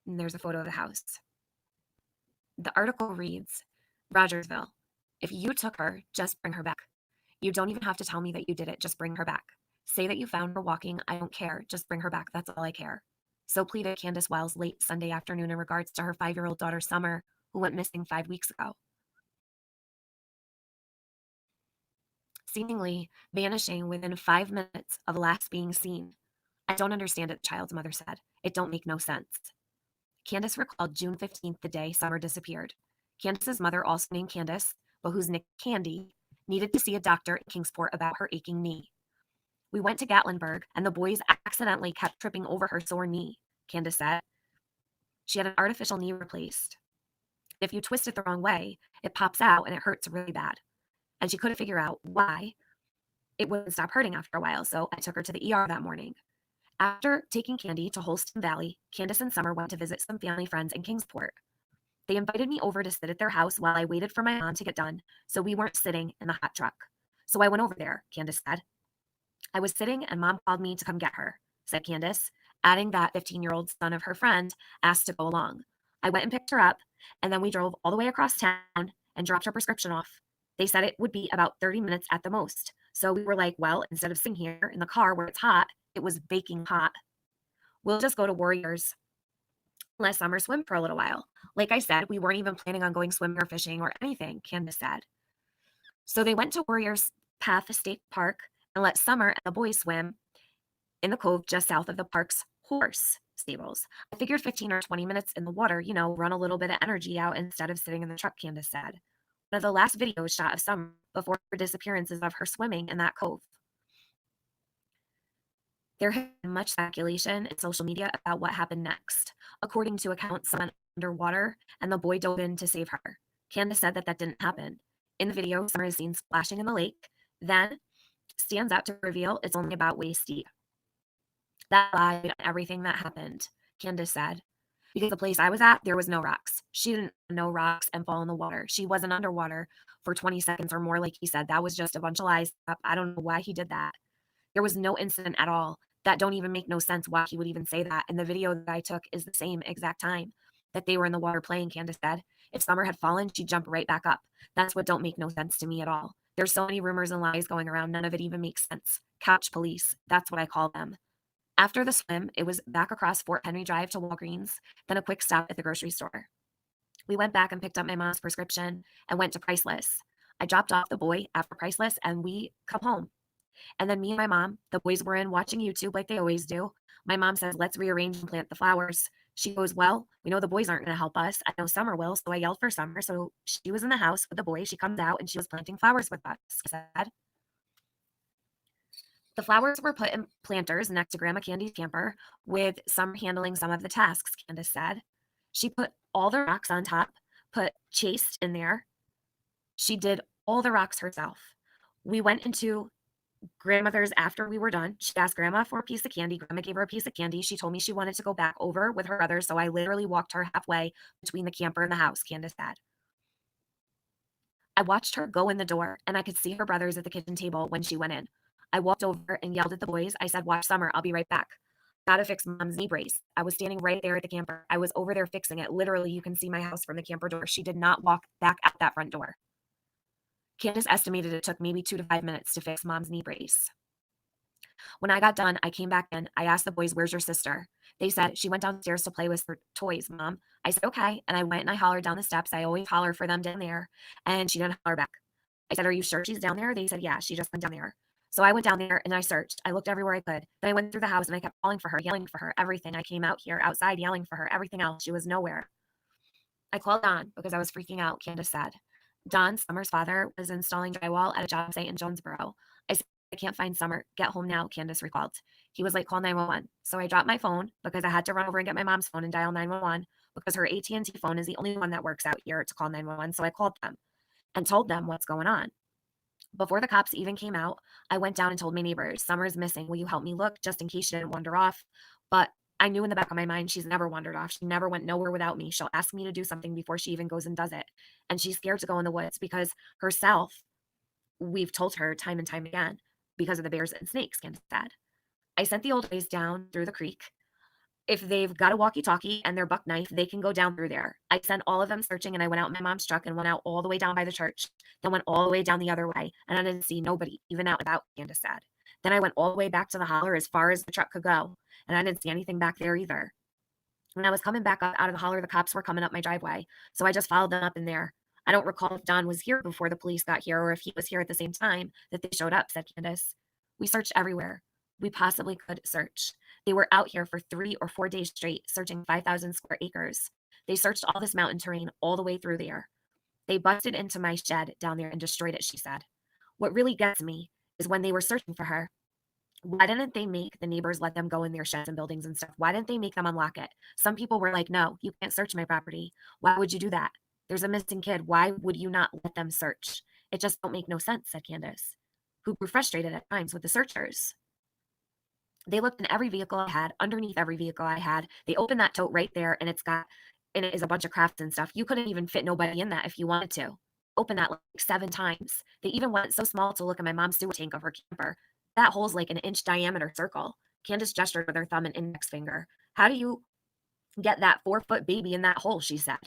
S1: and there's a photo of the house. The article reads, Rogersville, if you took her, just bring her back. You don't even have to tell me that you did it, just bring her back. Say that you found her walking, I don't care, just bring her back, that's all I care. So pleaded Candus Wells late Sunday afternoon in regards to her 5-year-old daughter Summer, who went missing 5 weeks ago. Seemingly vanishing within 5 minutes of last being seen. I don't understand it, the child's mother said. It don't make no sense. Candus recalled June 15th, the day Summer disappeared. Candus's mother, also named Candus, but whose nickname Candy, needed to see a doctor in Kingsport about her aching knee. We went to Gatlinburg, and the boys accidentally kept tripping over her sore knee, Candus said. She had an artificial knee replaced. If you twist it the wrong way, it pops out and it hurts really bad. And she couldn't figure out why it wouldn't stop hurting after a while, so I took her to the ER that morning. After taking Candy to Holston Valley, Candus and Summer went to visit some family friends in Kingsport. They invited me over to sit at their house while I waited for my mom to get done, so we weren't sitting in the hot truck. So I went over there, Candus said. I was sitting and Mom called me to come get her, said Candus, adding that 15-year-old son of her friend asked to go along. I went and picked her up, and then we drove all the way across town and dropped her prescription off. They said it would be about 30 minutes at the most. So we were like, well, instead of sitting here in the car where it's hot, it was baking hot. We'll just go to Warriors. Let Summer swim for a little while. Like I said, we weren't even planning on going swimming or fishing or anything, Candus said. So they went to Warriors Path State Park and let Summer and the boys swim in the cove just south of the park's horse stables. I figured 15 or 20 minutes in the water, run a little bit of energy out instead of sitting in the truck, Candus said. One of the last videos shot of Summer before her disappearances of her swimming in that cove. There has been much speculation in social media about what happened next. According to accounts, someone underwater and the boy dove in to save her. Candus said that didn't happen. In the video, Summer is seen splashing in the lake, then stands out to reveal it's only about waist deep. That lied on everything that happened, Candus said. Because the place I was at, there was no rocks. She didn't know rocks and fall in the water. She wasn't underwater for 20 seconds or more, like he said. That was just a bunch of lies. I don't know why he did that. There was no incident at all. That don't even make no sense why he would even say that. And the video that I took is the same exact time that they were in the water playing, Candus said. If Summer had fallen, she'd jump right back up. That's what don't make no sense to me at all. There's so many rumors and lies going around. None of it even makes sense. Couch police. That's what I call them. After the swim, it was back across Fort Henry Drive to Walgreens, then a quick stop at the grocery store. We went back and picked up my mom's prescription and went to Priceless. I dropped off the boy after Priceless and we come home. And then me and my mom, the boys were in watching YouTube like they always do. My mom says, let's rearrange and plant the flowers. She goes, well, we know the boys aren't going to help us. I know Summer will, so I yelled for Summer. So she was in the house with the boys. She comes out and she was planting flowers with us. Said. The flowers were put in planters next to Grandma Candy's camper, with Summer handling some of the tasks, Candus said. She put all the rocks on top, put chased in there. She did all the rocks herself. We went into grandmother's after we were done. She asked Grandma for a piece of candy. Grandma gave her a piece of candy. She told me she wanted to go back over with her brother, so I literally walked her halfway between the camper and the house, Candus said. I watched her go in the door, and I could see her brothers at the kitchen table when she went in. I walked over and yelled at the boys. I said, watch Summer, I'll be right back. Gotta fix Mom's knee brace. I was standing right there at the camper. I was over there fixing it. Literally, you can see my house from the camper door. She did not walk back out that front door. Candus estimated it took maybe 2 to 5 minutes to fix Mom's knee brace. When I got done, I came back in. I asked the boys, where's your sister? They said, she went downstairs to play with her toys, Mom. I said, okay. And I went and I hollered down the steps. I always holler for them down there. And she didn't holler back. I said, are you sure she's down there? They said, yeah, she just went down there. So I went down there and I searched. I looked everywhere I could. Then I went through the house and I kept calling for her, yelling for her, everything. I came out here outside yelling for her, everything else. She was nowhere. I called Don because I was freaking out, Candus said. Don, Summer's father, was installing drywall at a job site in Jonesboro. I said, I can't find Summer. Get home now, Candus recalled. He was like, call 911. So I dropped my phone because I had to run over and get my mom's phone and dial 911 because her AT&T phone is the only one that works out here to call 911. So I called them and told them what's going on. Before the cops even came out, I went down and told my neighbors, Summer's missing. Will you help me look just in case she didn't wander off? But I knew in the back of my mind she's never wandered off. She never went nowhere without me. She'll ask me to do something before she even goes and does it. And she's scared to go in the woods because herself, we've told her time and time again, because of the bears and snakes, Candus said. I sent the old ways down through the creek. If they've got a walkie-talkie and their buck knife, they can go down through there. I sent all of them searching, and I went out in my mom's truck and went out all the way down by the church, then went all the way down the other way, and I didn't see nobody, even out and about, Candus said. Then I went all the way back to the holler as far as the truck could go, and I didn't see anything back there either. When I was coming back out of the holler, the cops were coming up my driveway, so I just followed them up in there. I don't recall if Don was here before the police got here or if he was here at the same time that they showed up, said Candus. We searched everywhere we possibly could search. They were out here for 3 or 4 days straight, searching 5,000 square acres. They searched all this mountain terrain all the way through there. They busted into my shed down there and destroyed it, she said. What really gets me is when they were searching for her, why didn't they make the neighbors let them go in their sheds and buildings and stuff? Why didn't they make them unlock it? Some people were like, no, you can't search my property. Why would you do that? There's a missing kid. Why would you not let them search? It just don't make no sense, said Candus, who grew frustrated at times with the searchers. They looked in every vehicle I had, underneath every vehicle I had. They opened that tote right there, and it is a bunch of crafts and stuff. You couldn't even fit nobody in that if you wanted to. Open that like 7 times. They even went so small to look at my mom's sewer tank of her camper. That hole's like an inch diameter circle. Candus gestured with her thumb and index finger. How do you get that 4-foot baby in that hole, she said.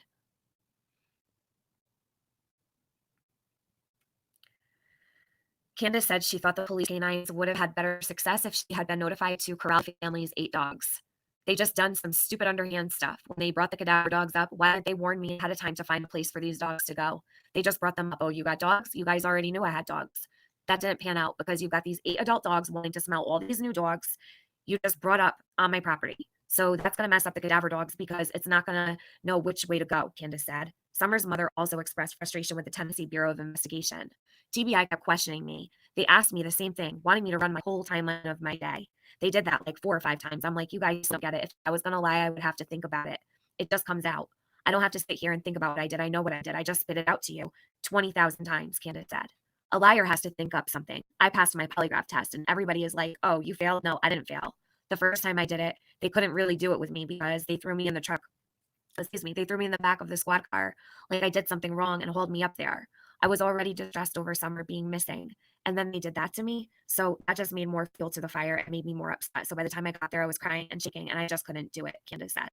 S1: Candus said she thought the police canines would have had better success if she had been notified to corral the family's 8 dogs. They just done some stupid underhand stuff. When they brought the cadaver dogs up, why didn't they warn me ahead of time to find a place for these dogs to go? They just brought them up. Oh, you got dogs? You guys already knew I had dogs. That didn't pan out because you've got these 8 adult dogs wanting to smell all these new dogs you just brought up on my property. So that's going to mess up the cadaver dogs because it's not going to know which way to go, Candus said. Summer's mother also expressed frustration with the Tennessee Bureau of Investigation. TBI kept questioning me. They asked me the same thing, wanting me to run my whole timeline of my day. They did that like 4 or 5 times. I'm like, you guys don't get it. If I was going to lie, I would have to think about it. It just comes out. I don't have to sit here and think about what I did. I know what I did. I just spit it out to you 20,000 times, Candus said. A liar has to think up something. I passed my polygraph test and everybody is like, oh, you failed? No, I didn't fail. The first time I did it, they couldn't really do it with me because they threw me in the truck. They threw me in the back of the squad car like I did something wrong and hauled me up there. I was already distressed over Summer being missing. And then they did that to me. So that just made more fuel to the fire and made me more upset. So by the time I got there, I was crying and shaking and I just couldn't do it, Candus said.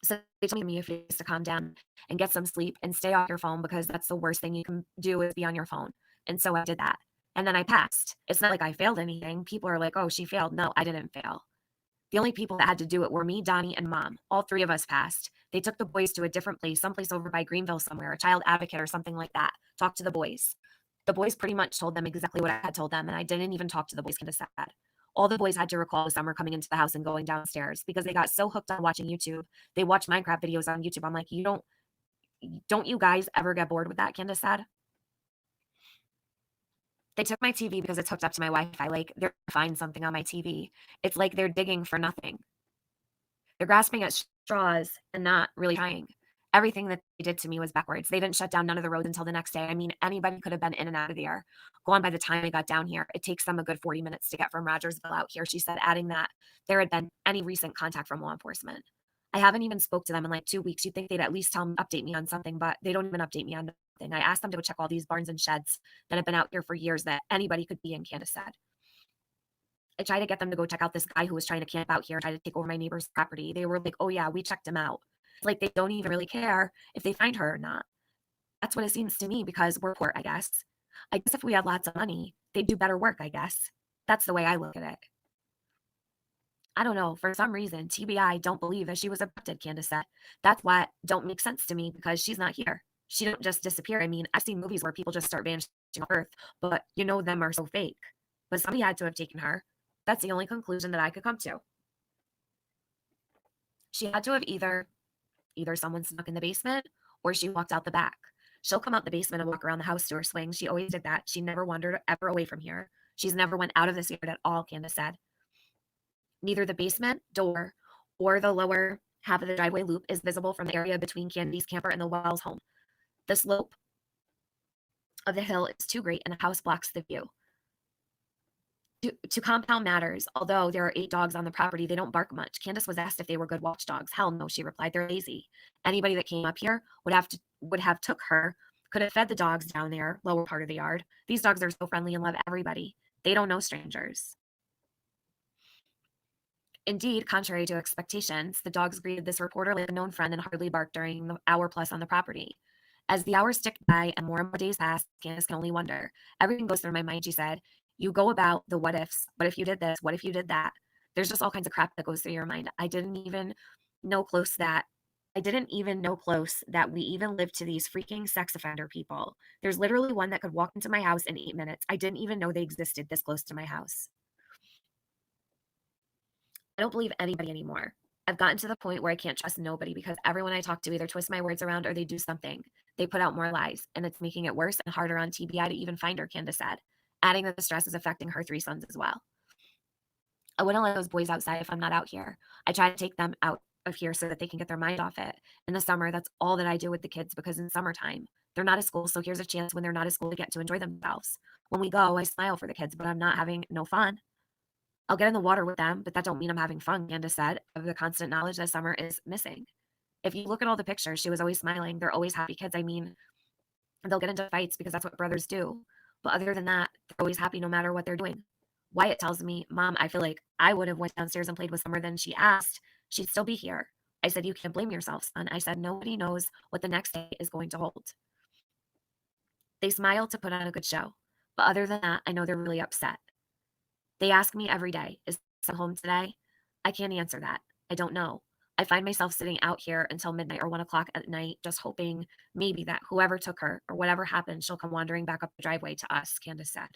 S1: So they told me a few days to calm down and get some sleep and stay off your phone because that's the worst thing you can do is be on your phone. And so I did that. And then I passed. It's not like I failed anything. People are like, oh, she failed. No, I didn't fail. The only people that had to do it were me, Donnie, and Mom. All 3 of us passed. They took the boys to a different place, someplace over by Greenville somewhere, a child advocate or something like that. Talked to the boys. The boys pretty much told them exactly what I had told them, and I didn't even talk to the boys, Candus said. All the boys had to recall was Summer coming into the house and going downstairs because they got so hooked on watching YouTube. They watched Minecraft videos on YouTube. I'm like, don't you guys ever get bored with that, Candus said. They took my TV because it's hooked up to my Wi-Fi. Like, they're trying to find something on my TV. It's like they're digging for nothing. They're grasping at straws and not really trying. Everything that they did to me was backwards. They didn't shut down none of the roads until the next day. I mean, anybody could have been in and out of there. Gone by the time I got down here. It takes them a good 40 minutes to get from Rogersville out here. She said, adding that there had been any recent contact from law enforcement. I haven't even spoke to them in like 2 weeks. You'd think they'd at least update me on something, but they don't even update me on nothing. I asked them to go check all these barns and sheds that have been out here for years that anybody could be in, Candus said. I tried to get them to go check out this guy who was trying to camp out here and try to take over my neighbor's property. They were like, oh yeah, we checked him out. It's like they don't even really care if they find her or not. That's what it seems to me because we're poor, I guess. I guess if we had lots of money, they'd do better work, I guess. That's the way I look at it. I don't know. For some reason, TBI don't believe that she was abducted, Candus said. That's what don't make sense to me because she's not here. She don't just disappear. I mean, I've seen movies where people just start vanishing off Earth, but you know them are so fake. But somebody had to have taken her. That's the only conclusion that I could come to. She had to have either someone snuck in the basement or she walked out the back. She'll come out the basement and walk around the house to her swing. She always did that. She never wandered ever away from here. She's never went out of this yard at all, Candus said. Neither the basement door or the lower half of the driveway loop is visible from the area between Candy's camper and the Wells home. The slope of the hill is too great and the house blocks the view. To compound matters, although there are 8 dogs on the property, they don't bark much. Candus was asked if they were good watchdogs. Hell no, she replied. They're lazy. Anybody that came up here would have took her, could have fed the dogs down there, lower part of the yard. These dogs are so friendly and love everybody. They don't know strangers. Indeed, contrary to expectations, the dogs greeted this reporter like a known friend and hardly barked during the hour plus on the property. As the hours ticked by and more days passed, Candus can only wonder. Everything goes through my mind, she said. You go about the what ifs. What if you did this? What if you did that? There's just all kinds of crap that goes through your mind. I didn't even know close that we even lived to these freaking sex offender people. There's literally one that could walk into my house in 8 minutes. I didn't even know they existed this close to my house. I don't believe anybody anymore. I've gotten to the point where I can't trust nobody because everyone I talk to either twists my words around or they do something. They put out more lies, and it's making it worse and harder on TBI to even find her, Candus said, adding that the stress is affecting her 3 sons as well. I wouldn't let those boys outside if I'm not out here. I try to take them out of here so that they can get their mind off it. In the summer, that's all that I do with the kids because in summertime, they're not at school, so here's a chance when they're not at school to get to enjoy themselves. When we go, I smile for the kids, but I'm not having no fun. I'll get in the water with them, but that don't mean I'm having fun, Candus said, of the constant knowledge that Summer is missing. If you look at all the pictures, she was always smiling. They're always happy kids. I mean, they'll get into fights because that's what brothers do. But other than that, they're always happy no matter what they're doing. Wyatt tells me, Mom, I feel like I would have went downstairs and played with Summer than she asked. She'd still be here. I said, you can't blame yourself, son. I said, nobody knows what the next day is going to hold. They smile to put on a good show. But other than that, I know they're really upset. They ask me every day, is Sam home today? I can't answer that. I don't know. I find myself sitting out here until midnight or 1 o'clock at night, just hoping maybe that whoever took her or whatever happened, she'll come wandering back up the driveway to us, Candus said.